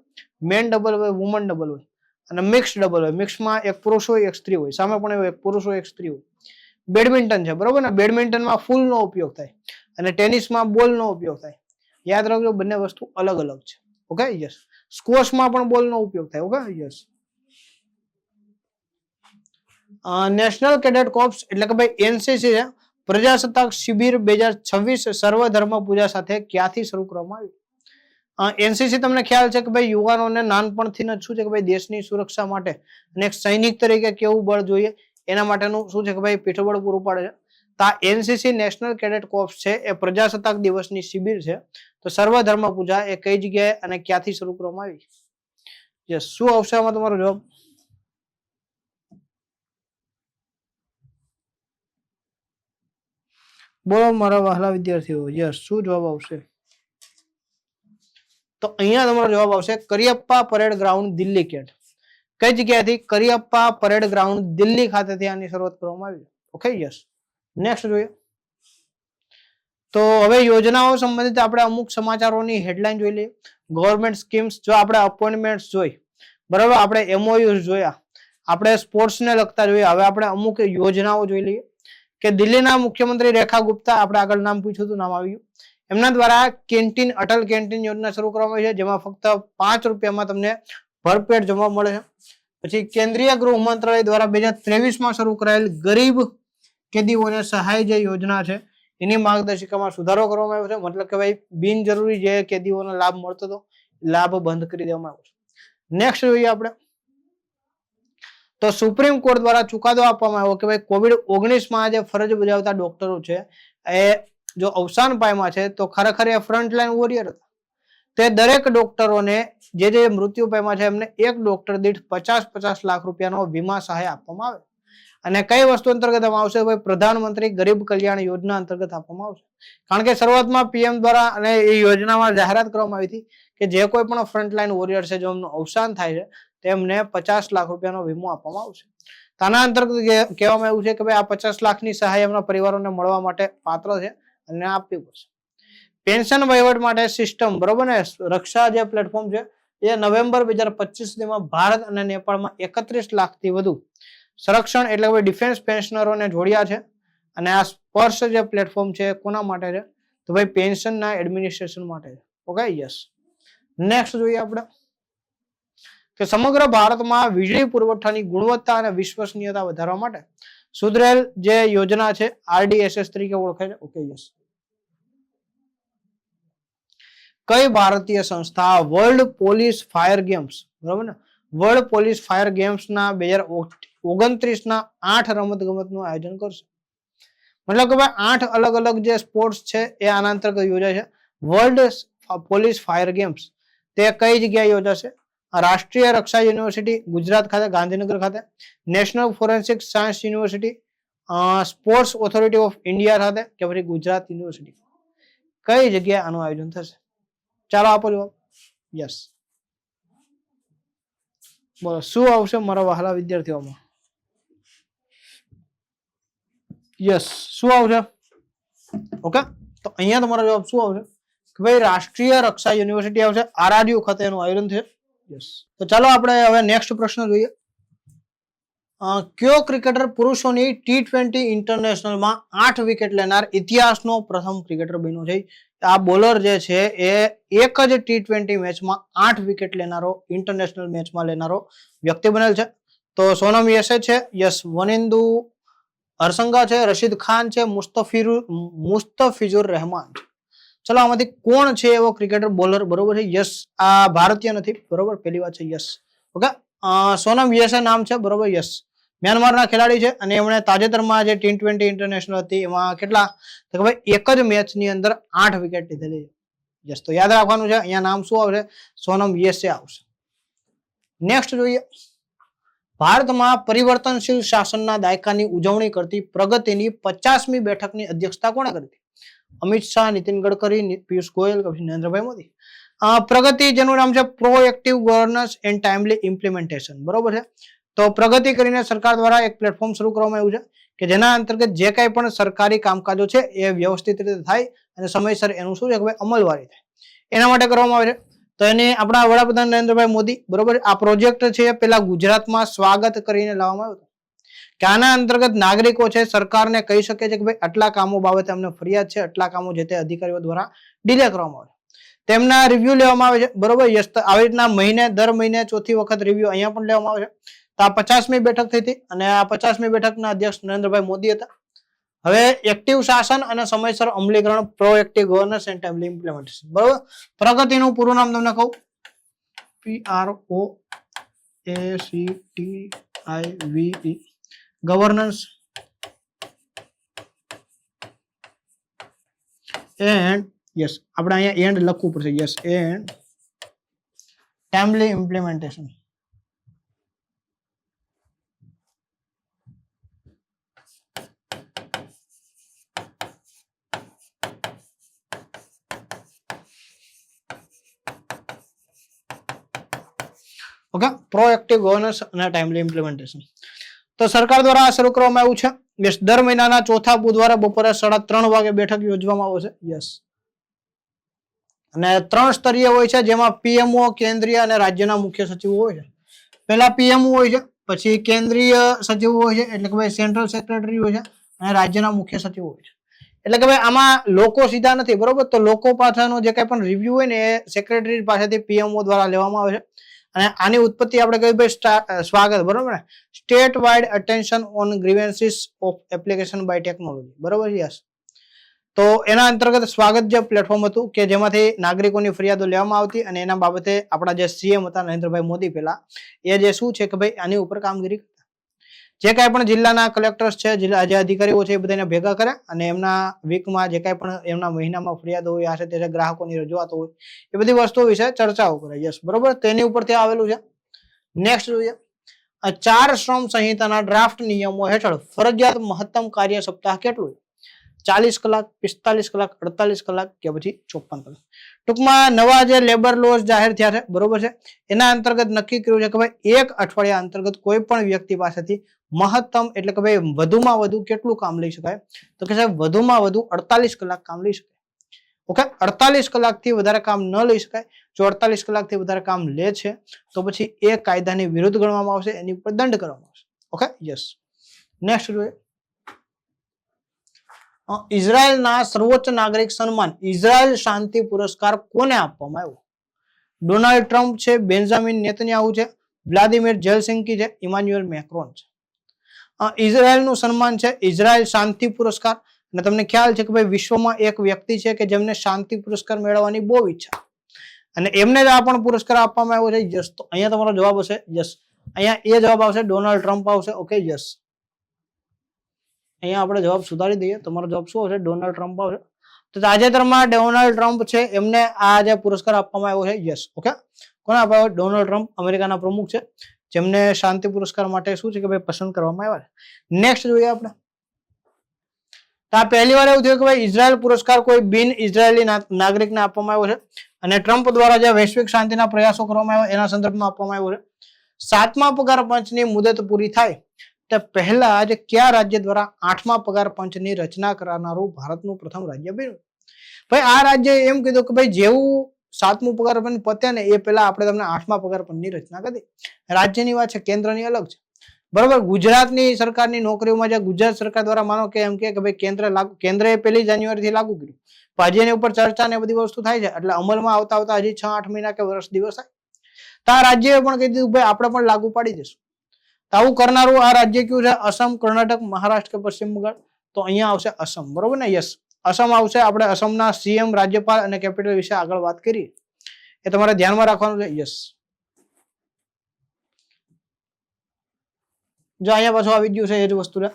મેન ડબલ હોય, વુમન ડબલ હોય, અને મિક્સ ડબલ હોય. મિક્સમાં એક પુરુષ હોય, એક સ્ત્રી હોય. સામે પણ એવું એક પુરુષ હોય, એક સ્ત્રી હોય. બેડમિન્ટન છે, બરોબર ને? બેડમિન્ટનમાં ફૂલનો ઉપયોગ થાય અને ટેનિસમાં બોલનો ઉપયોગ થાય. યાદ રાખજો, બંને વસ્તુ અલગ અલગ છે. Okay, yes. સ્ક્વોશમાં પણ બોલનો ઉપયોગ થાય. Okay, yes. National cadet corps એટલે કે ભાઈ એનસીસી છે, પ્રજાસત્તાક શિબિર 2026 સર્વધર્મ પૂજા સાથે ક્યાંથી શરૂ કરવામાં આવી? એનસીસી તમને ખ્યાલ છે કે ભાઈ યુવાનોને નાનપણથી જ શું છે કે ભાઈ દેશની સુરક્ષા માટે અને એક સૈનિક તરીકે કેવું બળ જોઈએ એના માટેનું શું છે કે ભાઈ પીઠબળ પૂરું પાડે છે. તો આ એનસીસી નેશનલ કેડેટ કોર્પ્સ છે એ પ્રજાસત્તાક દિવસની શિબિર છે. તો સર્વધર્મ પૂજા એ કઈ જગ્યાએ અને ક્યાંથી શરૂ કરવામાં આવી? યસ, શું આવશે આમાં તમારો જવાબ? બોલો મારા વહાલા વિદ્યાર્થીઓ. યસ, શું જવાબ આવશે? તો અહીંયા તમારો જવાબ આવશે કરિયપ્પા પરેડ ગ્રાઉન્ડ, દિલ્હી કેટ. કઈ જગ્યાએથી? કરિયપ્પા પરેડ ગ્રાઉન્ડ, દિલ્હી ખાતેથી આની શરૂઆત કરવામાં આવી. Okay, yes. નેક્સ્ટ જોઈએ. તો હવે યોજનાઓ સંબંધિત આપણે અમુક સમાચારોની હેડલાઇન જોઈ લઈએ. ગવર્મેન્ટ સ્કીમ્સ, જો આપણે અપોઇન્ટમેન્ટ જોઈ, બરાબર, આપણે એમઓયુ જોયા, આપણે સ્પોર્ટ્સને લગતા જોઈએ. હવે આપણે અમુક યોજનાઓ જોઈ લઈએ કે દિલ્હીના મુખ્યમંત્રી રેખા ગુપ્તા, આપણે આગળ નામ પૂછ્યું હતું, નામ આવ્યું, એમના દ્વારા કેન્ટીન, અટલ કેન્ટીન યોજના શરૂ કરવામાં આવી છે, જેમાં ફક્ત 5 રૂપિયામાં તમને ભરપેટ જમવા મળે છે. પછી કેન્દ્રીય ગૃહ મંત્રાલય દ્વારા 2023માં શરૂ કરાયેલ ગરીબ કેદીઓને સહાય જે યોજના છે એની માર્ગદર્શિકામાં સુધારો કરવામાં આવ્યો છે. મતલબ કે ભાઈ બિનજરૂરી જે કેદીઓને લાભ મળતો હતો, લાભ બંધ કરી દેવામાં આવ્યો છે. નેક્સ્ટ જોઈએ આપણે. તો સુપ્રીમ કોર્ટ દ્વારા ચુકાદો આપવામાં આવ્યો કે ભાઈ COVID-19માં જે ફરજ બજાવતા ડોક્ટરો છે એ જો અવસાન પામ્યા છે તો ખરેખર એ ફ્રન્ટલાઈન વોરિયર હતા. તે દરેક ડોક્ટરોને જે મૃત્યુ પામ્યા છે એમને એક ડોક્ટર દીઠ 50 લાખ રૂપિયાનો વીમા સહાય આપવામાં આવે. અને કઈ વસ્તુ અંતર્ગત આવશે? ભાઈ પ્રધાનમંત્રી ગરીબ કલ્યાણ યોજના અંતર્ગત આપવામાં આવશે. કારણ કે શરૂઆતમાં પીએમ દ્વારા અને એ યોજનામાં જાહેરાત કરવામાં આવી હતી કે જે કોઈ પણ ફ્રન્ટલાઈન વોરિયર છે જેમનું અવસાન થાય છે તેમને 50 લાખ રૂપિયાનો વીમો આપવામાં આવશે. આના અંતર્ગત કહેવામાં આવ્યું છે કે ભાઈ આ 50 લાખની સહાય એમના પરિવારોને મળવા માટે પાત્ર છે અને આપવી પડશે. પેન્શન વહીવટ માટે સિસ્ટમ, બરોબર ને? રક્ષા જે પ્લેટફોર્મ છે એ નવેમ્બર 2025 ભારત અને નેપાળમાં 31 લાખથી વધુ સંરક્ષણ એટલે કે ડિફેન્સ પેન્શનરોને જોડ્યા છે. અને આ સ્પર્શ જે પ્લેટફોર્મ છે કોના માટે છે? તો ભાઈ પેન્શનના એડમિનિસ્ટ્રેશન માટે છે. Okay, yes. નેક્સ્ટ જોઈએ આપણે કે સમગ્ર ભારતમાં વીજળી પુરવઠાની ગુણવત્તા અને વિશ્વસનીયતા વધારવા માટે સુધરેલ જે યોજના છે RDSS તરીકે ઓળખાય છે. Okay, yes. કઈ ભારતીય સંસ્થા વર્લ્ડ પોલીસ ફાયર ગેમ્સ, બરાબર ને, વર્લ્ડ પોલીસ ફાયર ગેમ્સના 2029ના 8 રમતગમતનું આયોજન કરશે? મતલબ કે ભાઈ 8 અલગ અલગ જે સ્પોર્ટ્સ છે એ આના અંતર્ગત યોજાય છે. વર્લ્ડ પોલીસ ફાયર ગેમ્સ તે કઈ જગ્યાએ યોજાશે? રાષ્ટ્રીય રક્ષા યુનિવર્સિટી ગુજરાત ખાતે, ગાંધીનગર ખાતે, national forensic science university, sports authority of India ખાતે, કે પછી ગુજરાત યુનિવર્સિટી? કઈ જગ્યાએ આનું આયોજન થશે? ચાલો આપો જવાબ. યસ, બોલો શું આવશે મારા વહાલા વિદ્યાર્થીઓમાં? યસ, શું આવશે? ઓકે, તો અહીંયા તમારો જવાબ શું આવશે કે ભાઈ રાષ્ટ્રીય રક્ષા યુનિવર્સિટી આવશે. RRU ખાતે એનું આયોજન છે. યસ. તો ચાલો આપણે હવે નેક્સ્ટ પ્રશ્ન જોઈએ. કયો ક્રિકેટર પુરુષોની T20 ઇન્ટરનેશનલમાં 8 વિકેટ લેનાર ઇતિહાસનો પ્રથમ ક્રિકેટર બન્યો છે? આ બોલર જે છે એ એક જ T20 મેચમાં 8 વિકેટ લેનારો, ઇન્ટરનેશનલ મેચમાં લેનારો વ્યક્તિ બનેલ છે. તો સોનમ યસે છે, યસ, વનિંદુ હરસંગા છે, રશીદ ખાન છે, મુસ્તફિઝુર રહેમાન છે. ચલો આમાંથી કોણ છે એવો ક્રિકેટર બોલર? બરોબર છે, યસ. આ ભારતીય નથી, બરોબર, પહેલી વાત છે. યસ. ઓકે, સોનમ યસે નામ છે, બરોબર, યસ. મ્યાનમારના ખેલાડી છે અને એમણે તાજેતરમાં જે T20 ઇન્ટરનેશનલ હતી એમાં કેટલા તો કે ભાઈ એક જ મેચની અંદર 8 વિકેટ લીધેલી છે. યસ, તો યાદ રાખવાનું છે. અહીંયા નામ શું આવશે? સોનમ યસે આવશે. નેક્સ્ટ જોઈએ, ભારતમાં પરિવર્તનશીલ શાસનના દાયકાની ઉજવણી કરતી પ્રગતિની 50મી બેઠકની અધ્યક્ષતા કોણે કરી હતી? અમિત શાહ, નીતિન ગડકરી, પિયુષ ગોયલ કે પછી નરેન્દ્રભાઈ મોદી? પ્રગતિ જેનું નામ છે proactive governance and timely implementation. બરોબર છે. તો પ્રગતિ કરીને સરકાર દ્વારા એક પ્લેટફોર્મ શરૂ કરવામાં આવ્યું છે કે જેના અંતર્ગત જે કાંઈ પણ સરકારી કામકાજો છે એ વ્યવસ્થિત રીતે થાય અને સમયસર એનું શું છે કે ભાઈ અમલવારી થાય એના માટે કરવામાં આવે છે. તો એને આપણા વડાપ્રધાન નરેન્દ્રભાઈ મોદી, બરોબર, આ પ્રોજેક્ટ છે પેલા ગુજરાતમાં સ્વાગત કરીને લાવવામાં આવ્યું હતું કે આના અંતર્ગત નાગરિકો છે સરકારને કહી શકે છે કે ભાઈ આટલા કામો બાબતે અમને ફરિયાદ છે, આટલા કામો જે તે અધિકારીઓ દ્વારા ડિલે કરવામાં આવે, તેમના રિવ્યુ લેવામાં આવે છે. બરોબર, યસ, આવી રીતના દર મહિને ચોથી વખત રિવ્યુ અહીંયા પણ લેવામાં આવે છે. તો આ 50મી બેઠક થઈ હતી અને આ 50મી બેઠકના અધ્યક્ષ નરેન્દ્રભાઈ મોદી હતા. હવે એક્ટિવ શાસન અને સમયસર અમલીકરણ, proactive governance and timely implementation. બરોબર, પ્રગતિનું પૂરું નામ તમને કહું, PROACTIVE, ગવર્નન્સ એન્ડ યસ, આપણે અહીંયા એન્ડ લખવું પડશે. Yes, and timely implementation. Okay, proactive governance અને ટાઈમલી ઇમ્પ્લિમેન્ટેશન. તો સરકાર દ્વારા આ શરૂ કરવામાં આવ્યું છે. યસ, દર મહિનાના ચોથા બુધવારે બપોરે 3:30 વાગે બેઠક યોજવામાં આવશે. યસ, અને 3 સ્તરીય હોય છે જેમાં પીએમઓ, કેન્દ્રીય અને રાજ્યના મુખ્ય સચિવો હોય છે. પહેલા પીએમઓ હોય છે, પછી કેન્દ્રીય સચિવો હોય છે એટલે કે ભાઈ સેન્ટ્રલ સેક્રેટરી હોય છે, અને રાજ્યના મુખ્ય સચિવો હોય છે. એટલે કે ભાઈ આમાં લોકો સીધા નથી, બરોબર. તો લોકો પાસેનો જે કંઈ પણ રિવ્યુ હોય ને એ સેક્રેટરી પાસેથી પીએમઓ દ્વારા લેવામાં આવે છે. અને આની ઉત્પત્તિ આપણે કહ્યું ભાઈ સ્વાગત, બરોબર ને, state wide attention on grievances of application by technology. બરોબર, યસ. તો એના અંતર્ગત સ્વાગત જે પ્લેટફોર્મ હતું કે જેમાંથી નાગરિકોની ફરિયાદો લેવામાં આવતી અને એના બાબતે આપણા જે સીએમ હતા નરેન્દ્રભાઈ મોદી પેલા એ જે શું છે કે ભાઈ આની ઉપર કામગીરી કરતા. જે કાંઈ પણ જિલ્લાના કલેક્ટર્સ છે, જે અધિકારીઓ છે, એ બધાને ભેગા કરે અને એમના વીકમાં જે કાંઈ પણ એમના મહિનામાં ફરિયાદો હોય, આ છે ગ્રાહકોની રજૂઆતો હોય, એ બધી વસ્તુઓ વિશે ચર્ચાઓ કરે. યસ, બરોબર, તેની ઉપરથી આવેલું છે. નેક્સ્ટ જોઈએ, 4 શ્રમ સંહિતાના ડ્રાફ્ટ નિયમો હેઠળ ફરજિયાત મહત્તમ કાર્ય સપ્તાહ કેટલું? 40 કલાક, 45 કલાક, 48 કલાક કે પછી 54 કલાક. ટૂંકમાં નવા જે લેબર લોઝ જાહેર થયા છે, બરોબર છે, એના અંતર્ગત નક્કી કર્યું છે કે ભાઈ 1 અઠવાડિયા અંતર્ગત કોઈ પણ વ્યક્તિ પાસેથી મહત્તમ એટલે કે ભાઈ વધુમાં વધુ કેટલું કામ લઈ શકાય? તો કે સાહેબ વધુમાં વધુ 48 કલાક કામ લઈ શકાય. ઓકે, 48 કલાકથી વધારે કામ ન લઈ શકાય. જો 48 કલાકથી વધારે કામ લે છે તો પછી એ કાયદાની વિરુદ્ધ ગણવામાં આવશે, એની ઉપર દંડ કરવામાં આવશે. Okay, yes. નેક્સ્ટ જોઈએ, ઇઝરાયલના સર્વોચ્ચ નાગરિક સન્માન ઇઝરાયલ શાંતિ પુરસ્કાર કોને આપવામાં આવ્યો? ડોનાલ્ડ ટ્રમ્પ છે, બેન્જામિન નેતન્યાહુ છે, વ્લાદિમીર ઝેલેન્સ્કી છે, ઇમાન્યુએલ મેક્રોન છે. ઇઝરાયલનું સન્માન છે ઇઝરાયલ શાંતિ પુરસ્કાર. અને તમને ખ્યાલ છે કે ભાઈ વિશ્વમાં એક વ્યક્તિ છે કે જેમને શાંતિ પુરસ્કાર મેળવવાની બહુ ઈચ્છા અને એમને જ આ પણ પુરસ્કાર આપવામાં આવ્યો છે. યસ, તો અહીંયા તમારો જવાબ હશે યસ, અહીંયા એ જવાબ આવશે, ડોનાલ્ડ ટ્રમ્પ આવશે. ઓકે, યસ, અહીંયા આપણે જવાબ સુધારી દઈએ, તમારો જવાબ શું આવશે? ડોનાલ્ડ ટ્રમ્પ આવશે. તો તાજેતરમાં ડોનાલ્ડ ટ્રમ્પ છે એમને આ જે પુરસ્કાર આપવામાં આવ્યો છે. યસ, ઓકે, કોને આપ્યો? ડોનાલ્ડ ટ્રમ્પ, અમેરિકાના પ્રમુખ છે, જેમને શાંતિ પુરસ્કાર માટે શું છે કે ભાઈ પસંદ કરવામાં આવ્યા છે. નેક્સ્ટ જોઈએ આપણે, તો આ પહેલી વાર એવું થયું કે ભાઈ ઇઝરાયલ પુરસ્કાર કોઈ બિન ઇઝરાયેલી નાગરિકને આપવામાં આવ્યો છે અને ટ્રમ્પ દ્વારા જે વૈશ્વિક શાંતિના પ્રયાસો કરવામાં આવ્યા એના સંદર્ભમાં આપવામાં આવ્યો છે. 7મા પગાર પંચની મુદત પૂરી થાય તે પહેલા જ કયા રાજ્ય દ્વારા 8મા પગાર પંચની રચના કરનારું ભારતનું પ્રથમ રાજ્ય બન્યું? ભાઈ આ રાજ્ય એમ કીધું કે ભાઈ જેવું 7મું પગાર પંચ પત્યા ને એ પહેલા આપણે તમને 8મા પગાર પંચની રચના કરી. રાજ્યની વાત છે, કેન્દ્રની અલગ છે, બરોબર. ગુજરાતની સરકારની નોકરીઓમાં જે ગુજરાત સરકાર દ્વારા માનો કે એમ કે ભાઈ કેન્દ્રએ 1 જાન્યુઆરીથી લાગુ કર્યું, પણ હજી એની ઉપર ચર્ચા ને બધી વસ્તુ થાય છે એટલે અમલમાં આવતા હજી 6-8 મહિના કે વર્ષ દિવસ થાય. તો આ રાજ્યએ પણ કહી દીધું ભાઈ આપણે પણ લાગુ પાડી દઈશું. તો આવું કરનારું આ રાજ્ય કયું છે? અસમ, કર્ણાટક, મહારાષ્ટ્ર કે પશ્ચિમ બંગાળ? તો અહીંયા આવશે અસમ, બરોબર ને? યસ, અસમ આવશે. આપણે અસમના સીએમ, રાજ્યપાલ અને કેપિટલ વિશે આગળ વાત કરી, એ તમારે ધ્યાનમાં રાખવાનું છે. યસ, જો અહીંયા પાછું આવી ગયું છે એ જ વસ્તુ છે.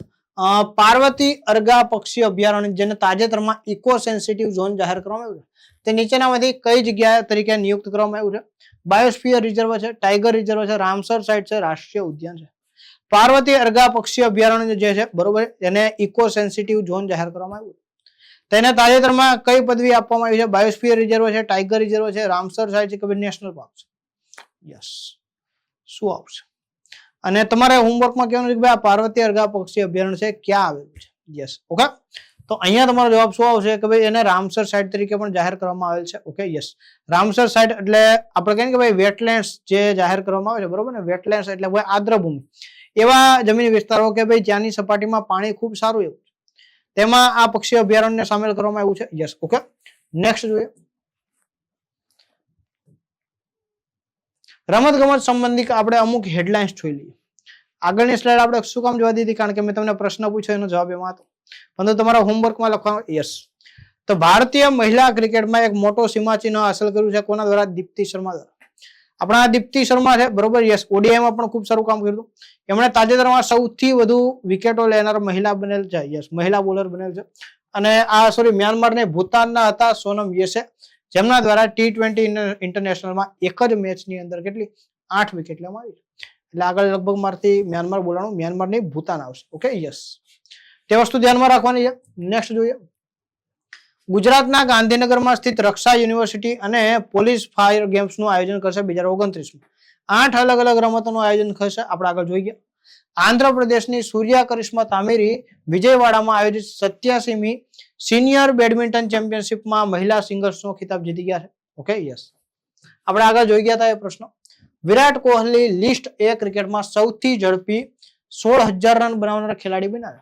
પાર્વતી અર્ગા પક્ષી અભયારણ્ય જેને તાજેતરમાં ઇકો સેન્સિટિવ ઝોન જાહેર કરવામાં આવ્યું છે તે નીચેનામાંથી કઈ જગ્યા તરીકે નિયુક્ત કરવામાં આવ્યું છે? બાયોસ્ફિયર રિઝર્વ છે, ટાઈગર રિઝર્વ છે, રામસર સાઇટ છે, રાષ્ટ્રીય ઉદ્યાન છે. પાર્વતી અર્ગા પક્ષી અભયારણ્ય જે છે બરોબર એને ઇકો સેન્સિટિવ ઝોન જાહેર કરવામાં આવ્યું. તેને તાજેતરમાં કઈ પદવી આપવામાં આવી છે? બાયોસ્ફિયર રિઝર્વ છે, ટાઈગર રિઝર્વ છે, રામસર સાઇટ છે કે નેશનલ પાર્ક છે? યસ, શું આવશે? અને તમારે હોમવર્કમાં કહેવાનું છે કે ભાઈ આ પાર્વતી અર્ગા પક્ષી અભયારણ્ય છે ક્યાં આવેલું છે? Yes, okay. તો અહીંયા તમારો જવાબ શું આવશે કે ભાઈ એને રામસર સાઇટ તરીકે પણ જાહેર કરવામાં આવેલ છે. Okay, yes. રામસર સાઇટ એટલે આપણે કહીએ કે ભાઈ વેટલેન્ડ્સ જે જાહેર કરવામાં આવે છે બરોબર ને, વેટલેન્ડ્સ એટલે ભાઈ આદ્રભૂમિ, એવા જમીન વિસ્તારો કે ભાઈ જ્યાંની સપાટીમાં પાણી ખૂબ સારું એવું તેમાં આ પક્ષી અભયારણ્યને સામેલ કરવામાં આવ્યું છે. Yes, okay. નેક્સ્ટ જોઈએ, રમત ગમત સંબંધિત આપણે અમુક હેડલાઇન્સ જોઈ લઈએ. આગળની સ્લાઇડ આપણે શું કામ જોવા દીધી? કારણ કે મેં તમને પ્રશ્ન પૂછ્યો એનો જવાબ એમાં હતો, પરંતુ તમારા હોમવર્કમાં લખવાનું. યસ, તો ભારતીય મહિલા ક્રિકેટમાં એક મોટો સીમાચિહ્ન હાંસલ કર્યું છે કોના દ્વારા? દીપ્તિ શર્મા દ્વારા. આપણા દીપ્તિ શર્મા છે બરોબર. યસ, ઓડીઆઈમાં પણ ખૂબ સારું કામ કર્યું. એમણે તાજેતરમાં સૌથી વધુ વિકેટો લેનાર મહિલા બનેલ છે. યસ, મહિલા બોલર બનેલ છે. અને આ મ્યાનમાર ને ભૂતાનના હતા સોનમ યસે, જેમના દ્વારા T20 ઇન્ટરનેશનલમાં એક જ મેચની અંદર કેટલી 8 વિકેટ લેવામાં આવી. એટલે આગળ લગભગ મારથી મ્યાનમાર બોલાવાનું, મ્યાનમાર નહીં ભૂતાન આવશે. ઓકે, યસ, તે વસ્તુ ધ્યાનમાં રાખવાની છે. નેક્સ્ટ જોઈએ, ગુજરાતના ગાંધીનગરમાં સ્થિત રક્ષા યુનિવર્સિટી અને પોલીસ ફાયર ગેમ્સનું આયોજન કરશે 2029માં. 8 અલગ અલગ રમતોનું આયોજન થશે. આપણે આગળ જોઈએ, આંધ્રપ્રદેશની સૂર્યા કરિશ્મા તામીરી વિજયવાડામાં આયોજિત 87મી સિનિયર બેડમિન્ટન ચેમ્પિયનશિપમાં મહિલા સિંગલ્સનો ખિતાબ જીતી ગયા છે. Okay, yes. આપણે આગળ જોઈ ગયા હતા એ પ્રશ્ન. વિરાટ કોહલી લિસ્ટ એ ક્રિકેટમાં સૌથી ઝડપી 16,000 રન બનાવનાર ખેલાડી બન્યા છે.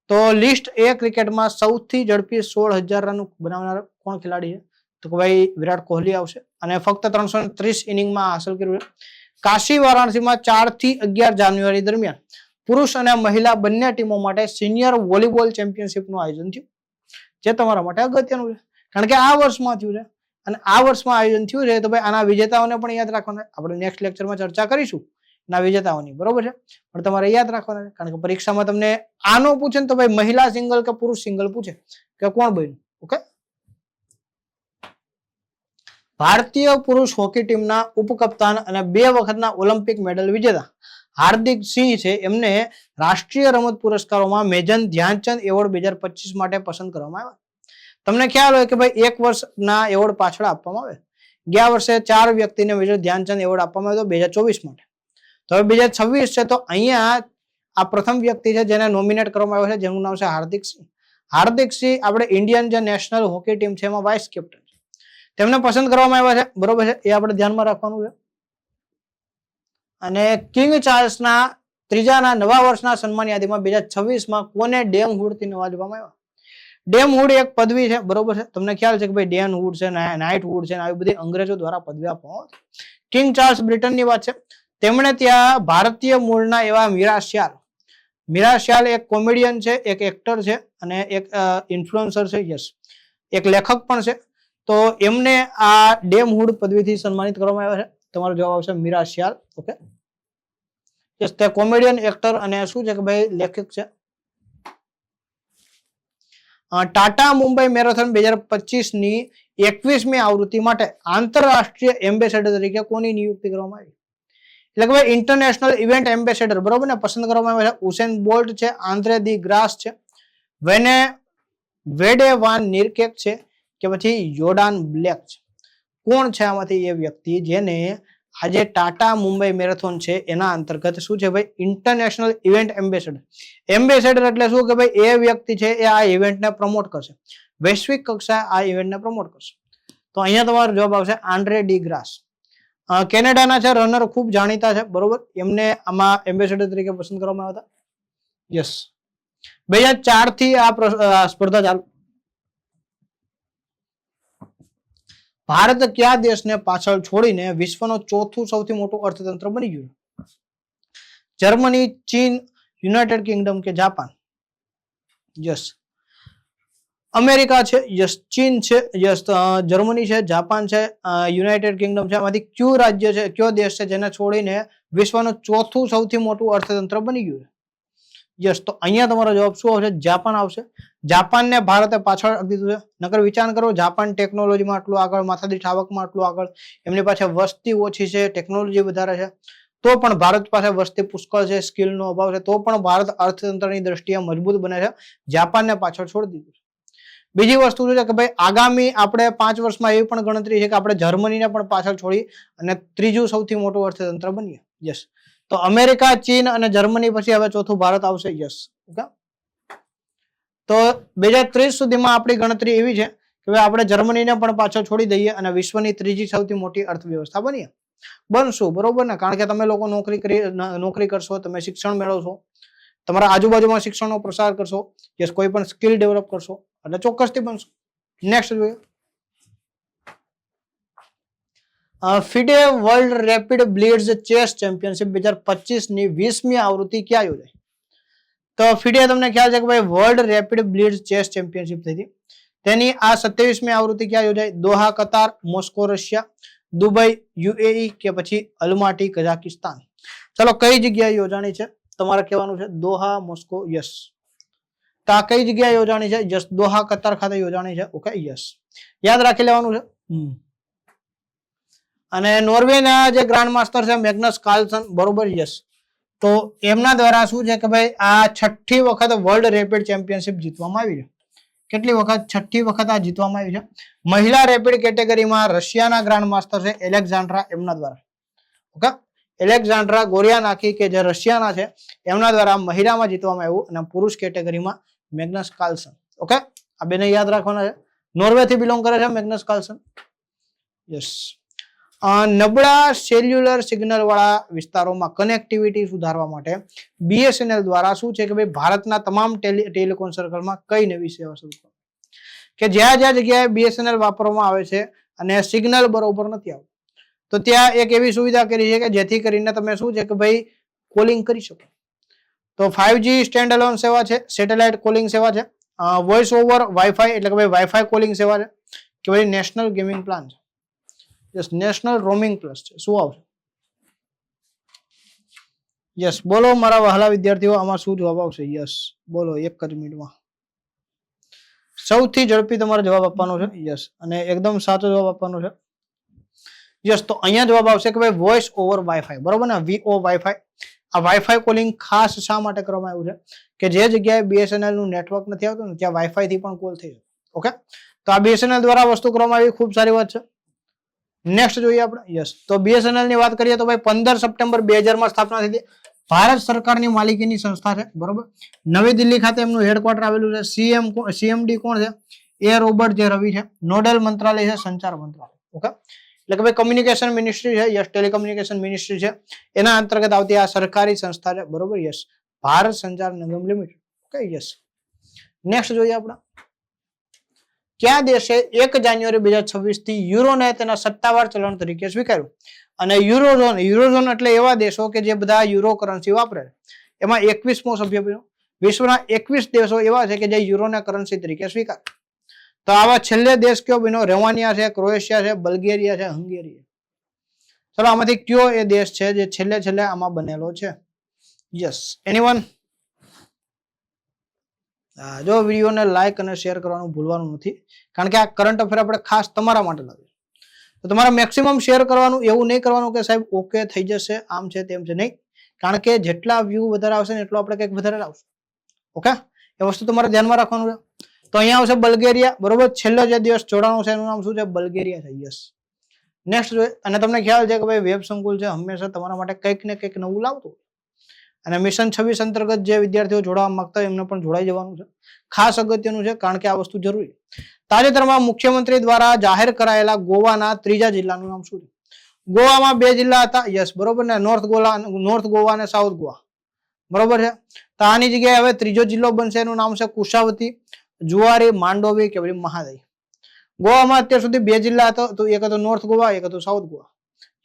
તો લિસ્ટ એ ક્રિકેટમાં સૌથી ઝડપી 16,000 રન બનાવનાર કોણ ખેલાડી છે? તો ભાઈ વિરાટ કોહલી આવશે અને ફક્ત 330 ઇનિંગમાં હાંસલ કર્યું છે. કાશી વારાણસીમાં 4 થી 11 જાન્યુઆરી દરમિયાન પુરુષ અને મહિલા બંને ટીમો માટે સિનિયર વોલીબોલ ચેમ્પિયનશિપનું આયોજન થયું, જે તમારા માટે અગત્યનું છે કારણ કે આ વર્ષમાં થયું છે અને આ વર્ષમાં આયોજન થયું છે. તો ભાઈ આના વિજેતાઓને પણ યાદ રાખવાના. આપણે નેક્સ્ટ લેક્ચરમાં ચર્ચા કરીશું ના વિજેતાઓની, બરોબર છે, પણ તમારે યાદ રાખવાના છે કારણ કે પરીક્ષામાં તમને આનો પૂછે ને તો ભાઈ મહિલા સિંગલ કે પુરુષ સિંગલ પૂછે કે કોણ બન્યું. ઓકે, ભારતીય પુરુષ હોકી ટીમના ઉપકપ્તાન અને 2 વખતના ઓલિમ્પિક મેડલ વિજેતા હાર્દિક સિંહ છે, એમને રાષ્ટ્રીય રમત પુરસ્કારોમાં મેજર ધ્યાનચંદ એવોર્ડ 2025 માટે પસંદ કરવામાં આવ્યા. તમને ખ્યાલ હોય કે ભાઈ 1 વર્ષના એવોર્ડ પાછળ આપવામાં આવે. ગયા વર્ષે 4 વ્યક્તિને મેજર ધ્યાનચંદ એવોર્ડ આપવામાં આવ્યો 2024 માટે. તો હવે 2026 છે, તો અહીંયા આ પ્રથમ વ્યક્તિ છે જેને નોમિનેટ કરવામાં આવ્યો છે, જેનું નામ છે હાર્દિક સિંહ. હાર્દિક સિંહ આપણે ઇન્ડિયન જે નેશનલ હોકી ટીમ છે એમાં વાઇસ કેપ્ટન છે, તેમને પસંદ કરવામાં આવ્યા છે, બરોબર છે, એ આપણે ધ્યાનમાં રાખવાનું છે. અને કિંગ ચાર્લ્સના ત્રીજાના નવા વર્ષના સન્માન યાદીમાં 2026માં કોને ડેમ હુડથી નવાજવામાં આવ્યા? ડેમ હુડ એક પદવી છે, બરોબર છે, તમને ખ્યાલ છે કે ભાઈ ડેન હુડ છે, નાઇટ હુડ છે, આવી બધી અંગ્રેજો દ્વારા પદવી આપવામાં આવે. કિંગ ચાર્લ્સ બ્રિટનની વાત છે, તેમણે ત્યાં ભારતીય મૂળના એવા મીરા શ્યાલ એક કોમેડિયન છે, એક એક્ટર છે અને એક ઇન્ફ્લુએન્સર છે, યસ, એક લેખક પણ છે. તો એમને આ ડેમ હુડ પદવીથી સન્માનિત કરવામાં આવ્યા છે. તમારો જવાબ આવશે મીરા શ્યાલ. ઓકે, યસ, તે કોમેડિયન, એક્ટર અને શું છે કે ભાઈ લેખક છે. ટાટા મુંબઈ મેરેથોન 2025ની 21મી આવૃત્તિ માટે આંતરરાષ્ટ્રીય એમ્બેસેડર તરીકે કોની નિયુક્તિ કરવામાં આવી? એટલે કે ભાઈ ઇન્ટરનેશનલ ઇવેન્ટ એમ્બેસેડર, બરોબર ને, પસંદ કરવામાં આવ્યા છે. ઉસેન બોલ્ટ છે, આંદ્રે દી ગ્રાસ છે, વેડે વાન નિરકેક છે કે પછી યોર્ડાન બ્લેક છે? કોણ છે આમાંથી એ વ્યક્તિ જેને આજે ટાટા મુંબઈ મેરેથોન છે એના અંતર્ગત શું છે ભાઈ ઇન્ટરનેશનલ ઇવેન્ટ એમ્બેસેડર? એમ્બેસેડર એટલે શું કે ભાઈ એ વ્યક્તિ છે એ આ ઇવેન્ટને પ્રમોટ કરશે, વૈશ્વિક કક્ષાએ આ ઇવેન્ટને પ્રમોટ કરશે. તો અહીંયા તમારો જવાબ આવશે આંદ્રે ડી ગ્રાસ. કેનેડાના છે રનર, ખૂબ જાણીતા છે, બરોબર, એમને આમાં એમ્બેસેડર તરીકે પસંદ કરવામાં આવ્યા હતા. યસ, 2004 થી આ સ્પર્ધા ચાલુ. ભારત કયા દેશને પાછળ છોડીને વિશ્વનું ચોથું સૌથી મોટું અર્થતંત્ર બની ગયું? જર્મની, ચીન, યુનાઇટેડ કિંગડમ કે જાપાન? યસ, અમેરિકા છે, યસ. ચીન છે, યસ. જર્મની છે, જાપાન છે, યુનાઇટેડ કિંગડમ છે. આમાંથી કયું રાજ્ય છે, કયો દેશ છે જેને છોડીને વિશ્વનું ચોથું સૌથી મોટું અર્થતંત્ર બની ગયું છે? યસ. તો અહીંયા તમારો જવાબ શું આવશે? જાપાન આવશે. જાપાનને ભારતે પાછળ દીધું છે. નકર વિચાર કરો, જાપાન ટેકનોલોજીમાં આટલું આગળ, માથાદીઠ આવકમાં આટલું આગળ, એમની પાસે વસ્તી ઓછી છે, ટેકનોલોજી વધારે છે, તો પણ ભારત પાસે વસ્તી પુષ્કળ છે, સ્કિલનો અભાવ છે, તો પણ ભારત અર્થતંત્રની દ્રષ્ટિએ મજબૂત બને છે. જાપાનને પાછળ છોડી દીધું છે. બીજી વસ્તુ શું છે કે ભાઈ આગામી આપણે 5 વર્ષમાં એવી પણ ગણતરી છે કે આપણે જર્મનીને પણ પાછળ છોડી અને ત્રીજું સૌથી મોટું અર્થતંત્ર બનીએ. યસ. તો અમેરિકા, ચીન અને જર્મની પછી હવે ચોથું ભારત આવશે. યસ. ઓકે. તો 2030 સુધીમાં આપણી ગણતરી એવી છે કે ભાઈ આપણે જર્મનીને પણ પાછળ છોડી દઈએ અને વિશ્વની ત્રીજી સૌથી મોટી અર્થવ્યવસ્થા બનીએ. બનશું, બરોબર ને? કારણ કે તમે લોકો નોકરી કરશો, તમે શિક્ષણ મેળવશો, તમારા આજુબાજુમાં શિક્ષણનો પ્રસાર કરશો, યસ, કોઈ પણ સ્કિલ ડેવલપ કરશો, એટલે ચોક્કસથી બનશું. નેક્સ્ટ જોઈએ. FIDE world rapid blitz chess championship 2025 ની 20મી આવૃત્તિ ક્યાં યોજાઈ? તો ફિડે તમને ખ્યાલ છે કે ભાઈ world rapid blitz chess championship થઈ હતી. તેની આ 27મી આવૃત્તિ ક્યાં યોજાઈ? દોહા કતાર, મોસ્કો રશિયા, દુબઈ યુએઈ કે પછી અલમાટી કઝાકિસ્તાન? ચલો, કઈ જગ્યાએ યોજાણી છે તમારે કહેવાનું છે? દોહા, મોસ્કો. યસ. તો આ કઈ જગ્યાએ યોજાણી છે? યસ, દોહા કતાર ખાતે યોજાણી છે. ઓકે. યસ, યાદ રાખી લેવાનું છે. અને નોર્વેના જે ગ્રાન્ડ માસ્ટર છે મેગ્નસ કાર્લસન, બરોબર. યસ. તો એમના દ્વારા શું છે કે ભાઈ આ 6ઠ્ઠી વખત વર્લ્ડ રેપિડ ચેમ્પિયનશિપ જીતવામાં આવી છે. કેટલી વખત? 6ઠ્ઠી વખત આ જીતવામાં આવી છે. મહિલા રેપિડ કેટેગરીમાં રશિયાના ગ્રાન્ડ માસ્ટર છે એલેક્ઝાન્ડ્રા, એમના દ્વારા. ઓકે. એલેક્ઝાન્ડ્રા ગોરિયાનાકી કે જે રશિયાના છે એમના દ્વારા મહિલામાં જીતવામાં આવ્યું અને પુરુષ કેટેગરીમાં મેગ્નસ કાર્લસન. ઓકે. આ બેને યાદ રાખવાના છે. નોર્વે થી બિલોંગ કરે છે મેગ્નસ કાર્લસન. યસ. નબળા સેલ્યુલર સિગ્નલ વાળા વિસ્તારોમાં કનેક્ટિવિટી સુધારવા માટે બીએસએનએલ દ્વારા શું છે કે ભાઈ ભારતના તમામ ટેલિકોમ સર્કલમાં કઈ નવી સેવા શરૂ કરી? કે જ્યાં જ્યાં જગ્યાએ બીએસએનએલ વાપરવામાં આવે છે અને સિગ્નલ બરોબર નથી આવતું, તો ત્યાં એક એવી સુવિધા કરી છે કે જેથી કરીને તમે શું છે કે ભાઈ કોલિંગ કરી શકો. તો 5G સ્ટેન્ડ અલોન સેવા છે, સેટેલાઇટ કોલિંગ સેવા છે, વોઇસ ઓવર વાઈફાઈ એટલે કે ભાઈ વાઈફાઈ કોલિંગ સેવા છે, કે ભાઈ નેશનલ ગેમિંગ પ્લાન છે. યસ, નેશનલ રોમિંગ પ્લસ છે. શું આવશે? યસ, બોલો મારા વહાલા વિદ્યાર્થીઓ, આમાં શું જવાબ આવશે? યસ, બોલો, એક જ મિનિટમાં સૌથી ઝડપી તમારે જવાબ આપવાનો છે. યસ, અને એકદમ સાચો જવાબ આપવાનો છે. યસ, તો અહીંયા જવાબ આવશે કે ભાઈ વોઇસ ઓવર વાઈફાઈ, બરોબર ને? V O wifi. આ વાઈફાઈ કોલિંગ ખાસ શા માટે કરવામાં આવ્યું છે કે જે જગ્યાએ બીએસએનએલ નું નેટવર્ક નથી આવતું ને ત્યાં વાઈફાઈ થી પણ કોલ થઈ જાય. ઓકે. તો આ બીએસએનએલ દ્વારા વસ્તુ કરવામાં આવી, ખૂબ સારી વાત છે. નેક્સ્ટ જોઈએ આપણે. યસ, તો બીએસએનએલ ની વાત કરીએ તો ભાઈ 15 સપ્ટેમ્બર 2000 માં સ્થાપના થઈ હતી. ભારત સરકારની માલિકીની સંસ્થા છે, બરોબર. નવી દિલ્હી ખાતે એમનું હેડક્વાર્ટર આવેલું છે. સીએમડી કોણ છે? એ રોબર્ટ જે રવિ છે. નોડલ મંત્રાલય છે સંચાર મંત્રાલય. ઓકે. એટલે કે ભાઈ કમ્યુનિકેશન મિનિસ્ટ્રી છે. યસ, ટેલિકમ્યુનિકેશન મિનિસ્ટ્રી છે, એના અંતર્ગત આવતી આ સરકારી સંસ્થા છે, બરોબર. યસ, ભારત સંચાર નિગમ લિમિટેડ. ઓકે. યસ. નેક્સ્ટ જોઈએ આપણે. કયા દેશે 1 જાન્યુઆરી 2026 થી યુરોને તેના સત્તાવાર ચલણ તરીકે સ્વીકાર્યું? અને યુરોઝોન એટલે એવા દેશો કે જે બધા યુરો કરન્સી વાપરે, એમાં 21મો સભ્ય બન્યો. વિશ્વના 21 દેશો એવા છે કે જે યુરોને કરન્સી તરીકે સ્વીકારે. તો આવા છેલ્લે દેશ કયો બન્યો? રોમાનિયા છે, ક્રોએશિયા છે, બલ્ગેરિયા છે, હંગેરી. ચલો, આમાંથી કયો એ દેશ છે જે છેલ્લે આમાં બનેલો છે? Yes, anyone? જો વિડીયોને લાઈક અને શેર કરવાનું ભૂલવાનું નથી, કારણ કે આ કરંટ અફેર આપણે ખાસ તમારા માટે લાવ્યું. તો તમારે મેક્સિમમ શેર કરવાનું, એવું નહીં કરવાનું કે સાહેબ ઓકે થઈ જશે, આમ છે તેમ છે, નહીં. કારણ કે જેટલા વ્યૂ વધારે આવશે ને એટલો આપણે કંઈક વધારે લાવશું. ઓકે. એ વસ્તુ તમારે ધ્યાનમાં રાખવાનું છે. તો અહીંયા આવશે બલ્ગેરિયા, બરોબર. છેલ્લો જે દિવસ જોડાણો છે એનું નામ શું છે? બલ્ગેરિયા છે. યસ. નેક્સ્ટ જોઈએ. અને તમને ખ્યાલ છે કે ભાઈ વેબ સંકુલ છે હંમેશા તમારા માટે કંઈક ને કંઈક નવું લાવતું. અને મિશન 26 અંતર્ગત જે વિદ્યાર્થીઓ જોડાવા માંગતા હોય એમને પણ જોડાઈ જવાનું છે. ખાસ અગત્યનું છે, કારણ કે આ વસ્તુ જરૂરી. તાજેતરમાં મુખ્યમંત્રી દ્વારા જાહેર કરાયેલા ગોવાના 3જા જિલ્લાનું નામ શું છે? ગોવામાં 2 જિલ્લા હતા. યસ, બરોબર ને? નોર્થ ગોવા અને સાઉથ ગોવા, બરોબર છે. તો આની જગ્યાએ હવે 3જો જિલ્લો બનશે, એનું નામ છે કુશાવતી, જુવારી, માંડોવી કે પછી મહાદઈ. ગોવામાં અત્યાર સુધી 2 જિલ્લા હતા, તો એક હતો નોર્થ ગોવા, એક હતો સાઉથ ગોવા.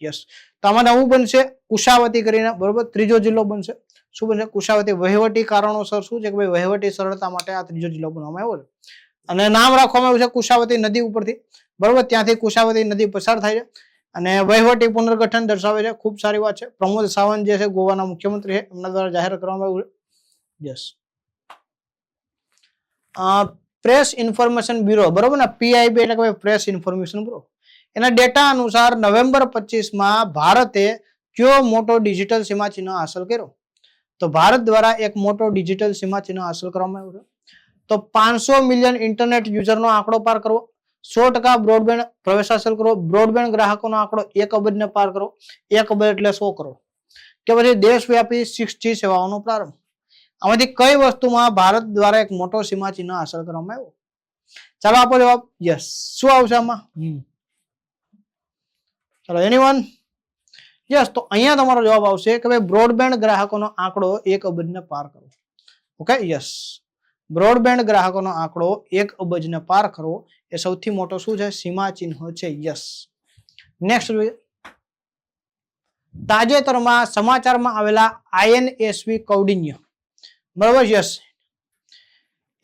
યસ, તો આમાં નવું બનશે કુશાવતી કરીને, બરોબર. 3જો જિલ્લો બનશે. શું બનશે? કુશાવતી. વહીવટી કારણોસર શું છે કે ભાઈ વહીવટી સરળતા માટે આ 3જો જિલ્લો બનાવવામાં આવ્યો છે. અને નામ રાખવામાં આવ્યું છે કુશાવતી નદી ઉપરથી, બરોબર, ત્યાંથી કુશાવતી નદી પસાર થાય છે અને વહીવટી પુનર્ગઠન દર્શાવે છે. ખૂબ સારી વાત છે. પ્રમોદ સાવંત જે છે ગોવાના મુખ્યમંત્રી છે, એમના દ્વારા જાહેર કરવામાં આવ્યું છે. યસ. પ્રેસ ઇન્ફોર્મેશન બ્યુરો, બરોબર ને, પીઆઈબી એટલે કે પ્રેસ ઇન્ફોર્મેશન બ્યુરો, એના ડેટા અનુસાર નવેમ્બર 25 ભારતે કયો મોટો ડિજિટલ સીમાચિહ્ન હાંસલ કર્યો? તો ભારત દ્વારા એક મોટો ડિજિટલ સીમાચિહ્ન હાંસલ કરવામાં આવ્યો છે. તો 500 મિલિયન ઇન્ટરનેટ યુઝરનો આંકડો પાર કરવો, 100% બ્રોડબેન્ડ પ્રવેશ હાંસલ કરવો, બ્રોડબેન્ડ ગ્રાહકોનો આંકડો 1 અબજને પાર કરવો, 1 અબજ એટલે 100 કરોડ, કે પછી દેશવ્યાપી 6G સેવાઓનો પ્રારંભ. આમાંથી કઈ વસ્તુમાં ભારત દ્વારા એક મોટો સીમાચિહ્ન હાંસલ કરવામાં આવ્યો? ચાલો આપો જવાબ. યસ, શું આવશે આમાં? ચાલો એનીવન? યસ, તો અહીંયા તમારો જવાબ આવશે કે ભાઈ બ્રોડબેન્ડ ગ્રાહકોનો આંકડો 1 અબજને પાર કરવો. ઓકે, યસ, બ્રોડબેન્ડ ગ્રાહકોનો આંકડો 1 અબજને પાર કરવો એ સૌથી મોટો શું છે? સીમાચિહ્ન છે. યસ. નેક્સ્ટ જોઈએ. તાજેતરમાં સમાચારમાં આવેલા INSV કૌંડિન્ય, બરાબર, યસ,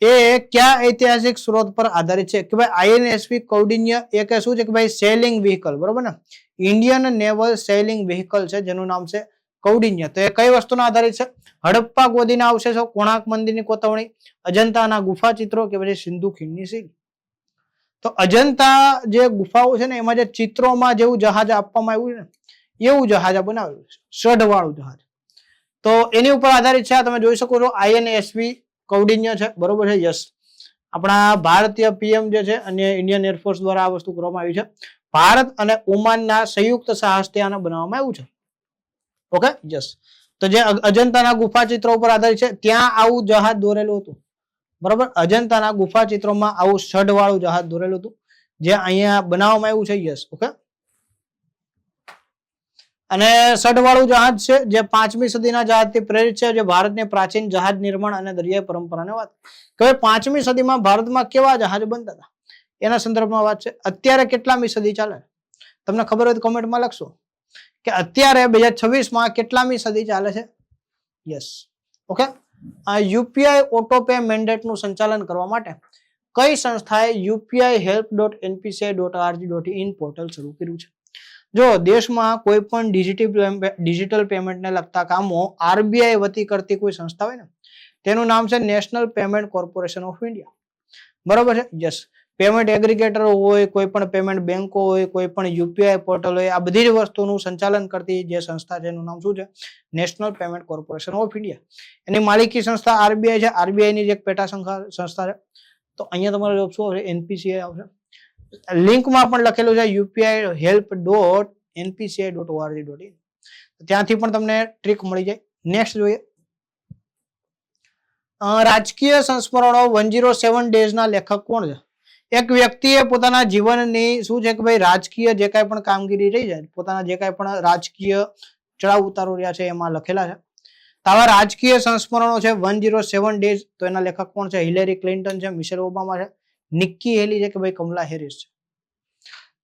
એ કયા ઐતિહાસિક સ્ત્રોત પર આધારિત છે? કે ભાઈ INSV કૌંડિન્ય એ કે શું છે કે ભાઈ સેલિંગ વ્હીકલ, બરોબર ને, ઇન્ડિયન નેવલ સેલિંગ વ્હીકલ છે જેનું નામ છે કૌંડિન્ય. તો એ કઈ વસ્તુના આધારિત છે? હડપ્પા ગોદીના અવશેષો, કોણાર્ક મંદિરની કોતરણી, અજંતાના ગુફા ચિત્રો, કે પછી સિંધુ ખીણની સીલ? તો અજંતા જે ગુફાઓ છે ને એમાં જે ચિત્રોમાં જેવું જહાજ આપવામાં આવ્યું છે ને એવું જહાજ બનાવેલું છે, સઢવાળું જહાજ. તો એની ઉપર આધારિત છે. તમે જોઈ શકો છો INSV કૌંડિન્ય છે, બરોબર છે. યસ, આપણા ભારતીય PM જે છે અને ઇન્ડિયન એરફોર્સ દ્વારા આ વસ્તુ કરવામાં આવી છે. ભારત અને ઓમાનના સંયુક્ત સાહસથી આને બનાવવામાં આવ્યું છે. Okay, yes. તો જે અજંતાના ગુફા ચિત્રો ઉપર આધારિત છે, ત્યાં આવું જહાજ દોરેલું હતું, બરોબર. અજંતાના ગુફા ચિત્રોમાં આવું સઢવાળું જહાજ દોરેલું હતું જે અહીંયા બનાવવામાં આવ્યું છે. Yes, okay. અને સઢવાળું જહાજ છે જે 5મી સદીના જહાજથી પ્રેરિત છે, જે ભારતની પ્રાચીન જહાજ નિર્માણ અને દરિયાઈ પરંપરાને વાત કે 5મી સદીમાં ભારતમાં કેવા જહાજ બનતા હતા એના સંદર્ભમાં વાત છે. અત્યારે કેટલામી સદી ચાલે? તમને ખબર હોય તો કોમેન્ટમાં લખશો કે અત્યારે 2026માં કેટલામી સદી ચાલે છે. Yes, okay. UPI auto pay મેન્ડેટનું સંચાલન કરવા માટે કઈ સંસ્થાએ upi-help.npci.rg.in પોર્ટલ શરૂ કર્યું છે? જો દેશમાં કોઈ પણ ડિજિટલ પેમેન્ટને લગતા કામો RBI વતી કરતી કોઈ સંસ્થા હોય ને તેનું નામ છે national payment corporation of India, બરોબર છે. યસ, પેમેન્ટ એગ્રીગેટર હોય, કોઈ પણ પેમેન્ટ બેંકો હોય, કોઈ પણ યુપીઆઈ પોર્ટલ હોય, આ બધી જ વસ્તુનું સંચાલન કરતી જે સંસ્થા છે એનું નામ શું છે? National payment corporation of India. એની માલિકી સંસ્થા RBI છે. RBI ની જે એક પેટા સંસ્થા છે. તો અહીંયા તમારો જવાબ શું આવશે? NPCI આવશે. લિંકમાં પણ લખેલું છે upi-help.npci.org.in, ત્યાંથી પણ તમને ટ્રીક મળી જાય. નેક્સ્ટ જોઈએ. રાજકીય સંસ્મરણો 107 ડેઝના લેખક કોણ છે? એક વ્યક્તિએ પોતાના જીવનની શું છે કે ભાઈ રાજકીય જે કાંઈ પણ કામગીરી રહી જાય, પોતાના જે કાંઈ પણ રાજકીય ચડાવ ઉતારો રહ્યા છે એમાં લખેલા છે. આવા રાજકીય સંસ્મરણો છે 107 ડેઝ. તો એના લેખક કોણ છે? હિલેરી ક્લિન્ટન છે, મિશેલ ઓબામા છે, નિક્કી હેલી છે, કે ભાઈ કમલા હેરિસ છે?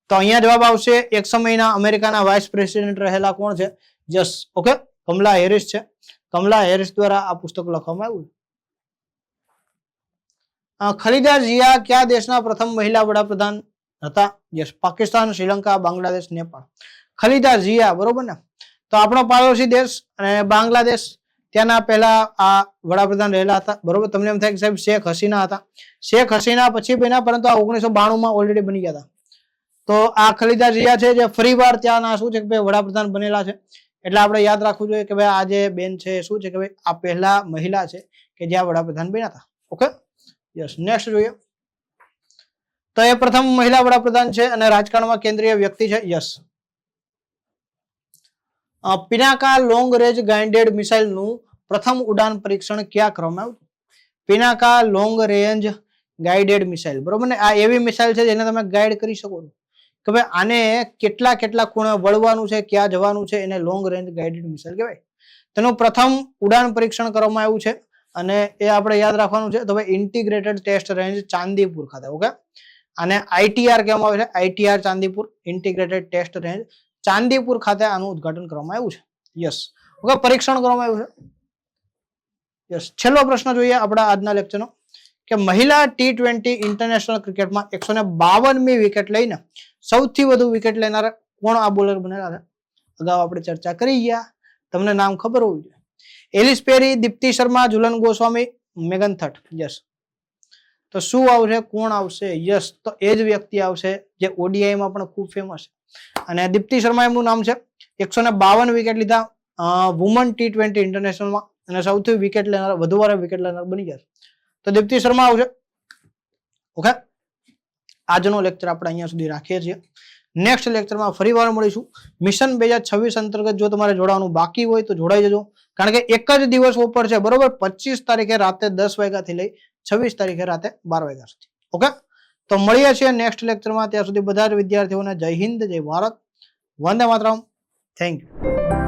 તો અહીંયા જવાબ આવશે એક સમયના અમેરિકાના વાઇસ પ્રેસિડેન્ટ રહેલા કોણ છે? યસ, ઓકે, કમલા હેરિસ છે. કમલા હેરિસ દ્વારા આ પુસ્તક લખવામાં આવ્યું. ખલીદા જિયા કયા દેશના પ્રથમ મહિલા વડાપ્રધાન હતા? યસ, પાકિસ્તાન, શ્રીલંકા, બાંગ્લાદેશ, નેપાળ. ખલીદા જિયા, બરોબર ને. તો આપણો પાડોશી દેશ અને બાંગ્લાદેશ, ત્યાંના પહેલા આ વડાપ્રધાન રહેલા હતા, બરોબર. તમને એમ થાય કે સાહેબ શેખ હસીના હતા. શેખ હસીના પછી બન્યા, પરંતુ આ 1992માં ઓલરેડી બની ગયા હતા. તો આ ખલીદા જિયા છે જે ફરીવાર ત્યાંના શું છે કે ભાઈ વડાપ્રધાન બનેલા છે. એટલે આપણે યાદ રાખવું જોઈએ કે ભાઈ આ જે બેન છે શું છે કે ભાઈ આ પહેલા મહિલા છે કે જ્યાં વડાપ્રધાન બન્યા હતા. Okay, yes. નેક્સ્ટ જોઈએ. તો એ પ્રથમ મહિલા વડાપ્રધાન છે અને રાજકારણમાં કેન્દ્રીય વ્યક્તિ છે. Yes. Pinaka long range guided મિસાઇલનું પ્રથમ ઉડાન પરીક્ષણ ક્યાં કરવામાં આવ્યું? Pinaka long range guided missile, બરોબર ને. આ એવી મિસાઇલ છે જેને તમે ગાઈડ કરી શકો છો કે ભાઈ આને કેટલા ખૂણે વળવાનું છે, ક્યાં જવાનું છે, એને લોંગ રેન્જ ગાઇડેડ મિસાઇલ કહેવાય. તેનું પ્રથમ ઉડાન પરીક્ષણ કરવામાં આવ્યું છે અને એ આપણે યાદ રાખવાનું છે. તો ભાઈ ઇન્ટિગ્રેટેડ ટેસ્ટ રેન્જ ચાંદીપુર ખાતે. ઓકે, અને ITR કહેવામાં આવે છે. ITR Chandipur, Integrated Test Range Chandipur ખાતે આનું ઉદ્ઘાટન કરવામાં આવ્યું છે. યસ, ઓકે, પરીક્ષણ કરવામાં આવ્યું છે. યસ. છેલ્લો પ્રશ્ન જોઈએ આપણા આજના લેક્ચરનો કે મહિલા T20 ઇન્ટરનેશનલ ક્રિકેટમાં 152મી વિકેટ લઈને સૌથી વધુ વિકેટ લેનાર કોણ આ બોલર બનેલા છે? અગાઉ આપણે ચર્ચા કરી ગયા, તમને નામ ખબર હોવું જોઈએ. એલિસ પેરી, દીપ્તિ શર્મા, ઝુલન ગોસ્વામી, મેગન થટ. યસ. તો શું આવશે? કોણ આવશે? યસ, તો એ જ વ્યક્તિ આવશે જે ઓડીઆઈમાં પણ ખૂબ ફેમસ છે. અને દીપ્તિ શર્મા એમનું નામ છે. 152 વિકેટ લીધા વુમન T20 ઇન્ટરનેશનલમાં અને સૌથી વિકેટ લેનાર, વધુ વાર વિકેટ લેનાર બની ગયા. તો દીપ્તિ શર્મા આવશે. ઓકે, આજનો લેક્ચર આપણે અહીંયા સુધી રાખીએ છીએ. નેક્સ્ટ લેક્ચરમાં ફરીવાર મળીશું. મિશન 2026 અંતર્ગત જો તમારે જોડાવાનું બાકી હોય તો જોડાઈ જજો, કારણ કે એક જ દિવસ ઓફર છે, બરોબર. 25 તારીખે રાતે 10 વાગ્યાથી લઈ 26 તારીખે રાતે 12 વાગ્યા સુધી. ઓકે, તો મળીએ છીએ નેક્સ્ટ લેક્ચરમાં. ત્યાં સુધી બધા જ વિદ્યાર્થીઓને જય હિન્દ, જય ભારત, વંદે માતરમ. Thank you.